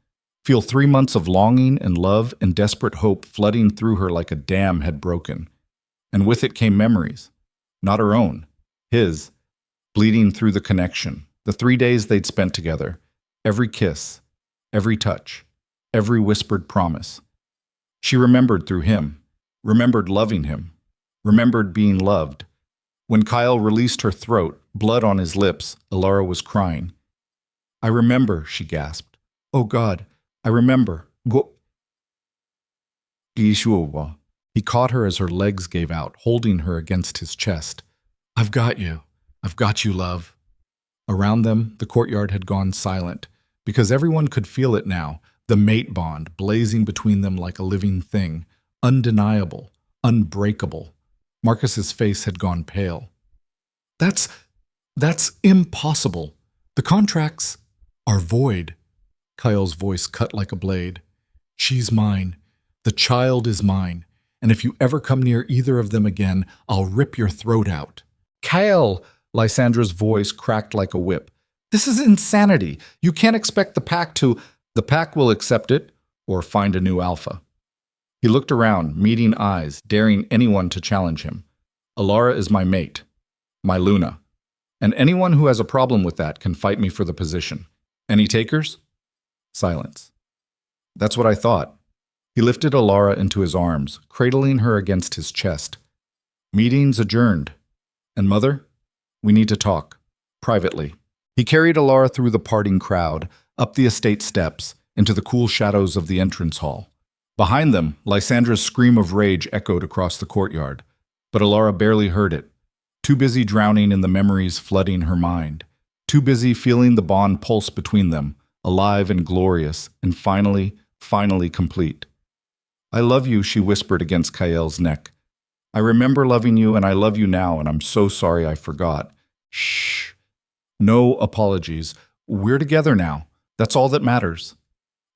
Feel 3 months of longing and love and desperate hope flooding through her like a dam had broken. And with it came memories. Not her own. His. Bleeding through the connection. The 3 days they'd spent together. Every kiss. Every touch. Every whispered promise. She remembered through him. Remembered loving him. Remembered being loved. When Kyle released her throat, blood on his lips, Elara was crying. I remember, she gasped. Oh God, I remember. He caught her as her legs gave out, holding her against his chest. I've got you. I've got you, love. Around them, the courtyard had gone silent, because everyone could feel it now, the mate bond blazing between them like a living thing, undeniable, unbreakable. Marcus's face had gone pale. That's impossible. The contracts are void. Kyle's voice cut like a blade. She's mine. The child is mine. And if you ever come near either of them again, I'll rip your throat out. Kyle! Lysandra's voice cracked like a whip. This is insanity. You can't expect the pack to... The pack will accept it, or find a new alpha. He looked around, meeting eyes, daring anyone to challenge him. Elara is my mate. My Luna. And anyone who has a problem with that can fight me for the position. Any takers? Silence. That's what I thought. He lifted Elara into his arms, cradling her against his chest. Meetings adjourned. And Mother, we need to talk. Privately. He carried Elara through the parting crowd, up the estate steps, into the cool shadows of the entrance hall. Behind them, Lysandra's scream of rage echoed across the courtyard. But Elara barely heard it. Too busy drowning in the memories flooding her mind. Too busy feeling the bond pulse between them, alive and glorious, and finally complete. I love you, she whispered against Kael's neck. I remember loving you and I love you now, and I'm so sorry I forgot. Shh. No apologies. We're together now. That's all that matters.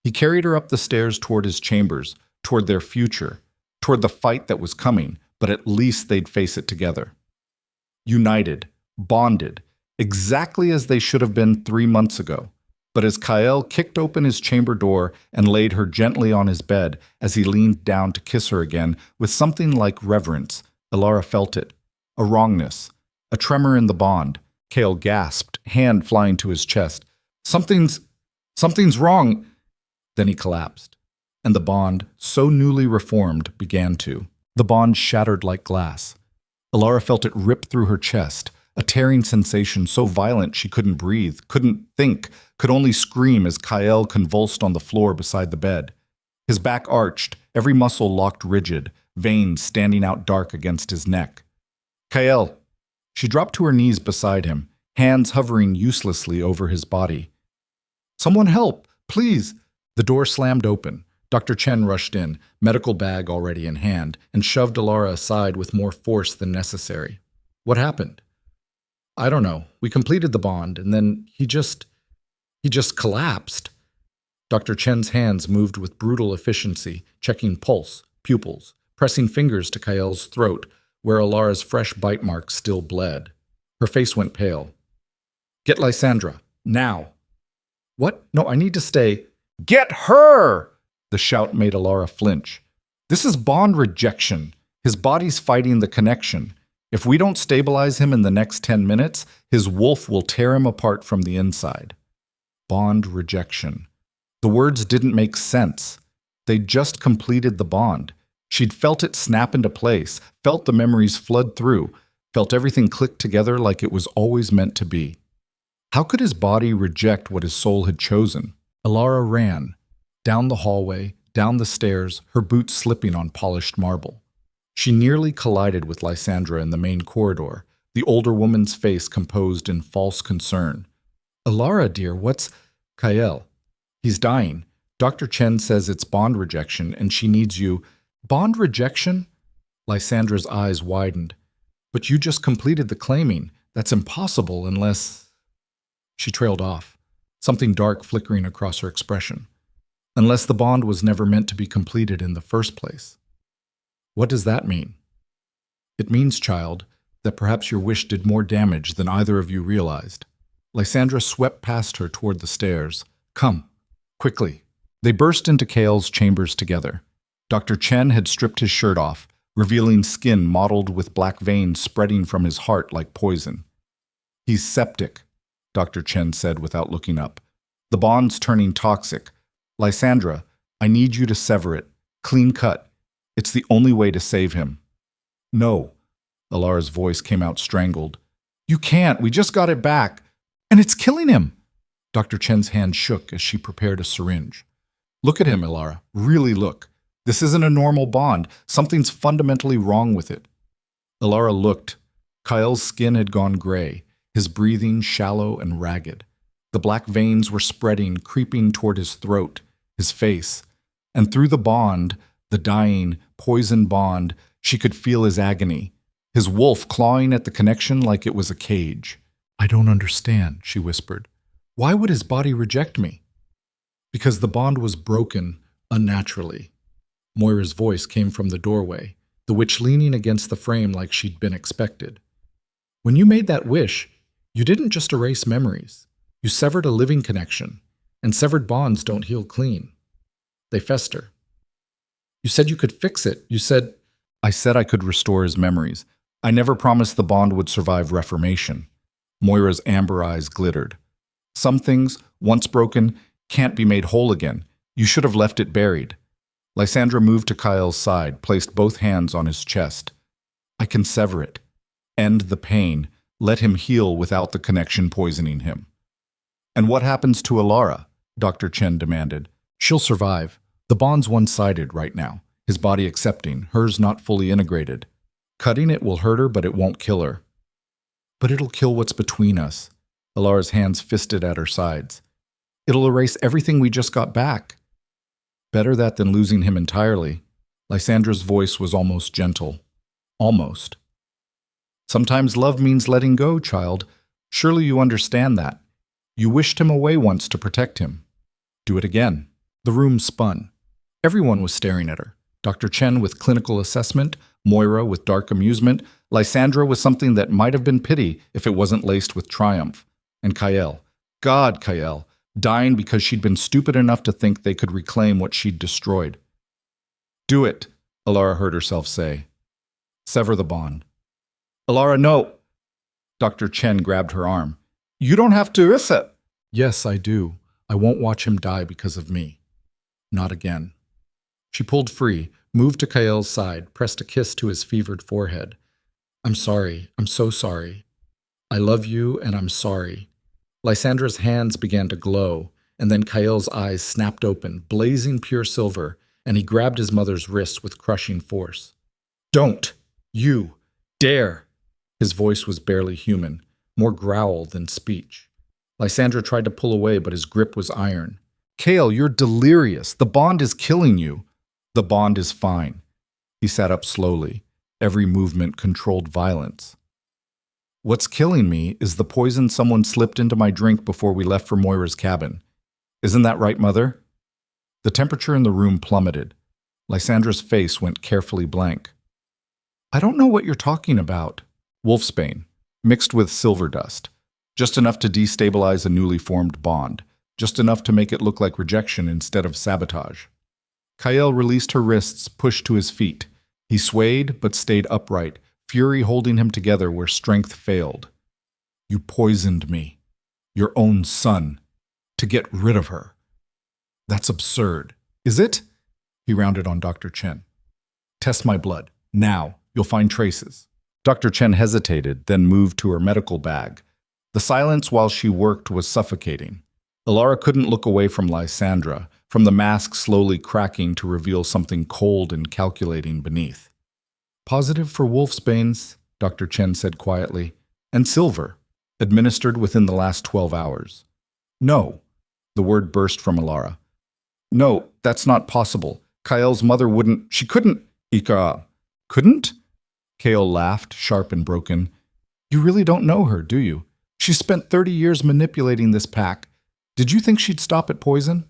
He carried her up the stairs toward his chambers, toward their future, toward the fight that was coming, but at least they'd face it together. United, bonded, exactly as they should have been 3 months ago. But as Kael kicked open his chamber door and laid her gently on his bed as he leaned down to kiss her again with something like reverence, Elara felt it. A wrongness. A tremor in the bond. Kael gasped, hand flying to his chest. Something's wrong. Then he collapsed. And the bond, so newly reformed, began to. The bond shattered like glass. Elara felt it rip through her chest, a tearing sensation so violent she couldn't breathe, couldn't think, could only scream as Kael convulsed on the floor beside the bed. His back arched, every muscle locked rigid, veins standing out dark against his neck. Kael! She dropped to her knees beside him, hands hovering uselessly over his body. Someone help, please! The door slammed open. Dr. Chen rushed in, medical bag already in hand, and shoved Elara aside with more force than necessary. What happened? I don't know. We completed the bond, and then he just collapsed. Dr. Chen's hands moved with brutal efficiency, checking pulse, pupils, pressing fingers to Kael's throat, where Elara's fresh bite marks still bled. Her face went pale. "Get Lysandra, now." "What? No, I need to stay." "Get her!" The shout made Elara flinch. "This is bond rejection. His body's fighting the connection. If we don't stabilize him in the next 10 minutes, his wolf will tear him apart from the inside." Bond rejection. The words didn't make sense. They'd just completed the bond. She'd felt it snap into place, felt the memories flood through, felt everything click together like it was always meant to be. How could his body reject what his soul had chosen? Elara ran. Down the hallway, down the stairs, her boots slipping on polished marble. She nearly collided with Lysandra in the main corridor, the older woman's face composed in false concern. "Elara, dear, what's—" "Kael. He's dying. Dr. Chen says it's bond rejection and she needs you." "Bond rejection?" Lysandra's eyes widened. "But you just completed the claiming. That's impossible unless—" She trailed off, something dark flickering across her expression. "Unless the bond was never meant to be completed in the first place." "What does that mean?" "It means, child, that perhaps your wish did more damage than either of you realized." Lysandra swept past her toward the stairs. "Come, quickly." They burst into Kael's chambers together. Dr. Chen had stripped his shirt off, revealing skin mottled with black veins spreading from his heart like poison. "He's septic," Dr. Chen said without looking up. "The bond's turning toxic. Lysandra, I need you to sever it. Clean cut. It's the only way to save him." "No." Elara's voice came out strangled. "You can't. We just got it back. And it's killing him." Dr. Chen's hand shook as she prepared a syringe. "Look at him, Elara. Really look. This isn't a normal bond. Something's fundamentally wrong with it." Elara looked. Kael's skin had gone gray, his breathing shallow and ragged. The black veins were spreading, creeping toward his throat, his face. And through the bond, the dying, poison bond, she could feel his agony, his wolf clawing at the connection like it was a cage. "I don't understand," she whispered. "Why would his body reject me?" "Because the bond was broken unnaturally." Moira's voice came from the doorway, the witch leaning against the frame like she'd been expected. "When you made that wish, you didn't just erase memories. You severed a living connection, and severed bonds don't heal clean. They fester. You said you could fix it. You said—" "I said I could restore his memories. I never promised the bond would survive reformation." Moira's amber eyes glittered. "Some things, once broken, can't be made whole again. You should have left it buried." Lysandra moved to Kael's side, placed both hands on his chest. "I can sever it. End the pain. Let him heal without the connection poisoning him." "And what happens to Elara?" Dr. Chen demanded. "She'll survive. The bond's one-sided right now, his body accepting, hers not fully integrated. Cutting it will hurt her, but it won't kill her." "But it'll kill what's between us." Elara's hands fisted at her sides. "It'll erase everything we just got back." "Better that than losing him entirely." Lysandra's voice was almost gentle. "Almost." "Sometimes love means letting go, child. Surely you understand that. You wished him away once to protect him. Do it again." The room spun. Everyone was staring at her. Dr. Chen with clinical assessment, Moira with dark amusement, Lysandra with something that might have been pity if it wasn't laced with triumph, and Kael. God, Kael, dying because she'd been stupid enough to think they could reclaim what she'd destroyed. "Do it," Elara heard herself say. "Sever the bond." "Elara, no!" Dr. Chen grabbed her arm. "You don't have to risk it." "Yes, I do. I won't watch him die because of me. Not again." She pulled free, moved to Kael's side, pressed a kiss to his fevered forehead. "I'm sorry. I'm so sorry. I love you and I'm sorry." Lysandra's hands began to glow, and then Kael's eyes snapped open, blazing pure silver, and he grabbed his mother's wrist with crushing force. "Don't! You! Dare!" His voice was barely human, more growl than speech. Lysandra tried to pull away, but his grip was iron. "Kael, you're delirious. The bond is killing you." "The bond is fine." He sat up slowly, every movement controlled violence. "What's killing me is the poison someone slipped into my drink before we left for Moira's cabin. Isn't that right, Mother?" The temperature in the room plummeted. Lysandra's face went carefully blank. I don't know what you're talking about. Wolfsbane, mixed with silver dust. Just enough to destabilize a newly formed bond. Just enough to make it look like rejection instead of sabotage. Kael released her wrists, pushed to his feet. He swayed, but stayed upright, fury holding him together where strength failed. You poisoned me. Your own son. To get rid of her. That's absurd. Is it? He rounded on Dr. Chen. Test my blood. Now. You'll find traces. Dr. Chen hesitated, then moved to her medical bag. The silence while she worked was suffocating. Elara couldn't look away from Lysandra, from the mask slowly cracking to reveal something cold and calculating beneath. Positive for wolfsbanes, Dr. Chen said quietly, and silver, administered within the last 12 hours. No, the word burst from Elara. No, that's not possible. Kael's mother wouldn't, she couldn't, couldn't? Kael laughed, sharp and broken. You really don't know her, do you? She spent 30 years manipulating this pack. Did you think she'd stop at poison?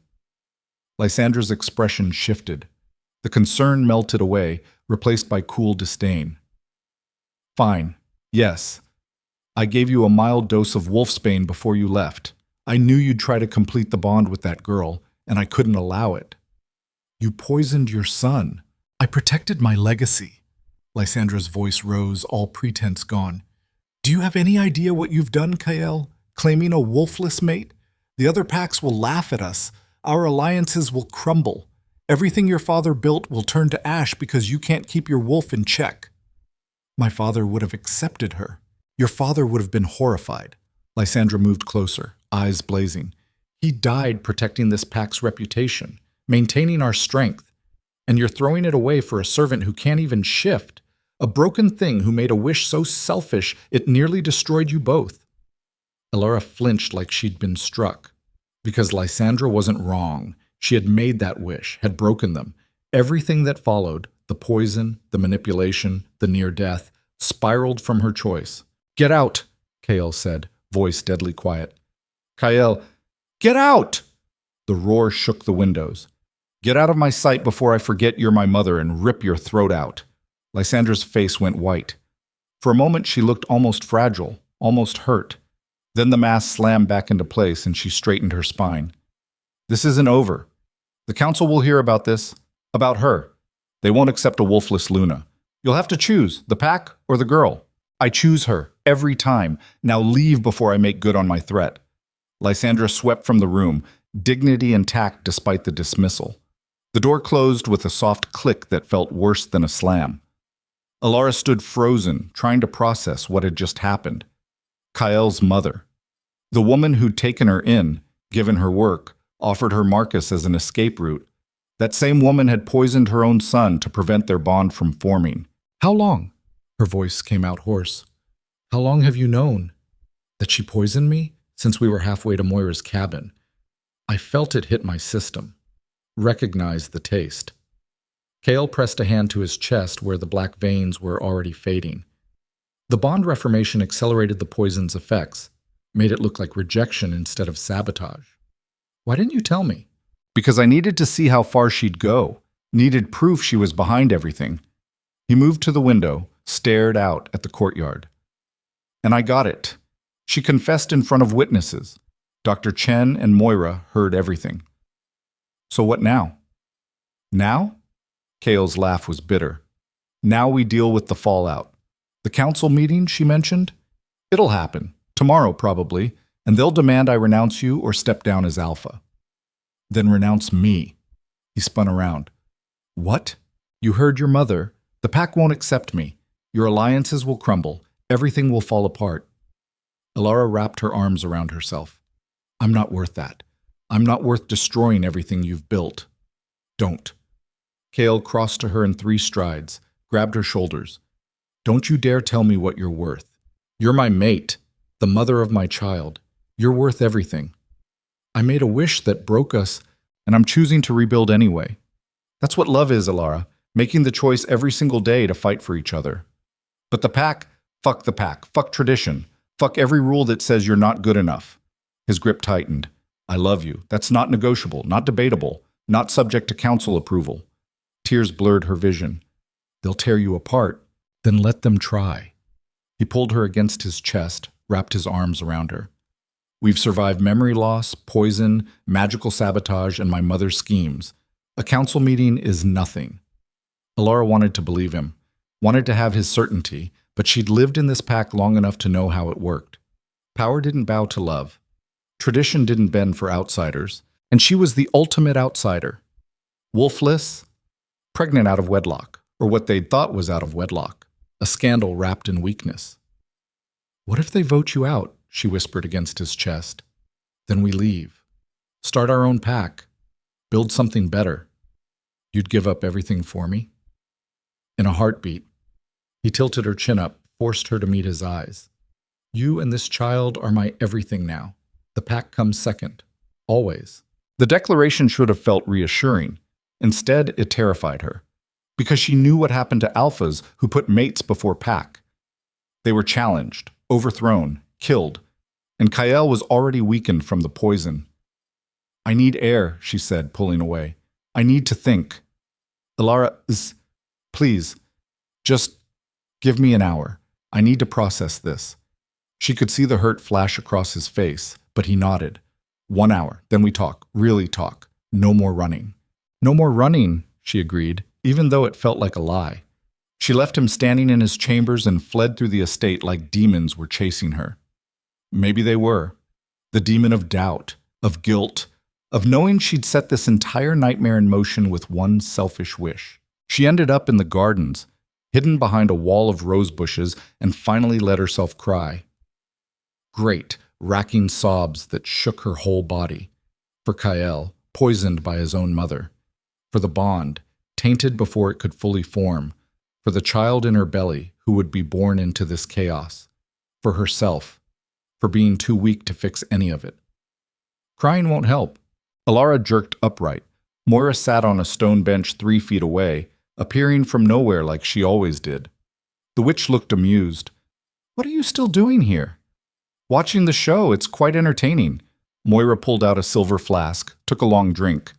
Lysandra's expression shifted. The concern melted away, replaced by cool disdain. Fine. Yes. I gave you a mild dose of wolfsbane before you left. I knew you'd try to complete the bond with that girl, and I couldn't allow it. You poisoned your son. I protected my legacy. Lysandra's voice rose, all pretense gone. Do you have any idea what you've done, Kael? Claiming a wolfless mate? The other packs will laugh at us. Our alliances will crumble. Everything your father built will turn to ash because you can't keep your wolf in check. My father would have accepted her. Your father would have been horrified. Lysandra moved closer, eyes blazing. He died protecting this pack's reputation, maintaining our strength. And you're throwing it away for a servant who can't even shift. A broken thing who made a wish so selfish it nearly destroyed you both. Elara flinched like she'd been struck. Because Lysandra wasn't wrong. She had made that wish, had broken them. Everything that followed, the poison, the manipulation, the near death, spiraled from her choice. Get out, Kael said, voice deadly quiet. Kael, get out! The roar shook the windows. Get out of my sight before I forget you're my mother and rip your throat out. Lysandra's face went white. For a moment she looked almost fragile, almost hurt. Then the mask slammed back into place and she straightened her spine. This isn't over. The council will hear about this, about her. They won't accept a wolfless Luna. You'll have to choose, the pack or the girl. I choose her, every time. Now leave before I make good on my threat. Lysandra swept from the room, dignity intact despite the dismissal. The door closed with a soft click that felt worse than a slam. Elara stood frozen, trying to process what had just happened. Kael's mother. The woman who'd taken her in, given her work, offered her Marcus as an escape route. That same woman had poisoned her own son to prevent their bond from forming. How long? Her voice came out hoarse. How long have you known? That she poisoned me? Since we were halfway to Moira's cabin. I felt it hit my system. Recognized the taste. Kael pressed a hand to his chest where the black veins were already fading. The bond reformation accelerated the poison's effects, made it look like rejection instead of sabotage. Why didn't you tell me? Because I needed to see how far she'd go, needed proof she was behind everything. He moved to the window, stared out at the courtyard. And I got it. She confessed in front of witnesses. Dr. Chen and Moira heard everything. So what now? Now? Kael's laugh was bitter. Now we deal with the fallout. The council meeting she mentioned? It'll happen. Tomorrow, probably. And they'll demand I renounce you or step down as alpha. Then renounce me. He spun around. What? You heard your mother. The pack won't accept me. Your alliances will crumble. Everything will fall apart. Elara wrapped her arms around herself. I'm not worth that. I'm not worth destroying everything you've built. Don't. Kael crossed to her in 3 strides, grabbed her shoulders. Don't you dare tell me what you're worth. You're my mate, the mother of my child. You're worth everything. I made a wish that broke us, and I'm choosing to rebuild anyway. That's what love is, Elara, making the choice every single day to fight for each other. But the pack, fuck tradition, fuck every rule that says you're not good enough. His grip tightened. I love you. That's not negotiable, not debatable, not subject to council approval. Tears blurred her vision. They'll tear you apart. Then let them try. He pulled her against his chest, wrapped his arms around her. We've survived memory loss, poison, magical sabotage, and my mother's schemes. A council meeting is nothing. Elara wanted to believe him, wanted to have his certainty, but she'd lived in this pack long enough to know how it worked. Power didn't bow to love. Tradition didn't bend for outsiders, and she was the ultimate outsider. Wolfless, pregnant out of wedlock, or what they'd thought was out of wedlock, a scandal wrapped in weakness. What if they vote you out? She whispered against his chest. Then we leave. Start our own pack. Build something better. You'd give up everything for me? In a heartbeat, he tilted her chin up, forced her to meet his eyes. You and this child are my everything now. The pack comes second. Always. The declaration should have felt reassuring. Instead, it terrified her. Because she knew what happened to alphas who put mates before pack. They were challenged, overthrown, killed, and Kyle was already weakened from the poison. I need air, she said, pulling away. I need to think. Elara, please, just give me an hour. I need to process this. She could see the hurt flash across his face, but he nodded. 1 hour, then we talk, really talk. No more running. No more running, she agreed, even though it felt like a lie. She left him standing in his chambers and fled through the estate like demons were chasing her. Maybe they were. The demon of doubt, of guilt, of knowing she'd set this entire nightmare in motion with one selfish wish. She ended up in the gardens, hidden behind a wall of rose bushes, and finally let herself cry. Great, racking sobs that shook her whole body. For Kyle, poisoned by his own mother. For the bond, tainted before it could fully form. For the child in her belly who would be born into this chaos. For herself. For being too weak to fix any of it. Crying won't help. Elara jerked upright. Moira sat on a stone bench 3 feet away, appearing from nowhere like she always did. The witch looked amused. What are you still doing here? Watching the show, it's quite entertaining. Moira pulled out a silver flask, took a long drink.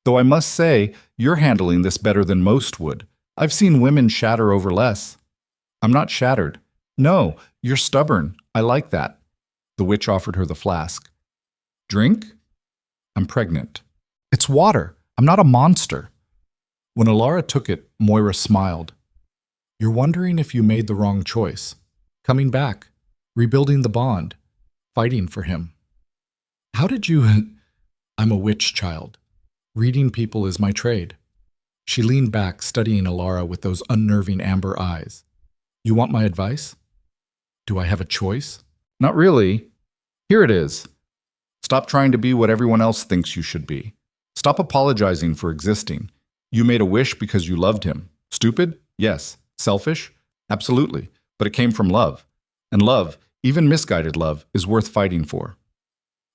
Though I must say, you're handling this better than most would. I've seen women shatter over less. I'm not shattered. No, you're stubborn. I like that. The witch offered her the flask. Drink? I'm pregnant. It's water. I'm not a monster. When Elara took it, Moira smiled. You're wondering if you made the wrong choice. Coming back. Rebuilding the bond. Fighting for him. How did you... I'm a witch child. Reading people is my trade. She leaned back, studying Elara with those unnerving amber eyes. You want my advice? Do I have a choice? Not really. Here it is. Stop trying to be what everyone else thinks you should be. Stop apologizing for existing. You made a wish because you loved him. Stupid? Yes. Selfish? Absolutely. But it came from love. And love, even misguided love, is worth fighting for.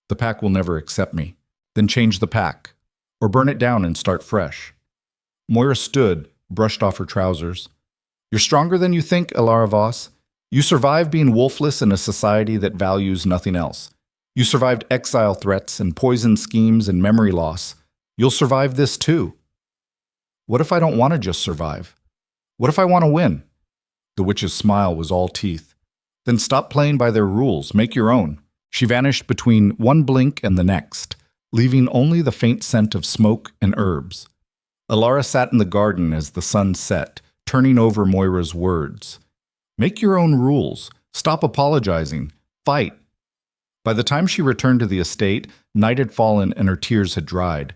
The pack will never accept me. Then change the pack. Or burn it down and start fresh. Moira stood, brushed off her trousers. You're stronger than you think, Elara Voss. You survived being wolfless in a society that values nothing else. You survived exile threats and poison schemes and memory loss. You'll survive this too. What if I don't want to just survive? What if I want to win? The witch's smile was all teeth. Then stop playing by their rules, make your own. She vanished between one blink and the next, leaving only the faint scent of smoke and herbs. Elara sat in the garden as the sun set, turning over Moira's words. Make your own rules. Stop apologizing. Fight. By the time she returned to the estate, night had fallen and her tears had dried.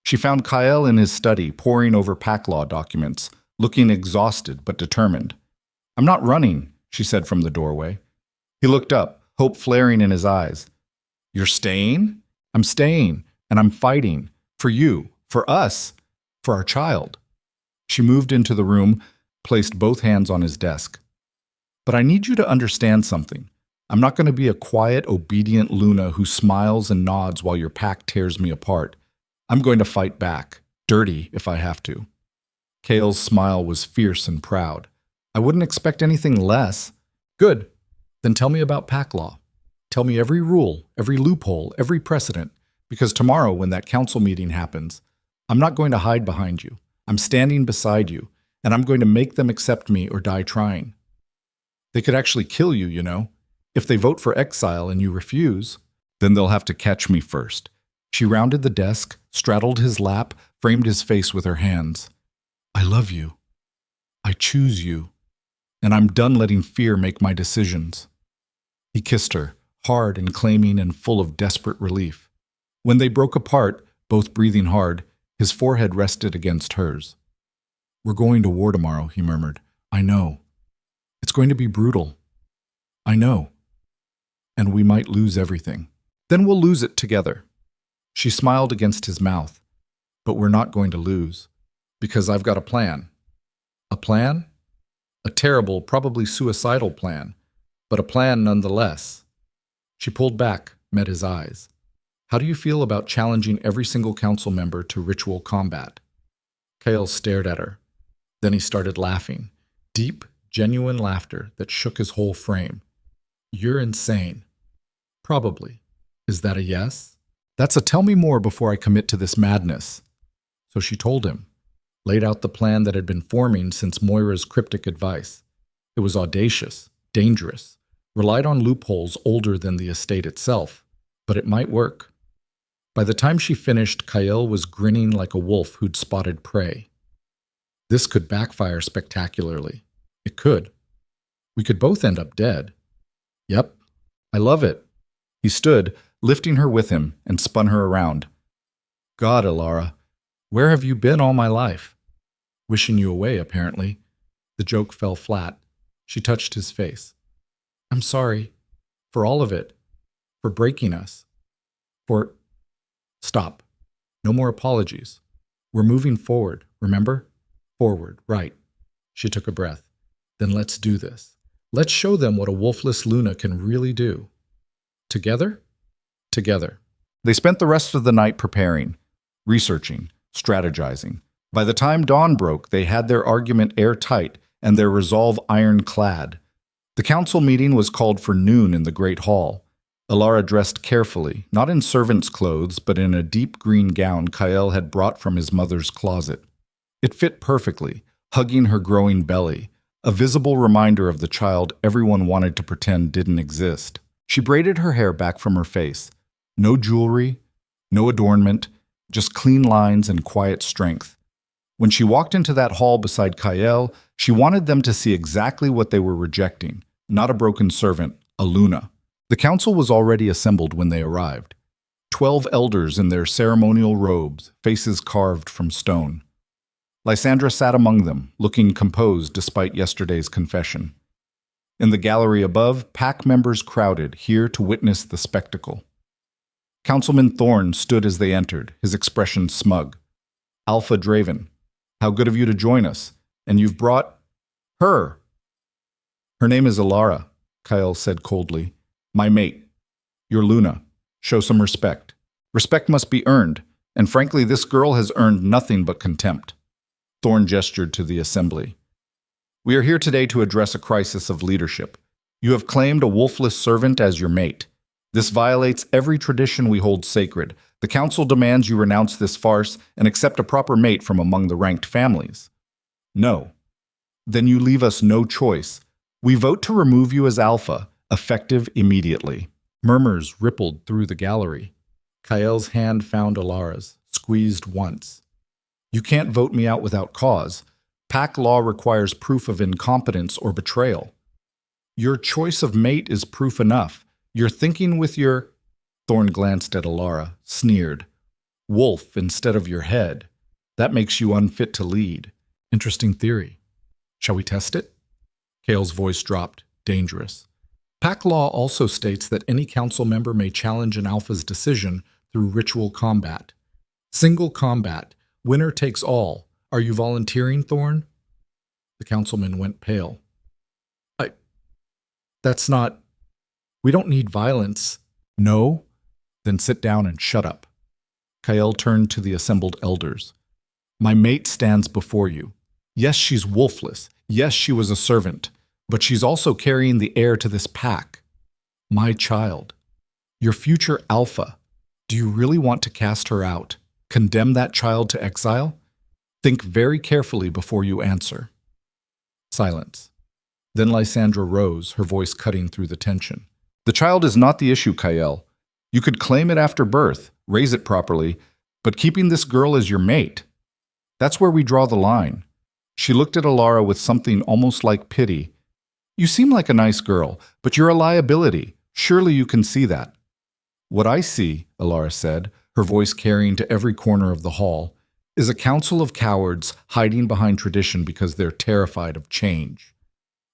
She found Kyle in his study, poring over pack law documents, looking exhausted but determined. I'm not running, she said from the doorway. He looked up, hope flaring in his eyes. You're staying? I'm staying, and I'm fighting. For you, for us, for our child. She moved into the room, placed both hands on his desk. But I need you to understand something. I'm not going to be a quiet, obedient Luna who smiles and nods while your pack tears me apart. I'm going to fight back, dirty if I have to. Kale's smile was fierce and proud. I wouldn't expect anything less. Good. Then tell me about pack law. Tell me every rule, every loophole, every precedent, because tomorrow when that council meeting happens, I'm not going to hide behind you. I'm standing beside you, and I'm going to make them accept me or die trying. They could actually kill you, you know. If they vote for exile and you refuse, then they'll have to catch me first. She rounded the desk, straddled his lap, framed his face with her hands. I love you. I choose you. And I'm done letting fear make my decisions. He kissed her, hard and claiming and full of desperate relief. When they broke apart, both breathing hard, his forehead rested against hers. We're going to war tomorrow, he murmured. I know. It's going to be brutal. I know. And we might lose everything. Then we'll lose it together. She smiled against his mouth. But we're not going to lose. Because I've got a plan. A plan? A terrible, probably suicidal plan. But a plan nonetheless. She pulled back, met his eyes. How do you feel about challenging every single council member to ritual combat? Kale stared at her. Then he started laughing. Deep, genuine laughter that shook his whole frame. You're insane. Probably. Is that a yes? That's a tell me more before I commit to this madness. So she told him, laid out the plan that had been forming since Moira's cryptic advice. It was audacious, dangerous, relied on loopholes older than the estate itself, but it might work. By the time she finished, Kyle was grinning like a wolf who'd spotted prey. This could backfire spectacularly. It could. We could both end up dead. Yep, I love it. He stood, lifting her with him, and spun her around. God, Elara, where have you been all my life? Wishing you away, apparently. The joke fell flat. She touched his face. I'm sorry. For all of it. For breaking us. For... Stop. No more apologies. We're moving forward, remember? Forward, right. She took a breath. Then let's do this. Let's show them what a wolfless Luna can really do. Together? Together. They spent the rest of the night preparing, researching, strategizing. By the time dawn broke, they had their argument airtight and their resolve ironclad. The council meeting was called for noon in the great hall. Elara dressed carefully, not in servant's clothes, but in a deep green gown Kyle had brought from his mother's closet. It fit perfectly, hugging her growing belly, a visible reminder of the child everyone wanted to pretend didn't exist. She braided her hair back from her face. No jewelry, no adornment, just clean lines and quiet strength. When she walked into that hall beside Kyle, she wanted them to see exactly what they were rejecting, not a broken servant, a Luna. The council was already assembled when they arrived. 12 elders in their ceremonial robes, faces carved from stone. Lysandra sat among them, looking composed despite yesterday's confession. In the gallery above, pack members crowded, here to witness the spectacle. Councilman Thorne stood as they entered, his expression smug. Alpha Draven, how good of you to join us. And you've brought her. Her name is Elara, Kyle said coldly. My mate. Your Luna. Show some respect. Respect must be earned, and frankly this girl has earned nothing but contempt. Thorne gestured to the assembly. We are here today to address a crisis of leadership. You have claimed a wolfless servant as your mate. This violates every tradition we hold sacred. The council demands you renounce this farce and accept a proper mate from among the ranked families. No. Then you leave us no choice. We vote to remove you as Alpha, effective immediately. Murmurs rippled through the gallery. Kyle's hand found Elara's, squeezed once. You can't vote me out without cause. Pack law requires proof of incompetence or betrayal. Your choice of mate is proof enough. You're thinking with your... Thorne glanced at Elara, sneered. Wolf instead of your head. That makes you unfit to lead. Interesting theory. Shall we test it? Kale's voice dropped, dangerous. Pack law also states that any council member may challenge an Alpha's decision through ritual combat. Single combat. Winner takes all. Are you volunteering, Thorne? The councilman went pale. That's not... We don't need violence. No? Then sit down and shut up. Kyle turned to the assembled elders. My mate stands before you. Yes, she's wolfless. Yes, she was a servant. But she's also carrying the heir to this pack. My child. Your future Alpha. Do you really want to cast her out? Condemn that child to exile? Think very carefully before you answer. Silence. Then Lysandra rose, her voice cutting through the tension. The child is not the issue, Kael. You could claim it after birth, raise it properly, but keeping this girl as your mate, that's where we draw the line. She looked at Elara with something almost like pity. You seem like a nice girl, but you're a liability. Surely you can see that. What I see, Elara said, her voice carrying to every corner of the hall, is a council of cowards hiding behind tradition because they're terrified of change.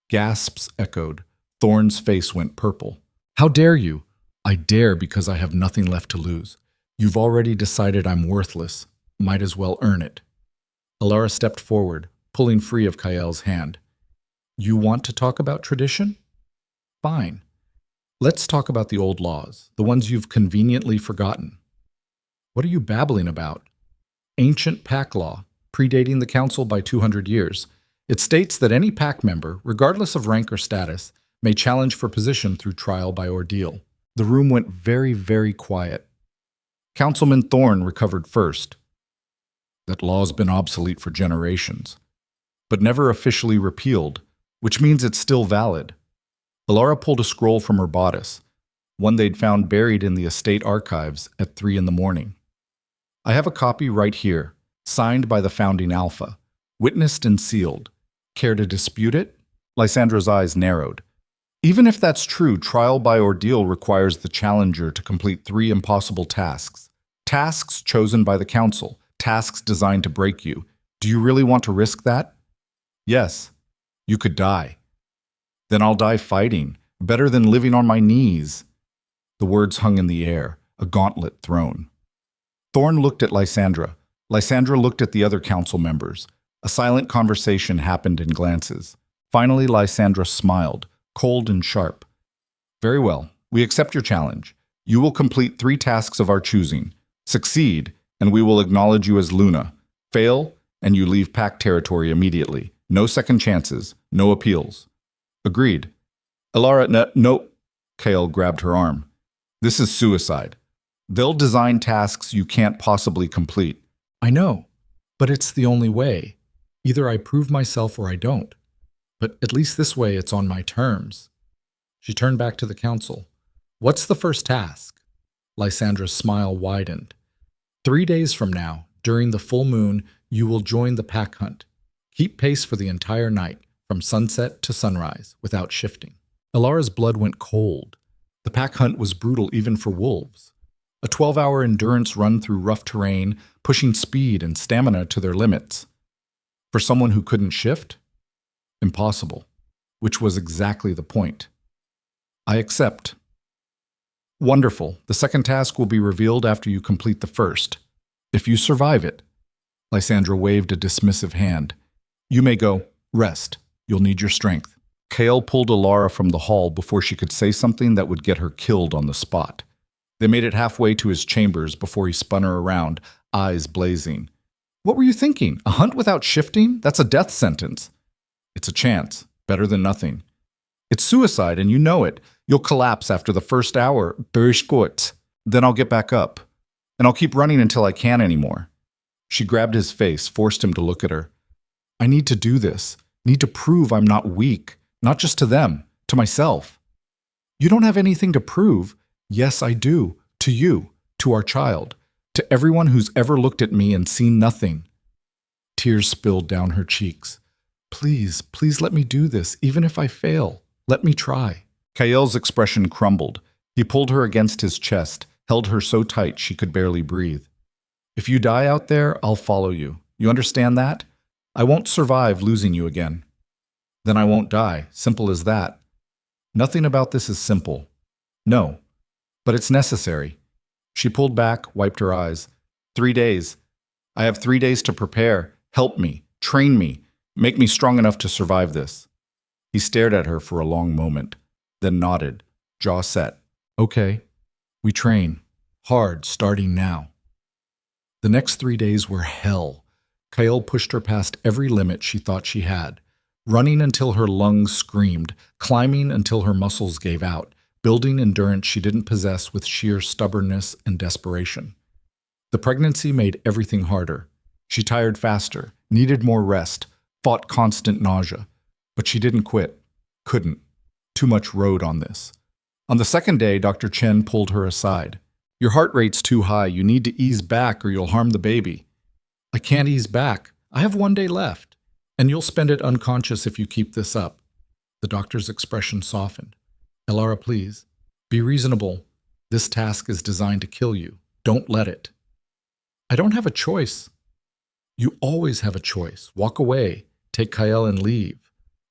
Gasps echoed. Thorn's face went purple. How dare you? I dare because I have nothing left to lose. You've already decided I'm worthless. Might as well earn it. Elara stepped forward, pulling free of Kael's hand. You want to talk about tradition? Fine. Let's talk about the old laws, the ones you've conveniently forgotten. What are you babbling about? Ancient pack law, predating the council by 200 years. It states that any pack member, regardless of rank or status, may challenge for position through trial by ordeal. The room went very, very quiet. Councilman Thorn recovered first. That law's been obsolete for generations, but never officially repealed, which means it's still valid. Elara pulled a scroll from her bodice, one they'd found buried in the estate archives at 3 a.m. I have a copy right here, signed by the founding Alpha, witnessed and sealed. Care to dispute it? Lysandra's eyes narrowed. Even if that's true, trial by ordeal requires the challenger to complete 3 impossible tasks. Tasks chosen by the council, tasks designed to break you. Do you really want to risk that? Yes. You could die. Then I'll die fighting, better than living on my knees. The words hung in the air, a gauntlet thrown. Thorn looked at Lysandra. Lysandra looked at the other council members. A silent conversation happened in glances. Finally, Lysandra smiled, cold and sharp. Very well, we accept your challenge. You will complete 3 tasks of our choosing. Succeed, and we will acknowledge you as Luna. Fail, and you leave pack territory immediately. No second chances, no appeals. Agreed. Elara, no. Kael grabbed her arm. This is suicide. They'll design tasks you can't possibly complete. I know, but it's the only way. Either I prove myself or I don't. But at least this way it's on my terms. She turned back to the council. What's the first task? Lysandra's smile widened. 3 days from now, during the full moon, you will join the pack hunt. Keep pace for the entire night, from sunset to sunrise, without shifting. Elara's blood went cold. The pack hunt was brutal even for wolves. A 12-hour endurance run through rough terrain, pushing speed and stamina to their limits. For someone who couldn't shift? Impossible, which was exactly the point. I accept. Wonderful. The second task will be revealed after you complete the first. If you survive it. Lysandra waved a dismissive hand. You may go. Rest. You'll need your strength. Kael pulled Elara from the hall before she could say something that would get her killed on the spot. They made it halfway to his chambers before he spun her around, eyes blazing. What were you thinking? A hunt without shifting? That's a death sentence. It's a chance. Better than nothing. It's suicide, and you know it. You'll collapse after the first hour. Then I'll get back up. And I'll keep running until I can't anymore. She grabbed his face, forced him to look at her. I need to do this. Need to prove I'm not weak. Not just to them. To myself. You don't have anything to prove. Yes, I do. To you. To our child. To everyone who's ever looked at me and seen nothing. Tears spilled down her cheeks. Please, please let me do this, even if I fail. Let me try. Kael's expression crumbled. He pulled her against his chest, held her so tight she could barely breathe. If you die out there, I'll follow you. You understand that? I won't survive losing you again. Then I won't die. Simple as that. Nothing about this is simple. No. But it's necessary. She pulled back, wiped her eyes. 3 days. I have 3 days to prepare. Help me. Train me. Make me strong enough to survive this. He stared at her for a long moment, then nodded, jaw set. Okay. We train. Hard, starting now. The next 3 days were hell. Kael pushed her past every limit she thought she had, running until her lungs screamed, climbing until her muscles gave out, building endurance she didn't possess with sheer stubbornness and desperation. The pregnancy made everything harder. She tired faster, needed more rest, fought constant nausea. But she didn't quit. Couldn't. Too much rode on this. On the second day, Dr. Chen pulled her aside. Your heart rate's too high. You need to ease back or you'll harm the baby. I can't ease back. I have 1 day left. And you'll spend it unconscious if you keep this up. The doctor's expression softened. Elara, please. Be reasonable. This task is designed to kill you. Don't let it. I don't have a choice. You always have a choice. Walk away. Take Kyle and leave.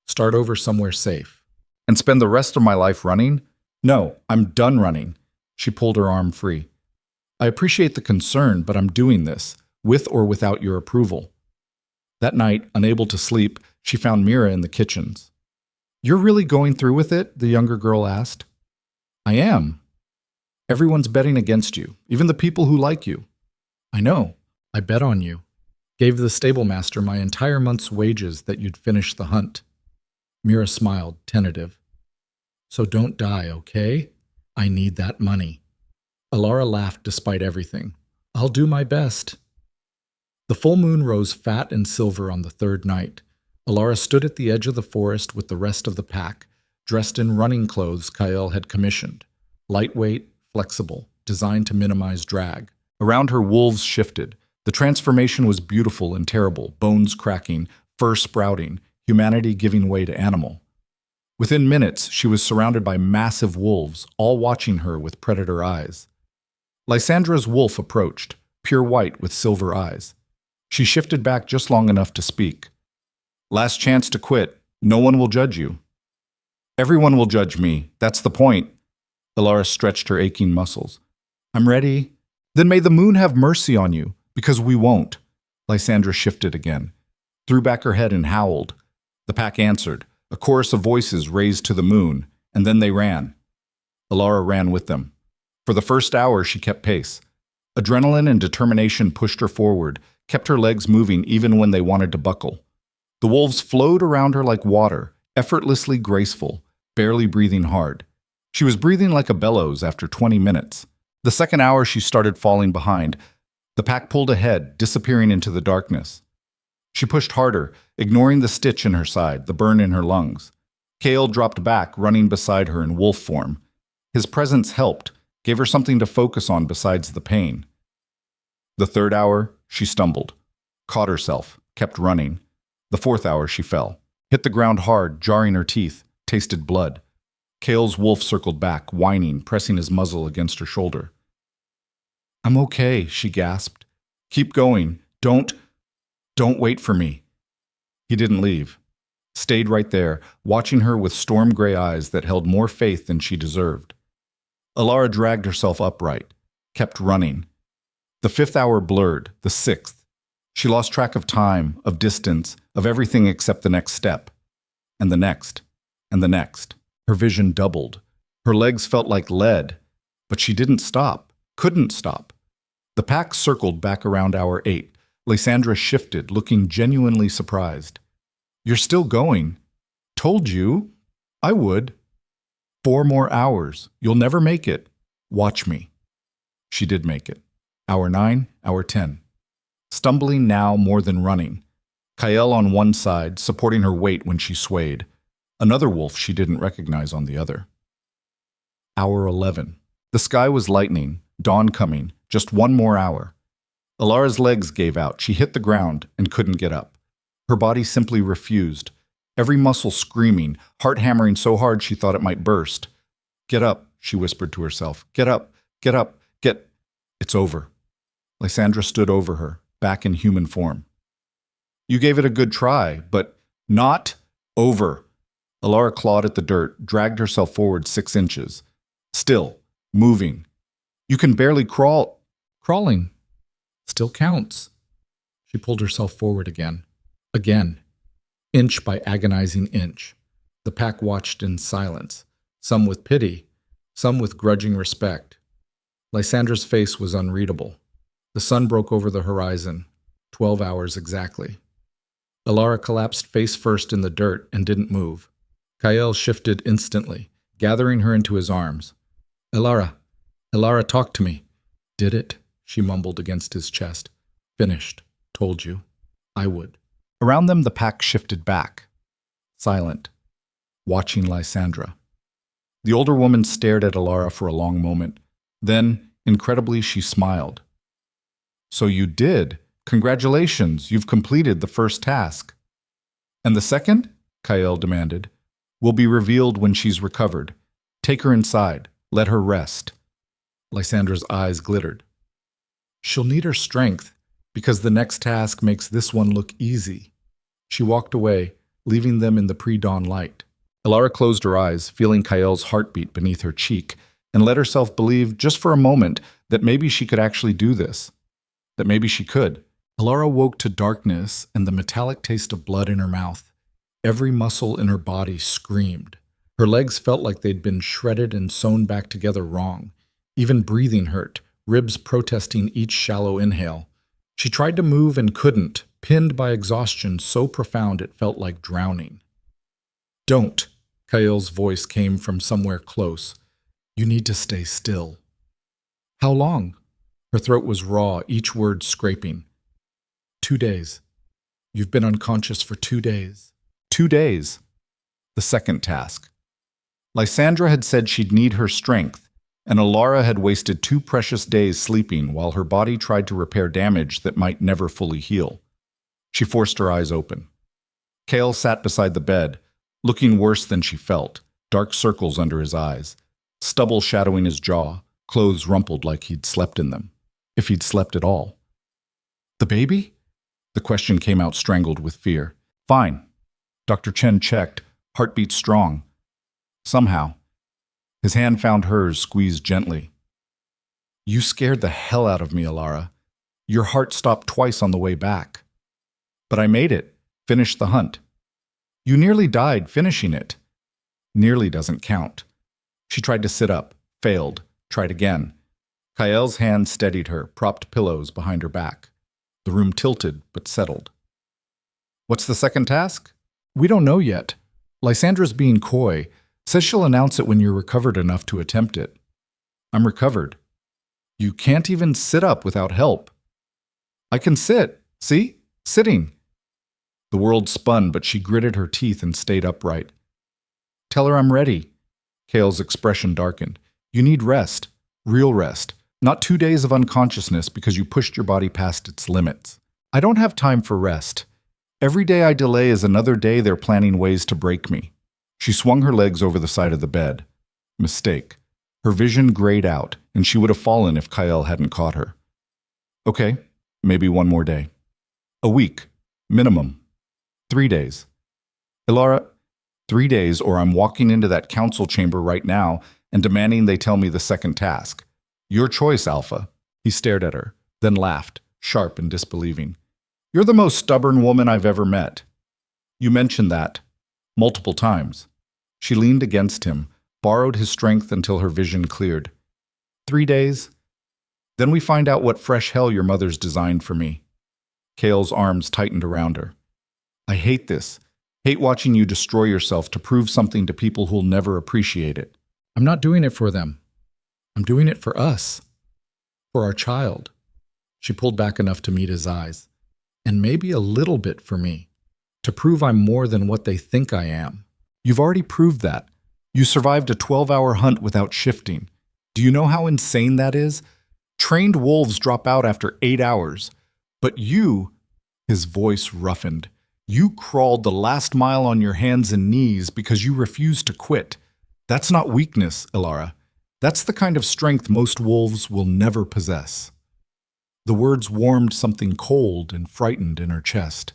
Start over somewhere safe. And spend the rest of my life running? No, I'm done running. She pulled her arm free. I appreciate the concern, but I'm doing this, with or without your approval. That night, unable to sleep, she found Mira in the kitchens. You're really going through with it? The younger girl asked. I am. Everyone's betting against you, even the people who like you. I know. I bet on you. Gave the stable master my entire month's wages that you'd finish the hunt. Mira smiled, tentative. So don't die, okay? I need that money. Elara laughed despite everything. I'll do my best. The full moon rose fat and silver on the third night. Elara stood at the edge of the forest with the rest of the pack, dressed in running clothes Kyle had commissioned. Lightweight, flexible, designed to minimize drag. Around her, wolves shifted. The transformation was beautiful and terrible, bones cracking, fur sprouting, humanity giving way to animal. Within minutes, she was surrounded by massive wolves, all watching her with predator eyes. Lysandra's wolf approached, pure white with silver eyes. She shifted back just long enough to speak. Last chance to quit. No one will judge you. Everyone will judge me. That's the point. Elara stretched her aching muscles. I'm ready. Then may the moon have mercy on you, because we won't. Lysandra shifted again, threw back her head and howled. The pack answered, a chorus of voices raised to the moon, and then they ran. Elara ran with them. For the first hour, she kept pace. Adrenaline and determination pushed her forward, kept her legs moving even when they wanted to buckle. The wolves flowed around her like water, effortlessly graceful, barely breathing hard. She was breathing like a bellows after 20 minutes. The second hour, she started falling behind. The pack pulled ahead, disappearing into the darkness. She pushed harder, ignoring the stitch in her side, the burn in her lungs. Kale dropped back, running beside her in wolf form. His presence helped, gave her something to focus on besides the pain. The third hour, she stumbled, caught herself, kept running. The fourth hour, she fell, hit the ground hard, jarring her teeth, tasted blood. Kale's wolf circled back, whining, pressing his muzzle against her shoulder. I'm okay, she gasped. Keep going. Don't wait for me. He didn't leave. Stayed right there, watching her with storm-gray eyes that held more faith than she deserved. Elara dragged herself upright, kept running. The fifth hour blurred, the sixth. She lost track of time, of distance, of everything except the next step. And the next. And the next. Her vision doubled. Her legs felt like lead. But she didn't stop, couldn't stop. The pack circled back around hour 8. Lysandra shifted, looking genuinely surprised. You're still going. Told you. I would. 4 more hours. You'll never make it. Watch me. She did make it. Hour 9, hour 10. Stumbling now more than running. Kyle on one side, supporting her weight when she swayed. Another wolf she didn't recognize on the other. Hour 11. The sky was lightening, dawn coming, just 1 more hour. Elara's legs gave out. She hit the ground and couldn't get up. Her body simply refused, every muscle screaming, heart hammering so hard she thought it might burst. Get up, she whispered to herself. Get up, get up, get... It's over. Lysandra stood over her, back in human form. You gave it a good try, but not over. Elara clawed at the dirt, dragged herself forward 6 inches. Still, moving. You can barely crawl. Crawling. Still counts. She pulled herself forward again. Again. Inch by agonizing inch. The pack watched in silence, some with pity, some with grudging respect. Lysandra's face was unreadable. The sun broke over the horizon, 12 hours exactly. Elara collapsed face first in the dirt and didn't move. Kyle shifted instantly, gathering her into his arms. Elara, talk to me. Did it? She mumbled against his chest. Finished. Told you. I would. Around them, the pack shifted back, silent, watching Lysandra. The older woman stared at Elara for a long moment. Then, incredibly, she smiled. So you did. Congratulations, you've completed the first task. And the second? Kael demanded. Will be revealed when she's recovered. Take her inside. Let her rest. Lysandra's eyes glittered. She'll need her strength, because the next task makes this one look easy. She walked away, leaving them in the pre-dawn light. Elara closed her eyes, feeling Kael's heartbeat beneath her cheek, and let herself believe, just for a moment, that maybe she could actually do this. That maybe she could. Elara woke to darkness and the metallic taste of blood in her mouth. Every muscle in her body screamed. Her legs felt like they'd been shredded and sewn back together wrong. Even breathing hurt, ribs protesting each shallow inhale. She tried to move and couldn't, pinned by exhaustion so profound it felt like drowning. Don't, Kael's voice came from somewhere close. You need to stay still. How long? Her throat was raw, each word scraping. 2 days. You've been unconscious for 2 days. 2 days. The second task. Lysandra had said she'd need her strength, and Elara had wasted 2 precious days sleeping while her body tried to repair damage that might never fully heal. She forced her eyes open. Kael sat beside the bed, looking worse than she felt, dark circles under his eyes, stubble shadowing his jaw, clothes rumpled like he'd slept in them, if he'd slept at all. The baby? The question came out strangled with fear. Fine. Dr. Chen checked, heartbeat strong. Somehow. His hand found hers, squeezed gently. You scared the hell out of me, Elara. Your heart stopped twice on the way back. But I made it, finished the hunt. You nearly died finishing it. Nearly doesn't count. She tried to sit up, failed, tried again. Kael's hand steadied her, propped pillows behind her back. The room tilted, but settled. What's the second task? We don't know yet. Lysandra's being coy, says she'll announce it when you're recovered enough to attempt it. I'm recovered. You can't even sit up without help. I can sit. See? Sitting. The world spun, but she gritted her teeth and stayed upright. Tell her I'm ready. Kael's expression darkened. You need rest. Real rest. Not 2 days of unconsciousness because you pushed your body past its limits. I don't have time for rest. Every day I delay is another day they're planning ways to break me. She swung her legs over the side of the bed. Mistake. Her vision grayed out, and she would have fallen if Kael hadn't caught her. Okay, maybe 1 more day. A week. Minimum. 3 days. Elara, 3 days or I'm walking into that council chamber right now and demanding they tell me the second task. Your choice, Alpha. He stared at her, then laughed, sharp and disbelieving. You're the most stubborn woman I've ever met. You mentioned that. Multiple times. She leaned against him, borrowed his strength until her vision cleared. 3 days? Then we find out what fresh hell your mother's designed for me. Kael's arms tightened around her. I hate this. Hate watching you destroy yourself to prove something to people who'll never appreciate it. I'm not doing it for them. I'm doing it for us. For our child. She pulled back enough to meet his eyes. And maybe a little bit for me. To prove I'm more than what they think I am. You've already proved that. You survived a 12-hour hunt without shifting. Do you know how insane that is? Trained wolves drop out after 8 hours. But you, his voice roughened, you crawled the last mile on your hands and knees because you refused to quit. That's not weakness, Elara. That's the kind of strength most wolves will never possess. The words warmed something cold and frightened in her chest.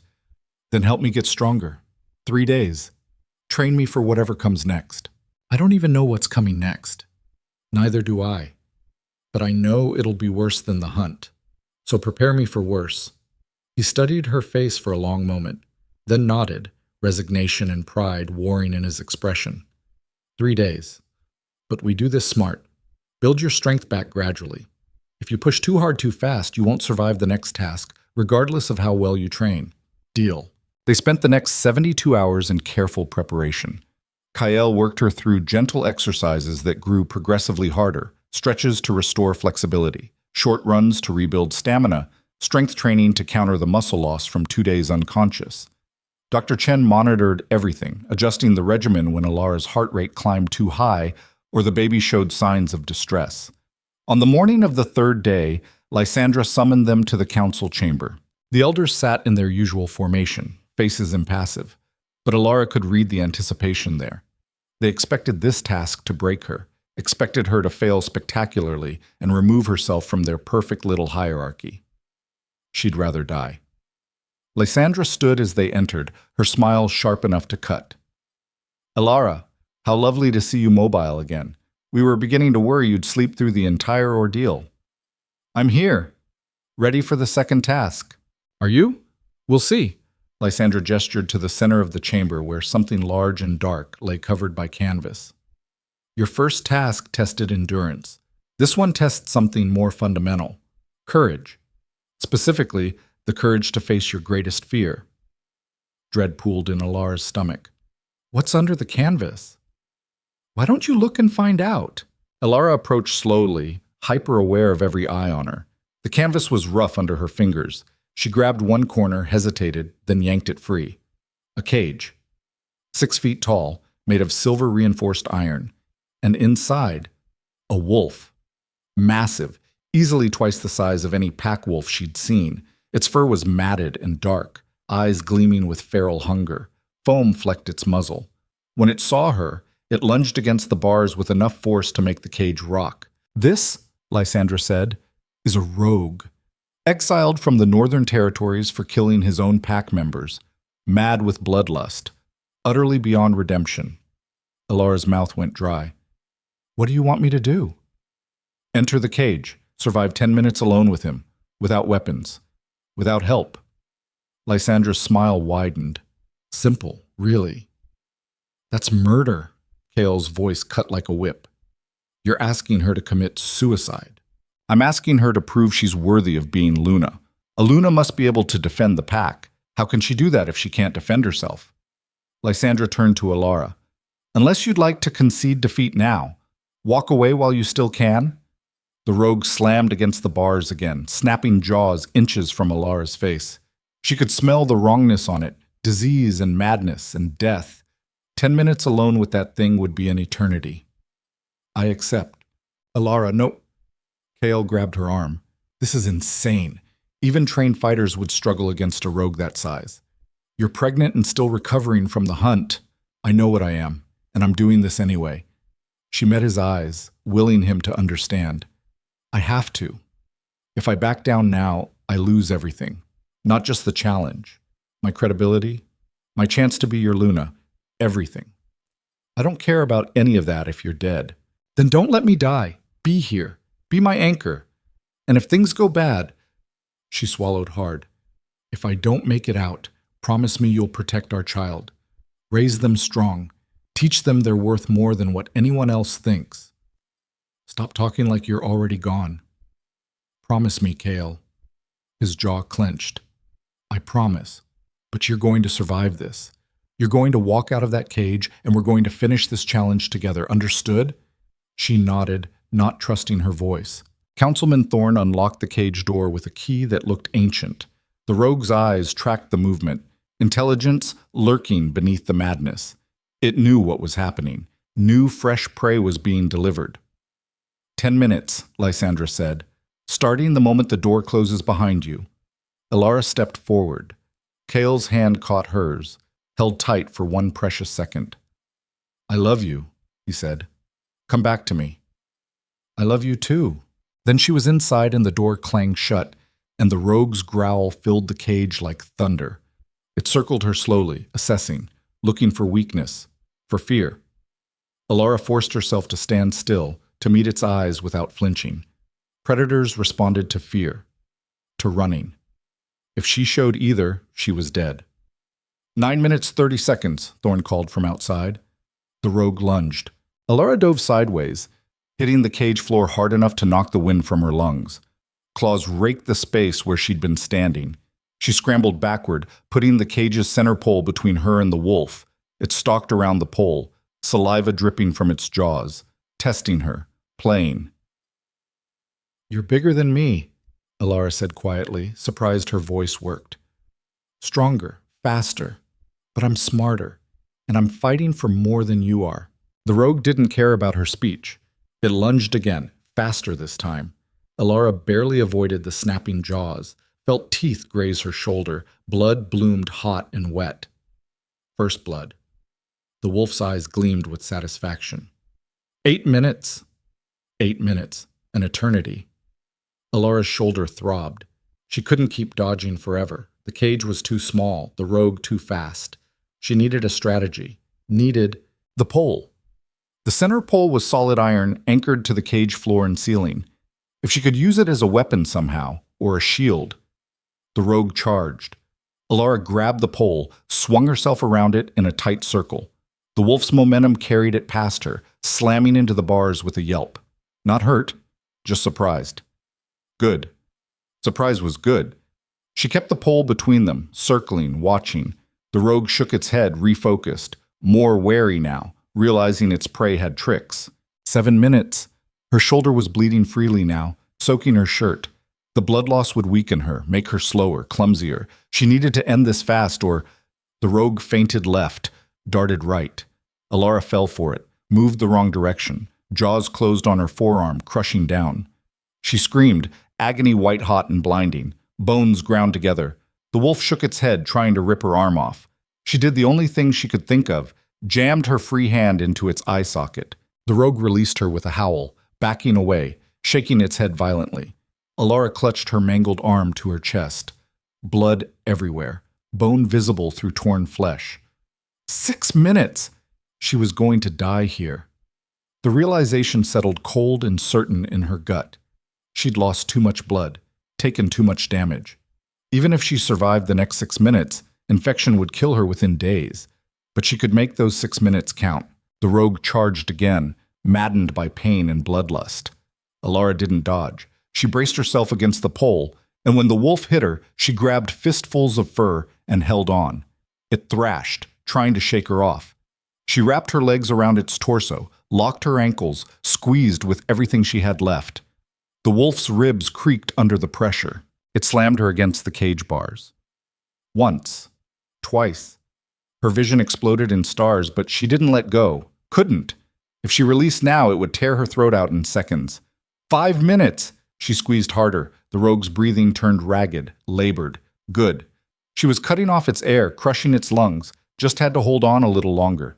Then help me get stronger. 3 days. Train me for whatever comes next. I don't even know what's coming next. Neither do I. But I know it'll be worse than the hunt. So prepare me for worse. He studied her face for a long moment, then nodded, resignation and pride warring in his expression. 3 days. But we do this smart. Build your strength back gradually. If you push too hard too fast, you won't survive the next task, regardless of how well you train. Deal. They spent the next 72 hours in careful preparation. Kael worked her through gentle exercises that grew progressively harder, stretches to restore flexibility, short runs to rebuild stamina, strength training to counter the muscle loss from 2 days unconscious. Dr. Chen monitored everything, adjusting the regimen when Elara's heart rate climbed too high or the baby showed signs of distress. On the morning of the third day, Lysandra summoned them to the council chamber. The elders sat in their usual formation, faces impassive, but Elara could read the anticipation there. They expected this task to break her, expected her to fail spectacularly and remove herself from their perfect little hierarchy. She'd rather die. Lysandra stood as they entered, her smile sharp enough to cut. "Elara, how lovely to see you mobile again. We were beginning to worry you'd sleep through the entire ordeal." "I'm here, ready for the second task." "Are you? We'll see." Lysandra gestured to the center of the chamber where something large and dark lay covered by canvas. "Your first task tested endurance. This one tests something more fundamental: courage. Specifically, the courage to face your greatest fear." Dread pooled in Elara's stomach. "What's under the canvas?" "Why don't you look and find out?" Elara approached slowly, hyper-aware of every eye on her. The canvas was rough under her fingers. She grabbed one corner, hesitated, then yanked it free. A cage. 6 feet tall, made of silver-reinforced iron. And inside, a wolf. Massive, easily twice the size of any pack wolf she'd seen. Its fur was matted and dark, eyes gleaming with feral hunger. Foam flecked its muzzle. When it saw her, it lunged against the bars with enough force to make the cage rock. "This," Lysandra said, "is a rogue. Exiled from the Northern Territories for killing his own pack members. Mad with bloodlust. Utterly beyond redemption." Elara's mouth went dry. "What do you want me to do?" "Enter the cage. Survive 10 minutes alone with him. Without weapons. Without help." Lysandra's smile widened. "Simple, really." "That's murder." Kale's voice cut like a whip. "You're asking her to commit suicide." "I'm asking her to prove she's worthy of being Luna. A Luna must be able to defend the pack. How can she do that if she can't defend herself?" Lysandra turned to Elara. "Unless you'd like to concede defeat now, walk away while you still can." The rogue slammed against the bars again, snapping jaws inches from Elara's face. She could smell the wrongness on it, disease and madness and death. 10 minutes alone with that thing would be an eternity. "I accept." "Elara, no." Kale grabbed her arm. "This is insane. Even trained fighters would struggle against a rogue that size. You're pregnant and still recovering from the hunt. I know what I am, and I'm doing this anyway." She met his eyes, willing him to understand. "I have to. If I back down now, I lose everything. Not just the challenge. My credibility, my chance to be your Luna, everything. I don't care about any of that if you're dead. Then don't let me die. Be here. Be my anchor. And if things go bad," she swallowed hard, "if I don't make it out, promise me you'll protect our child. Raise them strong. Teach them they're worth more than what anyone else thinks. Stop talking like you're already gone. Promise me, Kale." His jaw clenched. "I promise. But you're going to survive this. You're going to walk out of that cage, and we're going to finish this challenge together. Understood?" She nodded, not trusting her voice. Councilman Thorne unlocked the cage door with a key that looked ancient. The rogue's eyes tracked the movement, intelligence lurking beneath the madness. It knew what was happening. New, fresh prey was being delivered. 10 minutes, Lysandra said, starting the moment the door closes behind you. Elara stepped forward. Kale's hand caught hers, held tight for one precious second. "I love you," he said. "Come back to me." "I love you too." Then she was inside and the door clanged shut, and the rogue's growl filled the cage like thunder. It circled her slowly, assessing, looking for weakness, for fear. Elara forced herself to stand still, to meet its eyes without flinching. Predators responded to fear, to running. If she showed either, she was dead. 9 minutes, 30 seconds, Thorne called from outside. The rogue lunged. Elara dove sideways, hitting the cage floor hard enough to knock the wind from her lungs. Claws raked the space where she'd been standing. She scrambled backward, putting the cage's center pole between her and the wolf. It stalked around the pole, saliva dripping from its jaws, testing her, playing. "You're bigger than me," Elara said quietly, surprised her voice worked. Stronger, faster, but I'm smarter, and I'm fighting for more than you are. The rogue didn't care about her speech. It lunged again, faster this time. Elara barely avoided the snapping jaws, felt teeth graze her shoulder, blood bloomed hot and wet. First blood. The wolf's eyes gleamed with satisfaction. 8 minutes. 8 minutes. An eternity. Elara's shoulder throbbed. She couldn't keep dodging forever. The cage was too small, the rogue too fast. She needed a strategy. Needed the pole. The center pole was solid iron anchored to the cage floor and ceiling. If she could use it as a weapon somehow, or a shield. The rogue charged. Elara grabbed the pole, swung herself around it in a tight circle. The wolf's momentum carried it past her, slamming into the bars with a yelp. Not hurt, just surprised. Good. Surprise was good. She kept the pole between them, circling, watching. The rogue shook its head, refocused, more wary now, realizing its prey had tricks. 7 minutes. Her shoulder was bleeding freely now, soaking her shirt. The blood loss would weaken her, make her slower, clumsier. She needed to end this fast, or the rogue feinted left, darted right. Elara fell for it, moved the wrong direction. Jaws closed on her forearm, crushing down. She screamed, agony white-hot and blinding. Bones ground together. The wolf shook its head, trying to rip her arm off. She did the only thing she could think of, jammed her free hand into its eye socket. The rogue released her with a howl, backing away, shaking its head violently. Elara clutched her mangled arm to her chest. Blood everywhere, bone visible through torn flesh. 6 minutes! She was going to die here. The realization settled cold and certain in her gut. She'd lost too much blood, taken too much damage. Even if she survived the next 6 minutes, infection would kill her within days. But she could make those 6 minutes count. The rogue charged again, maddened by pain and bloodlust. Elara didn't dodge. She braced herself against the pole, and when the wolf hit her, she grabbed fistfuls of fur and held on. It thrashed, trying to shake her off. She wrapped her legs around its torso, locked her ankles, squeezed with everything she had left. The wolf's ribs creaked under the pressure. It slammed her against the cage bars. Once. Twice. Her vision exploded in stars, but she didn't let go. Couldn't. If she released now, it would tear her throat out in seconds. 5 minutes! She squeezed harder. The rogue's breathing turned ragged, labored. Good. She was cutting off its air, crushing its lungs, just had to hold on a little longer.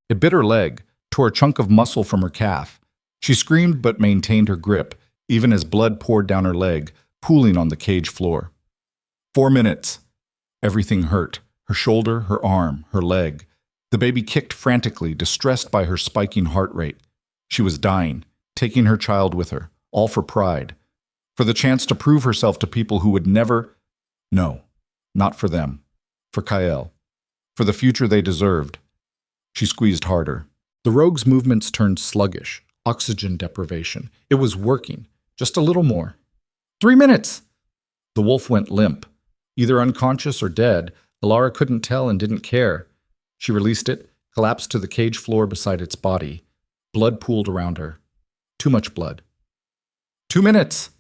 It bit her leg, tore a chunk of muscle from her calf. She screamed but maintained her grip, even as blood poured down her leg, pooling on the cage floor. 4 minutes. Everything hurt. Her shoulder, her arm, her leg. The baby kicked frantically, distressed by her spiking heart rate. She was dying, taking her child with her, all for pride. For the chance to prove herself to people who would never... No, not for them. For Kael. For the future they deserved. She squeezed harder. The rogue's movements turned sluggish, oxygen deprivation. It was working. Just a little more. 3 minutes! The wolf went limp. Either unconscious or dead, Elara couldn't tell and didn't care. She released it, collapsed to the cage floor beside its body. Blood pooled around her. Too much blood. 2 minutes!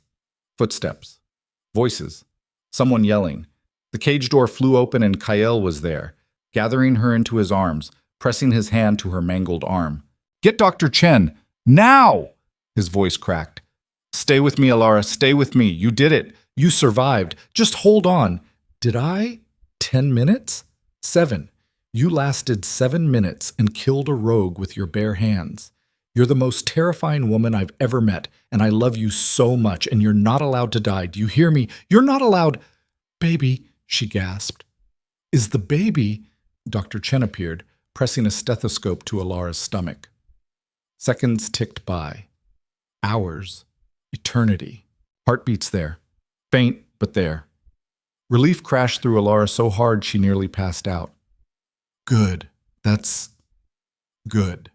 Footsteps. Voices. Someone yelling. The cage door flew open and Kael was there, gathering her into his arms, pressing his hand to her mangled arm. Get Dr. Chen! Now! His voice cracked. Stay with me, Elara. Stay with me. You did it. You survived. Just hold on. Did I? 10 minutes? 7. You lasted 7 minutes and killed a rogue with your bare hands. You're the most terrifying woman I've ever met, and I love you so much, and you're not allowed to die. Do you hear me? You're not allowed... Baby, she gasped. Is the baby... Dr. Chen appeared, pressing a stethoscope to Elara's stomach. Seconds ticked by. Hours. Eternity. Heartbeats there. Faint, but there. Relief crashed through Elara so hard she nearly passed out. Good. That's... good.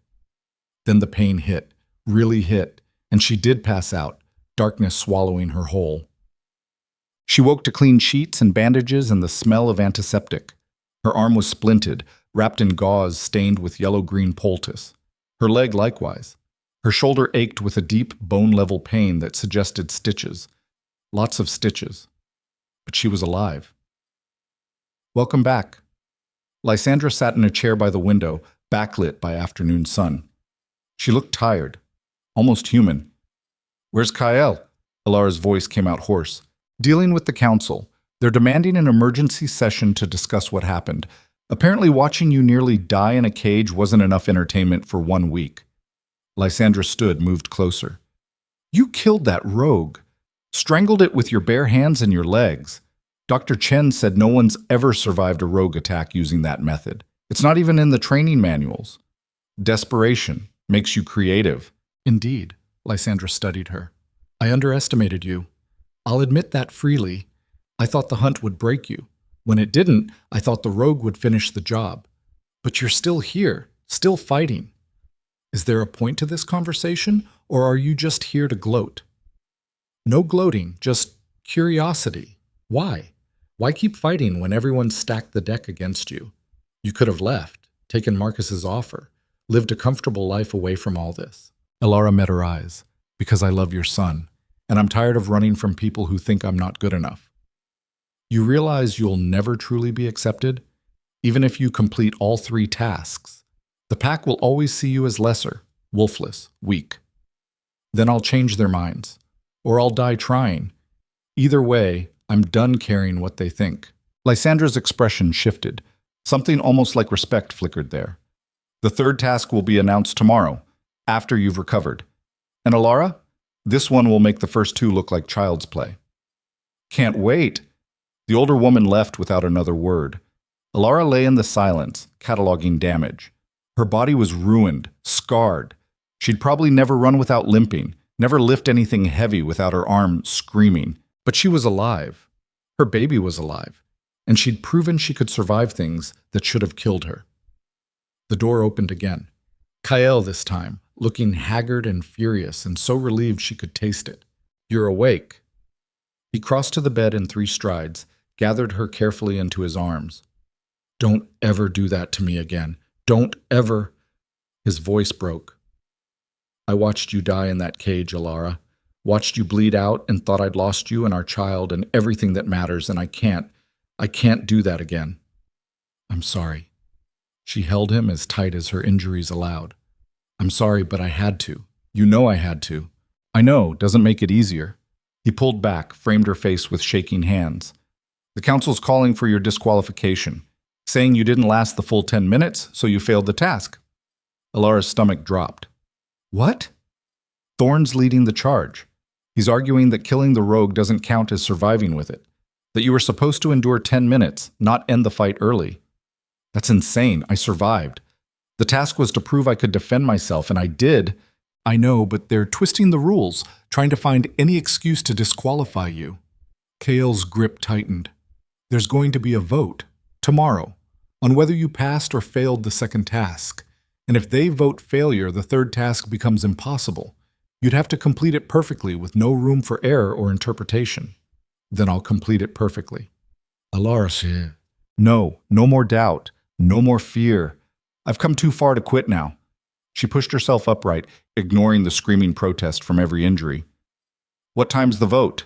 Then the pain hit, really hit, and she did pass out, darkness swallowing her whole. She woke to clean sheets and bandages and the smell of antiseptic. Her arm was splinted, wrapped in gauze stained with yellow-green poultice. Her leg likewise. Her shoulder ached with a deep, bone-level pain that suggested stitches. lots of stitches. But she was alive. Welcome back. Lysandra sat in a chair by the window, backlit by afternoon sun. She looked tired, almost human. Where's Kyle? Elara's voice came out hoarse. Dealing with the council. They're demanding an emergency session to discuss what happened. Apparently watching you nearly die in a cage wasn't enough entertainment for 1 week. Lysandra stood, moved closer. You killed that rogue. Strangled it with your bare hands and your legs. Dr. Chen said no one's ever survived a rogue attack using that method. It's not even in the training manuals. Desperation makes you creative. Indeed, Lysandra studied her. I underestimated you. I'll admit that freely. I thought the hunt would break you. When it didn't, I thought the rogue would finish the job. But you're still here, still fighting. Is there a point to this conversation, or are you just here to gloat? No gloating, just curiosity. Why? Why keep fighting when everyone stacked the deck against you? You could have left, taken Marcus's offer, lived a comfortable life away from all this. Elara met her eyes. Because I love your son, and I'm tired of running from people who think I'm not good enough. You realize you'll never truly be accepted? Even if you complete all 3 tasks, the pack will always see you as lesser, wolfless, weak. Then I'll change their minds, or I'll die trying. Either way, I'm done caring what they think. Lysandra's expression shifted. Something almost like respect flickered there. The 3rd task will be announced tomorrow, after you've recovered. And Elara? This one will make the first 2 look like child's play. Can't wait. The older woman left without another word. Elara lay in the silence, cataloging damage. Her body was ruined, scarred. She'd probably never run without limping, never lift anything heavy without her arm screaming. But she was alive. Her baby was alive. And she'd proven she could survive things that should have killed her. The door opened again. Kyle this time, looking haggard and furious and so relieved she could taste it. You're awake. He crossed to the bed in 3 strides, gathered her carefully into his arms. Don't ever do that to me again. Don't ever. His voice broke. I watched you die in that cage, Elara. Watched you bleed out and thought I'd lost you and our child and everything that matters, and I can't do that again. I'm sorry. She held him as tight as her injuries allowed. I'm sorry, but I had to. You know I had to. I know, doesn't make it easier. He pulled back, framed her face with shaking hands. The council's calling for your disqualification, saying you didn't last the full 10 minutes, so you failed the task. Elara's stomach dropped. What? Thorne's leading the charge. He's arguing that killing the rogue doesn't count as surviving with it, that you were supposed to endure 10 minutes, not end the fight early. That's insane. I survived. The task was to prove I could defend myself, and I did. I know, but they're twisting the rules, trying to find any excuse to disqualify you. Kale's grip tightened. There's going to be a vote, tomorrow, on whether you passed or failed the 2nd task. And if they vote failure, the 3rd task becomes impossible. You'd have to complete it perfectly with no room for error or interpretation. Then I'll complete it perfectly. Elara, no more doubt, no more fear. I've come too far to quit now. She pushed herself upright, ignoring the screaming protest from every injury. What time's the vote?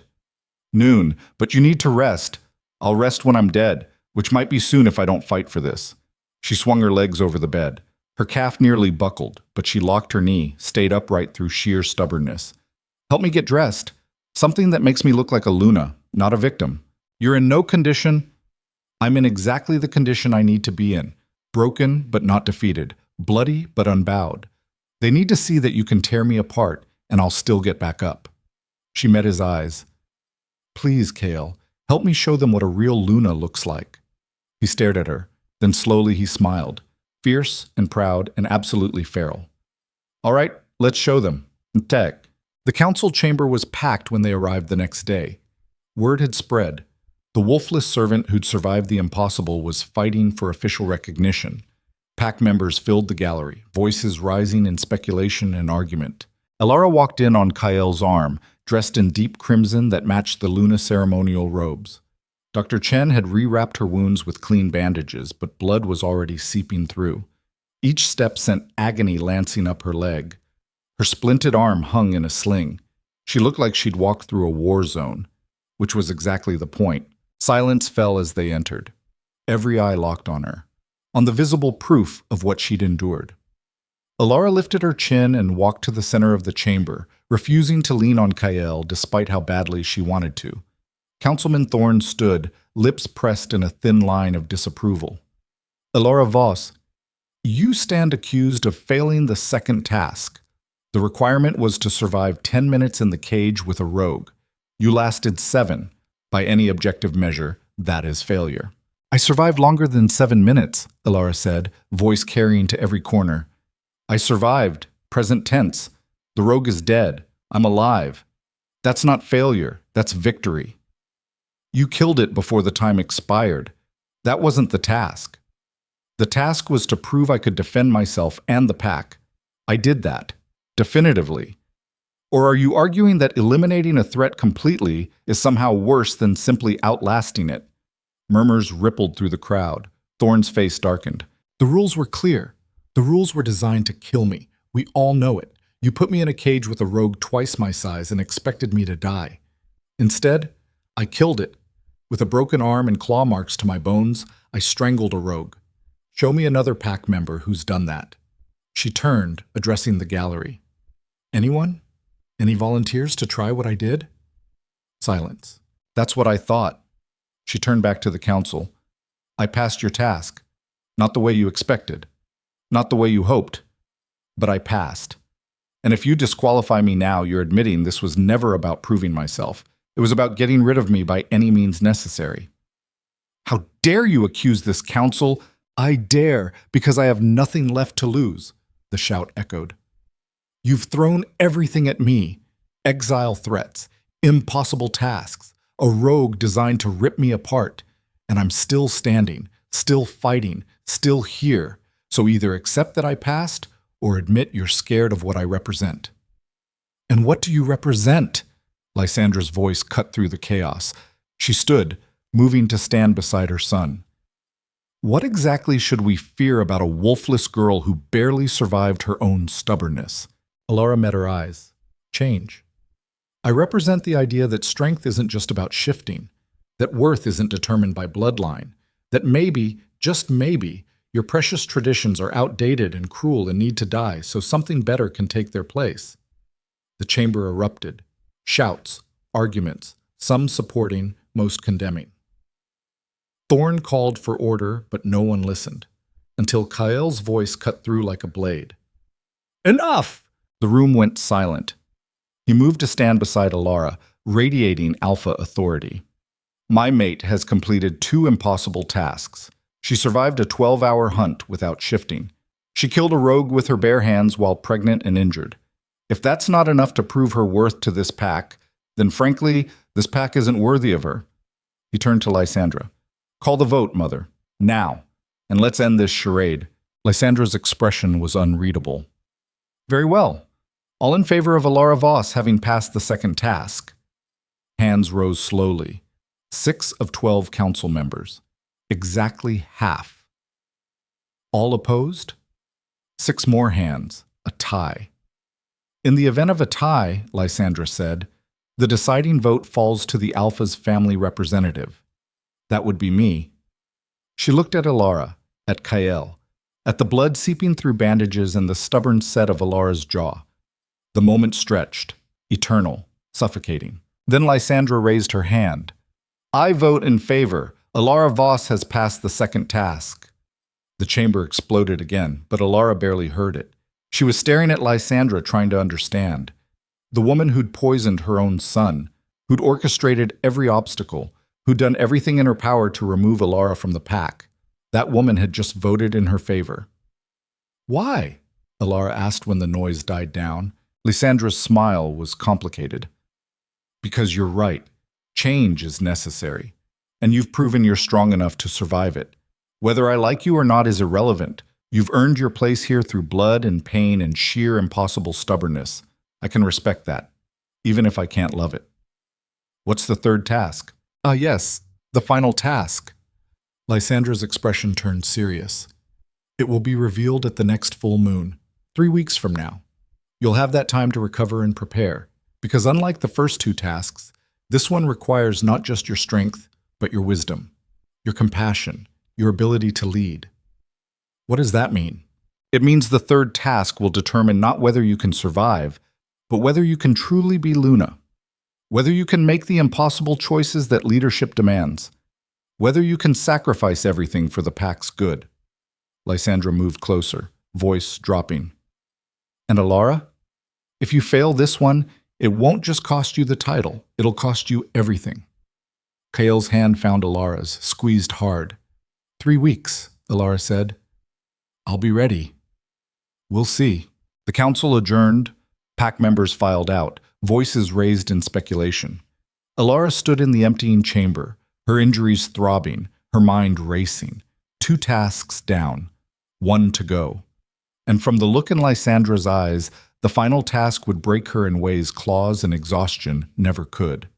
Noon, but you need to rest. I'll rest when I'm dead, which might be soon if I don't fight for this. She swung her legs over the bed. Her calf nearly buckled, but she locked her knee, stayed upright through sheer stubbornness. Help me get dressed. Something that makes me look like a Luna, not a victim. You're in no condition. I'm in exactly the condition I need to be in. Broken but not defeated, bloody but unbowed. They need to see that you can tear me apart, and I'll still get back up. She met his eyes. Please, Kale, help me show them what a real Luna looks like. He stared at her, then slowly he smiled, fierce and proud and absolutely feral. All right, let's show them. Tech. The council chamber was packed when they arrived the next day. Word had spread. The wolfless servant who'd survived the impossible was fighting for official recognition. Pack members filled the gallery, voices rising in speculation and argument. Elara walked in on Kyle's arm, dressed in deep crimson that matched the Luna ceremonial robes. Dr. Chen had rewrapped her wounds with clean bandages, but blood was already seeping through. Each step sent agony lancing up her leg. Her splinted arm hung in a sling. She looked like she'd walked through a war zone. which was exactly the point. Silence fell as they entered. Every eye locked on her, on the visible proof of what she'd endured. Elara lifted her chin and walked to the center of the chamber, refusing to lean on Kael despite how badly she wanted to. Councilman Thorne stood, lips pressed in a thin line of disapproval. Elara Voss, you stand accused of failing the second task. The requirement was to survive 10 minutes in the cage with a rogue. You lasted 7. By any objective measure, that is failure. I survived longer than 7 minutes, Elara said, voice carrying to every corner. I survived, present tense. The rogue is dead. I'm alive. That's not failure, that's victory. You killed it before the time expired. That wasn't the task. The task was to prove I could defend myself and the pack. I did that, definitively. Or are you arguing that eliminating a threat completely is somehow worse than simply outlasting it? Murmurs rippled through the crowd. Thorne's face darkened. The rules were clear. The rules were designed to kill me. We all know it. You put me in a cage with a rogue twice my size and expected me to die. Instead, I killed it. With a broken arm and claw marks to my bones, I strangled a rogue. Show me another pack member who's done that. She turned, addressing the gallery. Anyone? Any volunteers to try what I did? Silence. That's what I thought. She turned back to the council. I passed your task. Not the way you expected. Not the way you hoped. But I passed. And if you disqualify me now, you're admitting this was never about proving myself. It was about getting rid of me by any means necessary. How dare you accuse this council? I dare, because I have nothing left to lose, the shout echoed. You've thrown everything at me. Exile threats, impossible tasks, a rogue designed to rip me apart. And I'm still standing, still fighting, still here. So either accept that I passed, or admit you're scared of what I represent. And what do you represent? Lysandra's voice cut through the chaos. She stood, moving to stand beside her son. What exactly should we fear about a wolfless girl who barely survived her own stubbornness? Elara met her eyes. Change. I represent the idea that strength isn't just about shifting, that worth isn't determined by bloodline, that maybe, just maybe, your precious traditions are outdated and cruel and need to die so something better can take their place. The chamber erupted. Shouts, arguments, some supporting, most condemning. Thorne called for order, but no one listened, until Kael's voice cut through like a blade. Enough! The room went silent. He moved to stand beside Elara, radiating alpha authority. My mate has completed 2 impossible tasks. She survived a 12-hour hunt without shifting. She killed a rogue with her bare hands while pregnant and injured. If that's not enough to prove her worth to this pack, then frankly, this pack isn't worthy of her. He turned to Lysandra. Call the vote, Mother. Now. And let's end this charade. Lysandra's expression was unreadable. Very well. All in favor of Elara Voss having passed the second task. Hands rose slowly. 6 of 12 council members. Exactly half. All opposed? 6 more hands. A tie. In the event of a tie, Lysandra said, the deciding vote falls to the Alpha's family representative. That would be me. She looked at Elara, at Kael, at the blood seeping through bandages and the stubborn set of Elara's jaw. The moment stretched, eternal, suffocating. Then Lysandra raised her hand. I vote in favor. Elara Voss has passed the second task. The chamber exploded again, but Elara barely heard it. She was staring at Lysandra, trying to understand. The woman who'd poisoned her own son, who'd orchestrated every obstacle, who'd done everything in her power to remove Elara from the pack. That woman had just voted in her favor. Why? Elara asked when the noise died down. Lysandra's smile was complicated. Because you're right. Change is necessary. And you've proven you're strong enough to survive it. Whether I like you or not is irrelevant. You've earned your place here through blood and pain and sheer impossible stubbornness. I can respect that, even if I can't love it. What's the third task? Yes, the final task. Lysandra's expression turned serious. It will be revealed at the next full moon, 3 weeks from now. You'll have that time to recover and prepare, because unlike the first 2 tasks, This one requires not just your strength, but your wisdom, your compassion, your ability to lead. What does that mean? It means the third task will determine not whether you can survive, but whether you can truly be Luna. Whether you can make the impossible choices that leadership demands. Whether you can sacrifice everything for the pack's good. Lysandra moved closer, voice dropping. And Elara? If you fail this one, it won't just cost you the title, it'll cost you everything. Kael's hand found Elara's, squeezed hard. 3 weeks, Elara said. I'll be ready. We'll see. The council adjourned. Pack members filed out, voices raised in speculation. Elara stood in the emptying chamber, her injuries throbbing, her mind racing. 2 tasks down, 1 to go. And from the look in Lysandra's eyes, the final task would break her in ways claws and exhaustion never could.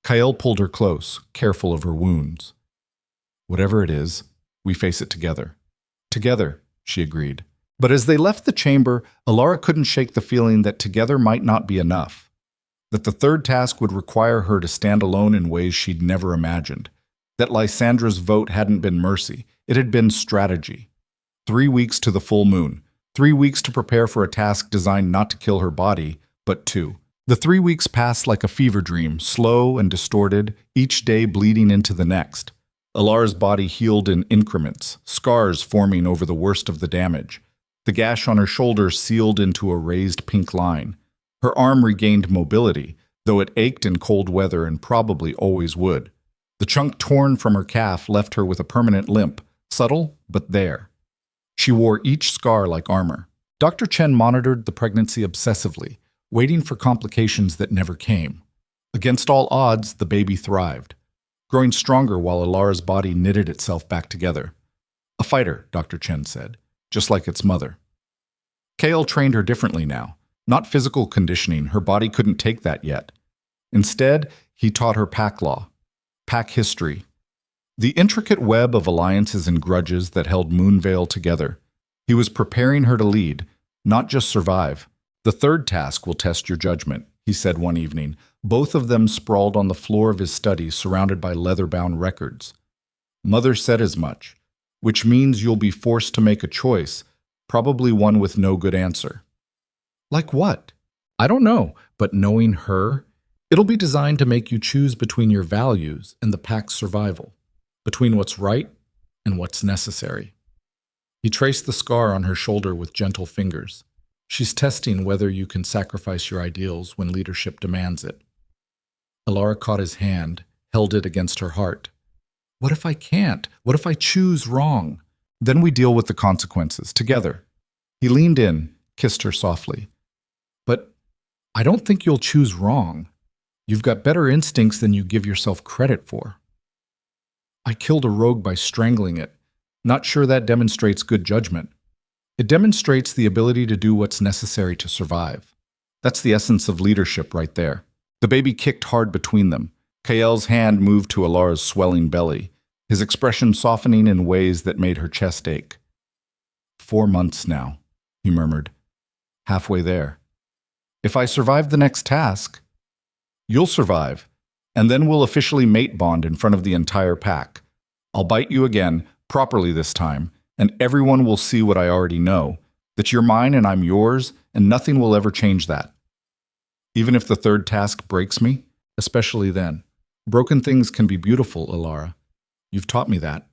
Kael pulled her close, careful of her wounds. Whatever it is, we face it together. Together, she agreed. But as they left the chamber, Elara couldn't shake the feeling that together might not be enough. That the third task would require her to stand alone in ways she'd never imagined. That Lysandra's vote hadn't been mercy, it had been strategy. 3 weeks to the full moon. 3 weeks to prepare for a task designed not to kill her body, but to. The 3 weeks passed like a fever dream, slow and distorted, each day bleeding into the next. Elara's body healed in increments, scars forming over the worst of the damage. The gash on her shoulder sealed into a raised pink line. Her arm regained mobility, though it ached in cold weather and probably always would. The chunk torn from her calf left her with a permanent limp, subtle but there. She wore each scar like armor. Dr. Chen monitored the pregnancy obsessively, waiting for complications that never came. Against all odds, the baby thrived, growing stronger while Elara's body knitted itself back together. A fighter, Dr. Chen said, just like its mother. Kael trained her differently now. Not physical conditioning, her body couldn't take that yet. Instead, he taught her pack law, pack history, the intricate web of alliances and grudges that held Moonvale together. He was preparing her to lead, not just survive. The third task will test your judgment, he said one evening, both of them sprawled on the floor of his study surrounded by leather-bound records. Mother said as much, which means you'll be forced to make a choice, probably one with no good answer. Like what? I don't know, but knowing her, it'll be designed to make you choose between your values and the pack's survival, between what's right and what's necessary. He traced the scar on her shoulder with gentle fingers. She's testing whether you can sacrifice your ideals when leadership demands it. Elara caught his hand, held it against her heart. What if I can't? What if I choose wrong? Then we deal with the consequences, together. He leaned in, kissed her softly. But I don't think you'll choose wrong. You've got better instincts than you give yourself credit for. I killed a rogue by strangling it. Not sure that demonstrates good judgment. It demonstrates the ability to do what's necessary to survive. That's the essence of leadership right there. The baby kicked hard between them. Kael's hand moved to Elara's swelling belly, his expression softening in ways that made her chest ache. 4 months now, he murmured. Halfway there. If I survive the next task, you'll survive, and then we'll officially mate bond in front of the entire pack. I'll bite you again, properly this time, and everyone will see what I already know, that you're mine and I'm yours, and nothing will ever change that. Even if the third task breaks me, especially then. Broken things can be beautiful, Elara. You've taught me that.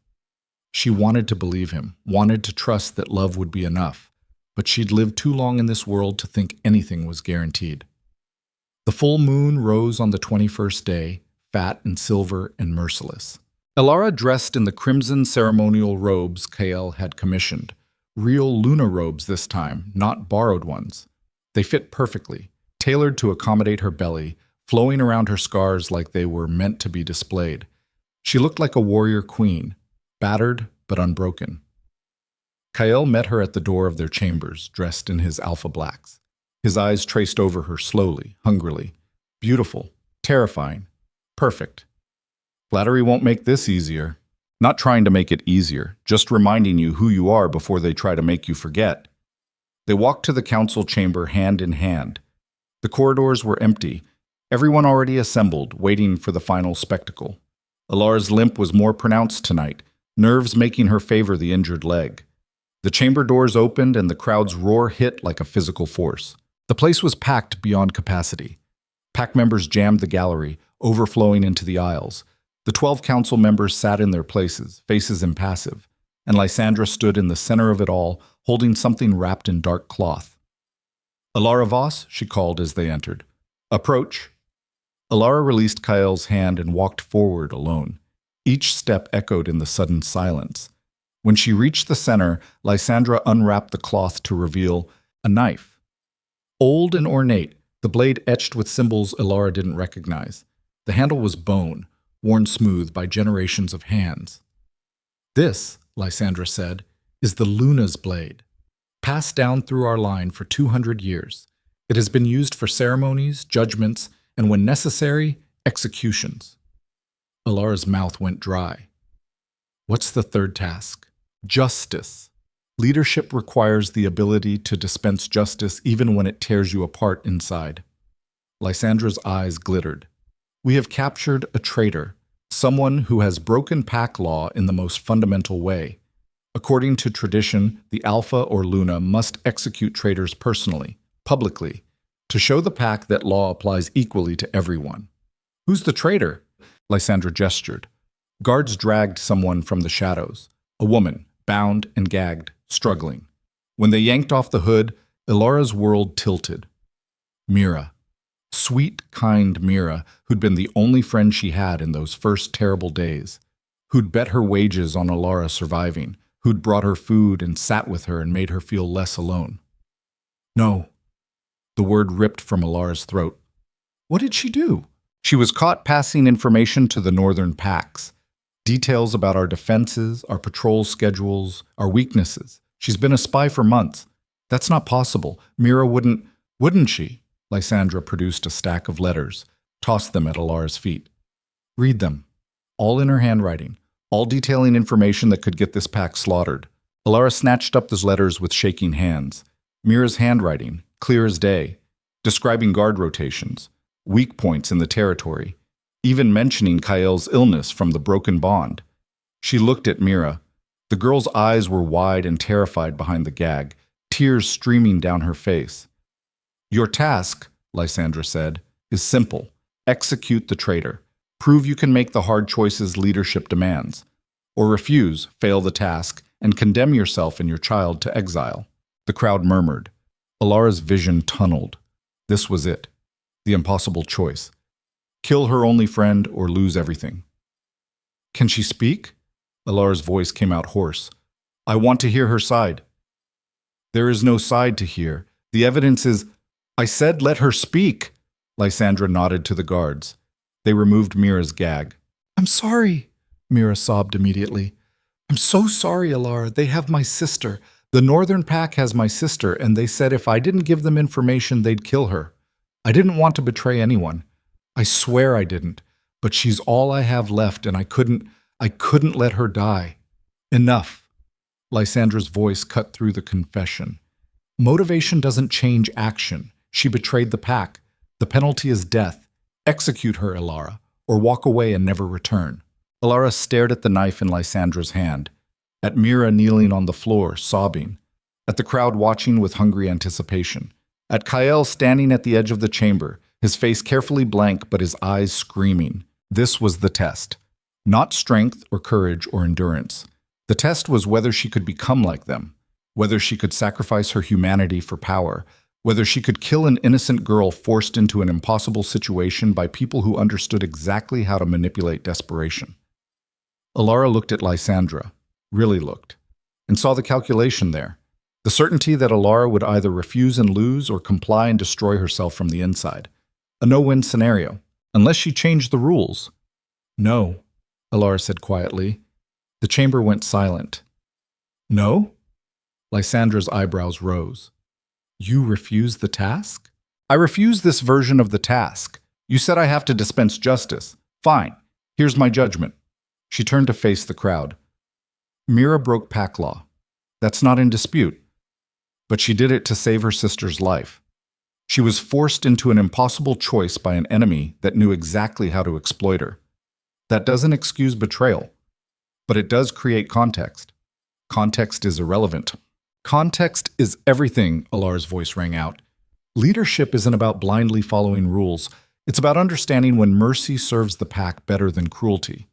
She wanted to believe him, wanted to trust that love would be enough, but she'd lived too long in this world to think anything was guaranteed. The full moon rose on the 21st day, fat and silver and merciless. Elara dressed in the crimson ceremonial robes Kael had commissioned. Real Luna robes this time, not borrowed ones. They fit perfectly, tailored to accommodate her belly, flowing around her scars like they were meant to be displayed. She looked like a warrior queen, battered but unbroken. Kael met her at the door of their chambers, dressed in his alpha blacks. His eyes traced over her slowly, hungrily. Beautiful, terrifying, perfect. Flattery won't make this easier. Not trying to make it easier, just reminding you who you are before they try to make you forget. They walked to the council chamber hand in hand. The corridors were empty, Everyone already assembled, waiting for the final spectacle. Elara's limp was more pronounced tonight, nerves making her favor the injured leg. The chamber doors opened and the crowd's roar hit like a physical force. The place was packed beyond capacity. Pack members jammed the gallery, overflowing into the aisles. The 12 council members sat in their places, faces impassive, and Lysandra stood in the center of it all, holding something wrapped in dark cloth. "Elara Voss," she called as they entered. "Approach." Elara released Kael's hand and walked forward alone. Each step echoed in the sudden silence. When she reached the center, Lysandra unwrapped the cloth to reveal a knife. Old and ornate, the blade etched with symbols Elara didn't recognize. The handle was bone, worn smooth by generations of hands. "This," Lysandra said, "is the Luna's blade, passed down through our line for 200 years. It has been used for ceremonies, judgments, and when necessary, executions." Elara's mouth went dry. "What's the third task?" "Justice. Leadership requires the ability to dispense justice even when it tears you apart inside." Lysandra's eyes glittered. "We have captured a traitor, someone who has broken pack law in the most fundamental way. According to tradition, the Alpha or Luna must execute traitors personally, publicly, to show the pack that law applies equally to everyone." "Who's the traitor?" Lysandra gestured. Guards dragged someone from the shadows, a woman, bound and gagged, struggling. When they yanked off the hood, Elara's world tilted. Mira. Sweet, kind Mira, who'd been the only friend she had in those first terrible days, who'd bet her wages on Elara surviving, who'd brought her food and sat with her and made her feel less alone. "No." The word ripped from Elara's throat. "What did she do?" "She was caught passing information to the northern packs. Details about our defenses, our patrol schedules, our weaknesses. She's been a spy for months. That's not possible. Mira wouldn't she?" Lysandra produced a stack of letters, tossed them at Elara's feet. "Read them. All in her handwriting, all detailing information that could get this pack slaughtered." Elara snatched up those letters with shaking hands. Mira's handwriting, clear as day, describing guard rotations, weak points in the territory, even mentioning Kael's illness from the broken bond. She looked at Mira. The girl's eyes were wide and terrified behind the gag, tears streaming down her face. "Your task," Lysandra said, "is simple. Execute the traitor. Prove you can make the hard choices leadership demands. Or refuse, fail the task, and condemn yourself and your child to exile." The crowd murmured. Elara's vision tunneled. This was it. The impossible choice. Kill her only friend or lose everything. "Can she speak?" Elara's voice came out hoarse. "I want to hear her side." "There is no side to hear. The evidence is—" "I said let her speak." Lysandra nodded to the guards. They removed Mira's gag. "I'm sorry," Mira sobbed immediately. "I'm so sorry, Elara. They have my sister. The Northern Pack has my sister, and they said if I didn't give them information, they'd kill her. I didn't want to betray anyone. I swear I didn't. But she's all I have left, and I couldn't let her die." "Enough." Lysandra's voice cut through the confession. "Motivation doesn't change action. She betrayed the pack. The penalty is death. Execute her, Elara, or walk away and never return." Elara stared at the knife in Lysandra's hand, at Mira kneeling on the floor, sobbing, at the crowd watching with hungry anticipation, at Kael standing at the edge of the chamber, his face carefully blank but his eyes screaming. This was the test. Not strength or courage or endurance. The test was whether she could become like them, whether she could sacrifice her humanity for power, whether she could kill an innocent girl forced into an impossible situation by people who understood exactly how to manipulate desperation. Elara looked at Lysandra, really looked, and saw the calculation there, the certainty that Elara would either refuse and lose or comply and destroy herself from the inside. A no-win scenario, unless she changed the rules. "No," Elara said quietly. The chamber went silent. "No?" Lysandra's eyebrows rose. "You refuse the task?" "I refuse this version of the task. You said I have to dispense justice. Fine. Here's my judgment." She turned to face the crowd. "Mira broke pack law. That's not in dispute. But she did it to save her sister's life. She was forced into an impossible choice by an enemy that knew exactly how to exploit her. That doesn't excuse betrayal, but it does create context. Context is irrelevant. Context is everything, Elara's voice rang out. Leadership isn't about blindly following rules. It's about understanding when mercy serves the pack better than cruelty.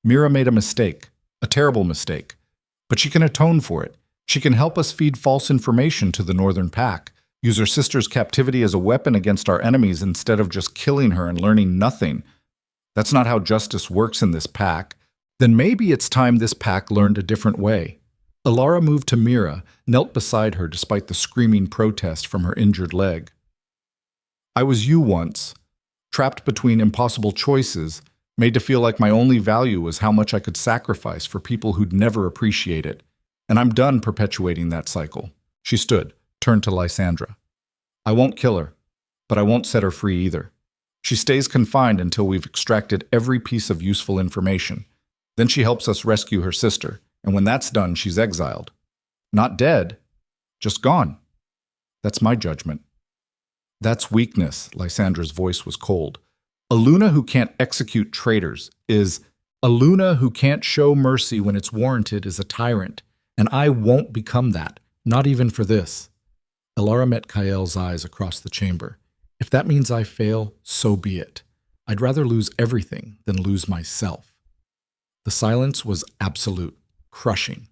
Mira made a mistake, a terrible mistake, but she can atone for it. She can help us feed false information to the Northern Pack, use her sister's captivity as a weapon against our enemies instead of just killing her and learning nothing. That's not how justice works in this pack. Then maybe it's time this pack learned a different way. Elara moved to Mira, knelt beside her despite the screaming protest from her injured leg. I was you once, trapped between impossible choices, made to feel like my only value was how much I could sacrifice for people who'd never appreciate it. And I'm done perpetuating that cycle. She stood, turned to Lysandra. I won't kill her, but I won't set her free either. She stays confined until we've extracted every piece of useful information. Then she helps us rescue her sister, and when that's done, she's exiled. Not dead, just gone. That's my judgment. That's weakness, Lysandra's voice was cold. A Luna who can't execute traitors is a Luna who can't show mercy when it's warranted is a tyrant, and I won't become that, not even for this. Elara met Kael's eyes across the chamber. If that means I fail, so be it. I'd rather lose everything than lose myself. The silence was absolute, crushing.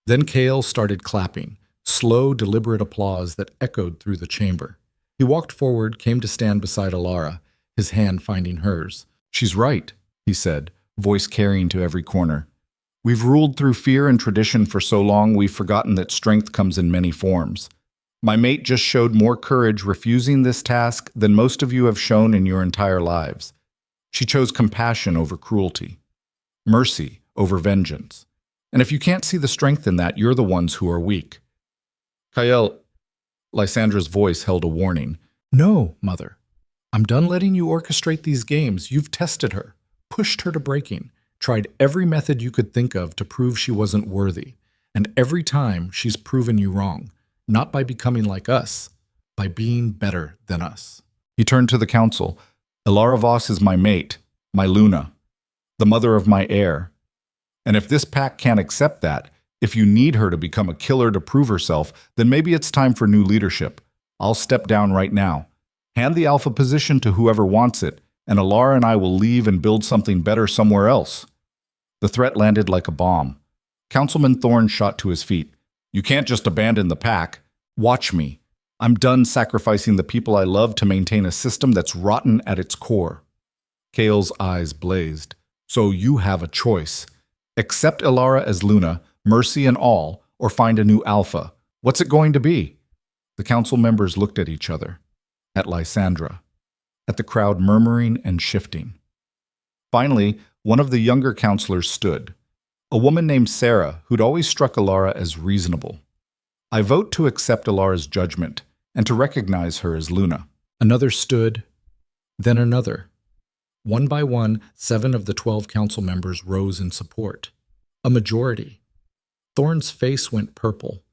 Then Kael started clapping, slow, deliberate applause that echoed through the chamber. He walked forward, came to stand beside Elara, his hand finding hers. She's right, he said, voice carrying to every corner. We've ruled through fear and tradition for so long we've forgotten that strength comes in many forms. My mate just showed more courage refusing this task than most of you have shown in your entire lives. She chose compassion over cruelty, mercy over vengeance. And if you can't see the strength in that, you're the ones who are weak. Kael, Lysandra's voice held a warning. No, Mother. I'm done letting you orchestrate these games. You've tested her, pushed her to breaking, tried every method you could think of to prove she wasn't worthy. And every time she's proven you wrong. Not by becoming like us, by being better than us. He turned to the council. Elara Voss is my mate, my Luna, the mother of my heir. And if this pack can't accept that, if you need her to become a killer to prove herself, then maybe it's time for new leadership. I'll step down right now. Hand the alpha position to whoever wants it, and Elara and I will leave and build something better somewhere else. The threat landed like a bomb. Councilman Thorne shot to his feet. You can't just abandon the pack. Watch me. I'm done sacrificing the people I love to maintain a system that's rotten at its core. Kael's eyes blazed. So you have a choice. Accept Elara as Luna, mercy and all, or find a new alpha. What's it going to be? The council members looked at each other, at Lysandra, at the crowd murmuring and shifting. Finally, one of the younger counselors stood. A woman named Sarah, who'd always struck Elara as reasonable. I vote to accept Elara's judgment and to recognize her as Luna. Another stood, then another. One by one, 7 of the 12 council members rose in support. A majority. Thorne's face went purple.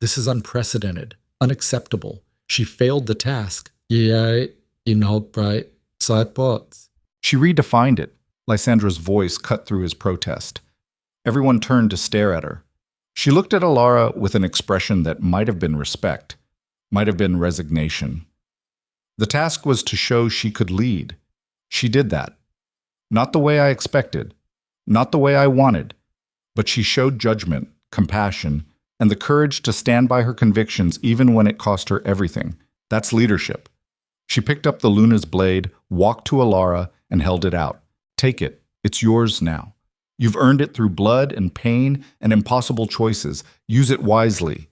This is unprecedented, unacceptable. She failed the task. She redefined it. Lysandra's voice cut through his protest. Everyone turned to stare at her. She looked at Elara with an expression that might have been respect, might have been resignation. The task was to show she could lead. She did that. Not the way I expected, not the way I wanted, but she showed judgment, compassion, and the courage to stand by her convictions even when it cost her everything. That's leadership. She picked up the Luna's blade, walked to Elara, and held it out. Take it. It's yours now. You've earned it through blood and pain and impossible choices. Use it wisely.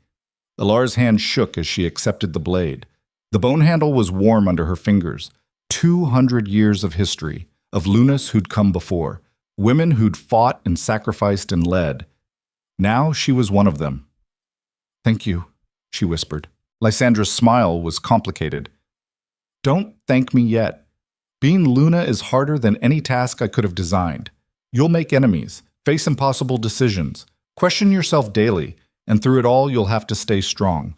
Elara's hand shook as she accepted the blade. The bone handle was warm under her fingers. 200 years of history, of Lunas who'd come before, women who'd fought and sacrificed and led. Now she was one of them. Thank you, she whispered. Lysandra's smile was complicated. Don't thank me yet. Being Luna is harder than any task I could have designed. You'll make enemies, face impossible decisions, question yourself daily, and through it all you'll have to stay strong.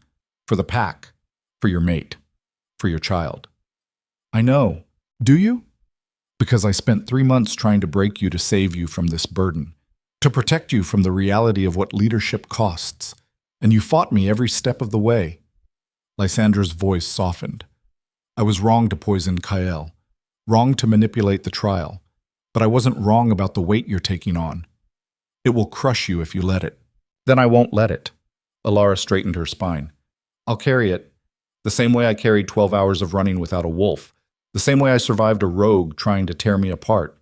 For the pack, for your mate. for your child. I know. Do you? Because I spent 3 months trying to break you to save you from this burden, to protect you from the reality of what leadership costs, and you fought me every step of the way. Lysandra's voice softened. I was wrong to poison Kael, wrong to manipulate the trial, but I wasn't wrong about the weight you're taking on. It will crush you if you let it. Then I won't let it. Elara straightened her spine. I'll carry it, the same way I carried 12 hours of running without a wolf, the same way I survived a rogue trying to tear me apart.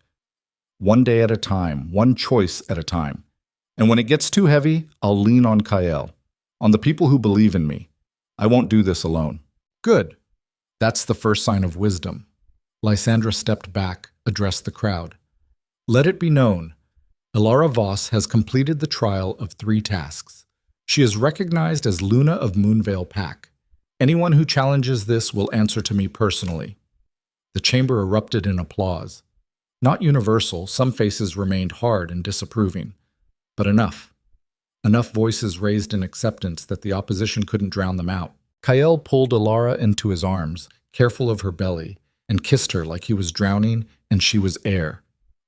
One day at a time, one choice at a time. And when it gets too heavy, I'll lean on Kael, on the people who believe in me. I won't do this alone. Good. That's the first sign of wisdom. Lysandra stepped back, addressed the crowd. Let it be known, Elara Voss has completed the trial of 3 tasks. She is recognized as Luna of Moonvale Pack. Anyone who challenges this will answer to me personally. The chamber erupted in applause. Not universal, some faces remained hard and disapproving. But enough. Enough voices raised in acceptance that the opposition couldn't drown them out. Kael pulled Elara into his arms, careful of her belly, and kissed her like he was drowning and she was air.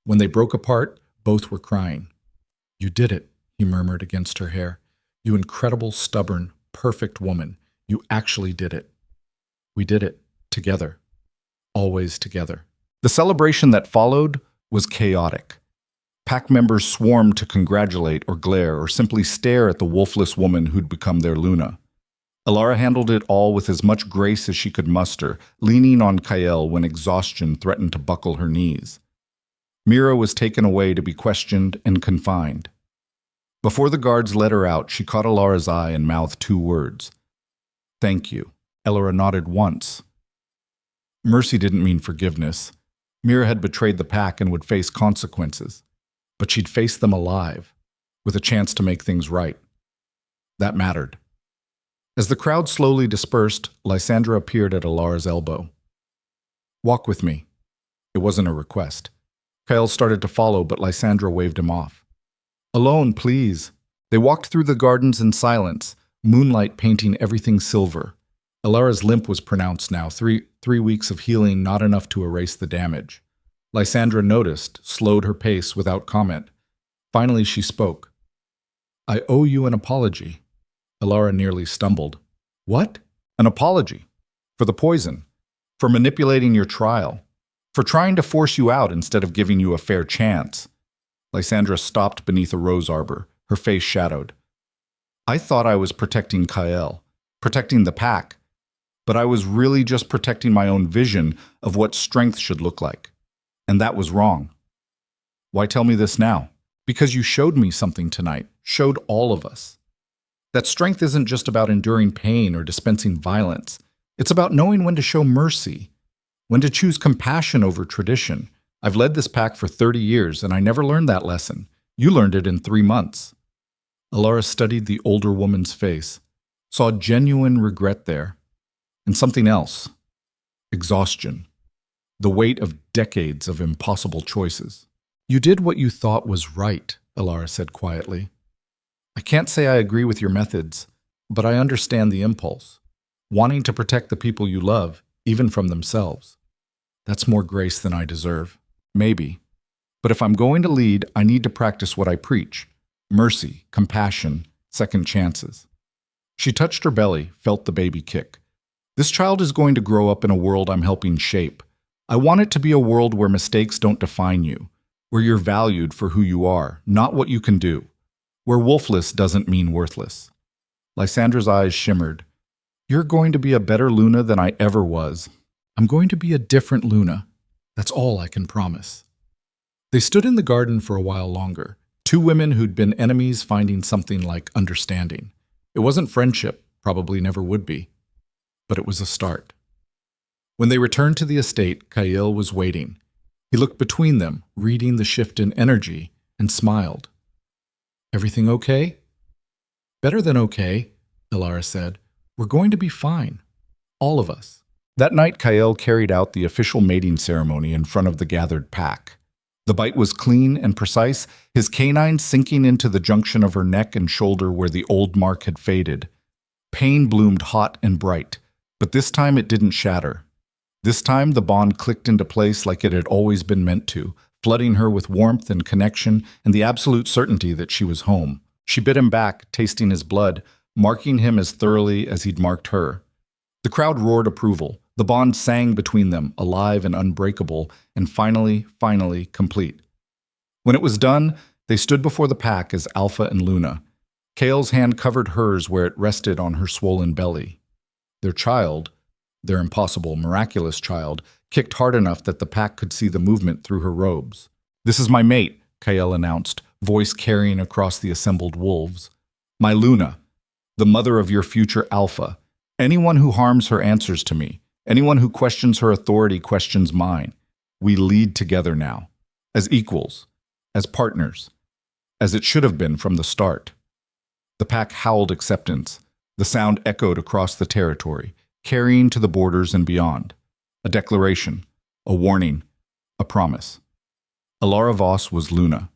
When they broke apart, both were crying. You did it, he murmured against her hair. You incredible, stubborn, perfect woman. You actually did it. We did it. Together. Always together. The celebration that followed was chaotic. Pack members swarmed to congratulate or glare or simply stare at the wolfless woman who'd become their Luna. Elara handled it all with as much grace as she could muster, leaning on Kael when exhaustion threatened to buckle her knees. Mira was taken away to be questioned and confined. Before the guards let her out, she caught Elara's eye and mouthed 2 words. Thank you. Elara nodded once. Mercy didn't mean forgiveness. Mira had betrayed the pack and would face consequences. But she'd face them alive, with a chance to make things right. That mattered. As the crowd slowly dispersed, Lysandra appeared at Elara's elbow. Walk with me. It wasn't a request. Kael started to follow, but Lysandra waved him off. Alone, please. They walked through the gardens in silence, moonlight painting everything silver. Elara's limp was pronounced now, 3 weeks of healing not enough to erase the damage. Lysandra noticed, slowed her pace without comment. Finally she spoke. I owe you an apology. Elara nearly stumbled. What? An apology. For the poison. For manipulating your trial. For trying to force you out instead of giving you a fair chance. Lysandra stopped beneath a rose arbor, her face shadowed. I thought I was protecting Kael, protecting the pack, but I was really just protecting my own vision of what strength should look like. And that was wrong. Why tell me this now? Because you showed me something tonight, showed all of us. That strength isn't just about enduring pain or dispensing violence. It's about knowing when to show mercy, when to choose compassion over tradition. I've led this pack for 30 years, and I never learned that lesson. You learned it in 3 months. Elara studied the older woman's face, saw genuine regret there, and something else. Exhaustion. The weight of decades of impossible choices. You did what you thought was right, Elara said quietly. I can't say I agree with your methods, but I understand the impulse. Wanting to protect the people you love, even from themselves. That's more grace than I deserve. Maybe. But if I'm going to lead, I need to practice what I preach. Mercy, compassion, second chances. She touched her belly, felt the baby kick. This child is going to grow up in a world I'm helping shape. I want it to be a world where mistakes don't define you, where you're valued for who you are, not what you can do, where wolfless doesn't mean worthless. Lysandra's eyes shimmered. You're going to be a better Luna than I ever was. I'm going to be a different Luna. That's all I can promise. They stood in the garden for a while longer, 2 women who'd been enemies finding something like understanding. It wasn't friendship, probably never would be, but it was a start. When they returned to the estate, Kael was waiting. He looked between them, reading the shift in energy, and smiled. Everything okay? Better than okay, Elara said. We're going to be fine. All of us. That night, Kael carried out the official mating ceremony in front of the gathered pack. The bite was clean and precise, his canine sinking into the junction of her neck and shoulder where the old mark had faded. Pain bloomed hot and bright. But this time it didn't shatter. This time the bond clicked into place like it had always been meant to, flooding her with warmth and connection and the absolute certainty that she was home. She bit him back, tasting his blood, marking him as thoroughly as he'd marked her. The crowd roared approval. The bond sang between them, alive and unbreakable, and finally complete. When it was done, they stood before the pack as Alpha and Luna. Kale's hand covered hers where it rested on her swollen belly. Their child, their impossible, miraculous child, kicked hard enough that the pack could see the movement through her robes. "This is my mate," Kale announced, voice carrying across the assembled wolves. "My Luna, the mother of your future Alpha. Anyone who harms her answers to me. Anyone who questions her authority questions mine. We lead together now, as equals, as partners, as it should have been from the start." The pack howled acceptance. The sound echoed across the territory, carrying to the borders and beyond. A declaration, a warning, a promise. Elara Voss was Luna,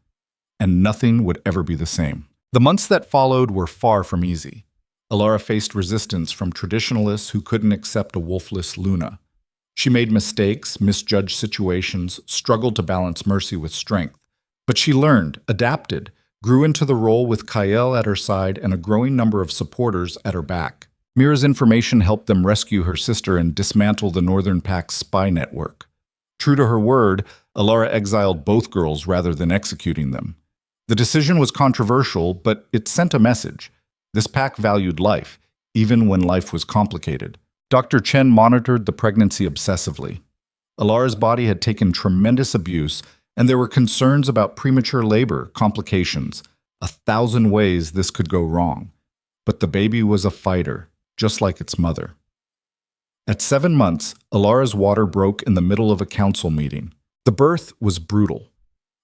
and nothing would ever be the same. The months that followed were far from easy. Elara faced resistance from traditionalists who couldn't accept a wolfless Luna. She made mistakes, misjudged situations, struggled to balance mercy with strength. But she learned, adapted, grew into the role with Kyle at her side and a growing number of supporters at her back. Mira's information helped them rescue her sister and dismantle the Northern Pack's spy network. True to her word, Elara exiled both girls rather than executing them. The decision was controversial, but it sent a message. This pack valued life, even when life was complicated. Dr. Chen monitored the pregnancy obsessively. Elara's body had taken tremendous abuse, and there were concerns about premature labor, complications. 1,000 ways this could go wrong. But the baby was a fighter, just like its mother. At 7 months, Elara's water broke in the middle of a council meeting. The birth was brutal.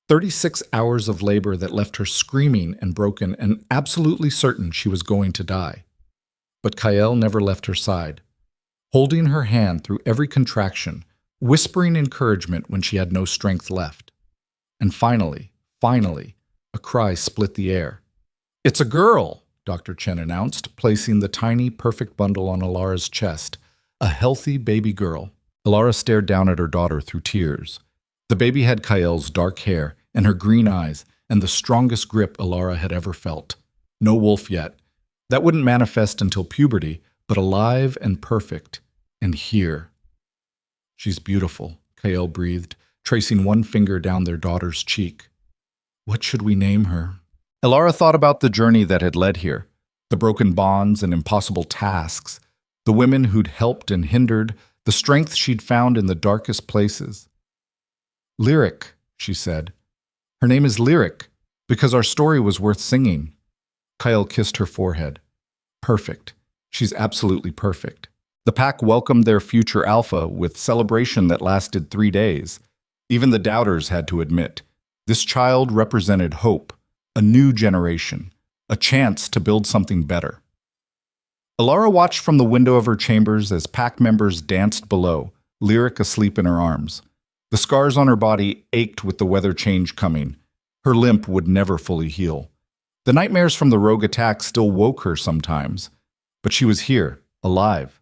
36 hours of labor that left her screaming and broken and absolutely certain she was going to die. But Kyle never left her side, holding her hand through every contraction, whispering encouragement when she had no strength left. And finally, a cry split the air. "It's a girl!" Dr. Chen announced, placing the tiny, perfect bundle on Elara's chest. A healthy baby girl. Elara stared down at her daughter through tears. The baby had Kyle's dark hair and her green eyes and the strongest grip Elara had ever felt. No wolf yet. That wouldn't manifest until puberty, but alive and perfect. And here. "She's beautiful," Kyle breathed, tracing one finger down their daughter's cheek. "What should we name her?" Elara thought about the journey that had led here, the broken bonds and impossible tasks, the women who'd helped and hindered, the strength she'd found in the darkest places. "Lyric," she said. "Her name is Lyric, because our story was worth singing." Kyle kissed her forehead. "Perfect. She's absolutely perfect." The pack welcomed their future Alpha with celebration that lasted 3 days. Even the doubters had to admit, this child represented hope, a new generation, a chance to build something better. Elara watched from the window of her chambers as pack members danced below, Lyric asleep in her arms. The scars on her body ached with the weather change coming. Her limp would never fully heal. The nightmares from the rogue attack still woke her sometimes. But she was here, alive.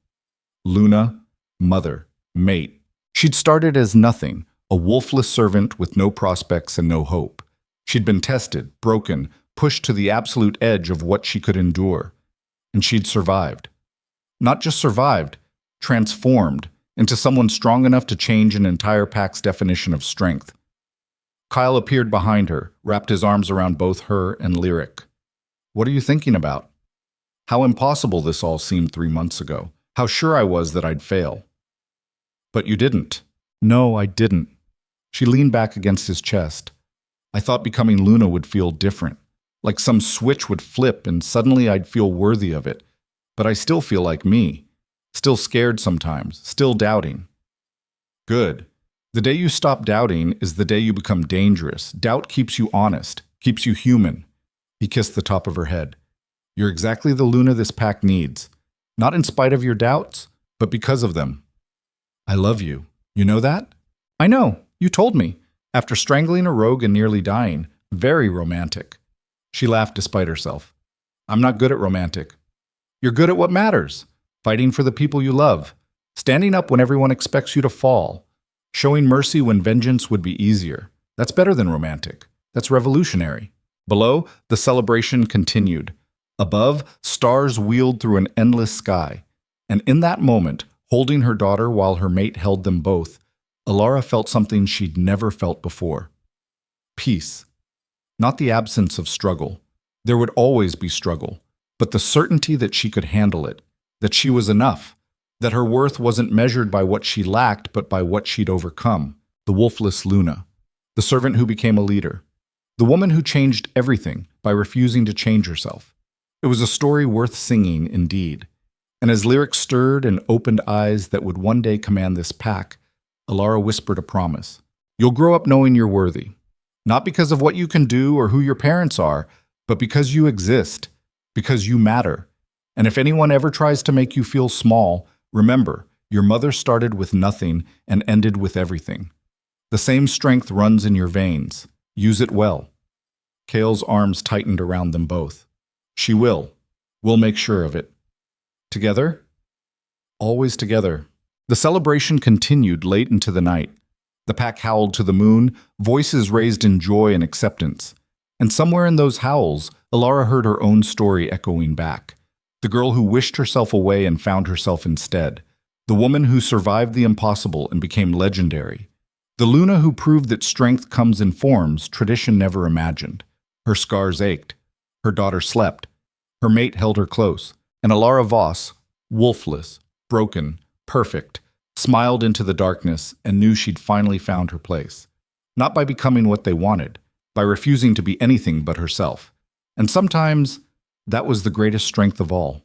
Luna, mother, mate. She'd started as nothing, a wolfless servant with no prospects and no hope. She'd been tested, broken, pushed to the absolute edge of what she could endure. And she'd survived. Not just survived, transformed into someone strong enough to change an entire pack's definition of strength. Kyle appeared behind her, wrapped his arms around both her and Lyric. "What are you thinking about?" How impossible this all seemed 3 months ago. How sure I was that I'd fail. "But you didn't." "No, I didn't." She leaned back against his chest. "I thought becoming Luna would feel different. Like some switch would flip and suddenly I'd feel worthy of it. But I still feel like me. Still scared sometimes. Still doubting." "Good. The day you stop doubting is the day you become dangerous. Doubt keeps you honest, keeps you human." He kissed the top of her head. "You're exactly the Luna this pack needs. Not in spite of your doubts, but because of them." "I love you. You know that?" "I know. You told me. After strangling a rogue and nearly dying. Very romantic." She laughed despite herself. "I'm not good at romantic." "You're good at what matters. fighting for the people you love, standing up when everyone expects you to fall, showing mercy when vengeance would be easier. That's better than romantic. That's revolutionary. Below, the celebration continued. Above, stars wheeled through an endless sky. And in that moment, holding her daughter while her mate held them both, Elara felt something she'd never felt before. Peace. Not the absence of struggle. There would always be struggle, but the certainty that she could handle it, that she was enough, that her worth wasn't measured by what she lacked but by what she'd overcome. The wolfless Luna, the servant who became a leader, the woman who changed everything by refusing to change herself. It was a story worth singing indeed. And as lyrics stirred and opened eyes that would one day command this pack, Elara whispered a promise. You'll grow up knowing you're worthy. Not because of what you can do or who your parents are, but because you exist, because you matter. And if anyone ever tries to make you feel small, remember, your mother started with nothing and ended with everything. The same strength runs in your veins. Use it well. Kale's arms tightened around them both. She will. We'll make sure of it. Together? Always together. The celebration continued late into the night. The pack howled to the moon, voices raised in joy and acceptance. And somewhere in those howls, Elara heard her own story echoing back. The girl who wished herself away and found herself instead. The woman who survived the impossible and became legendary. The Luna who proved that strength comes in forms tradition never imagined. Her scars ached. Her daughter slept. Her mate held her close. And Elara Voss, wolfless, broken, perfect, smiled into the darkness and knew she'd finally found her place. Not by becoming what they wanted, by refusing to be anything but herself. And sometimes, that was the greatest strength of all.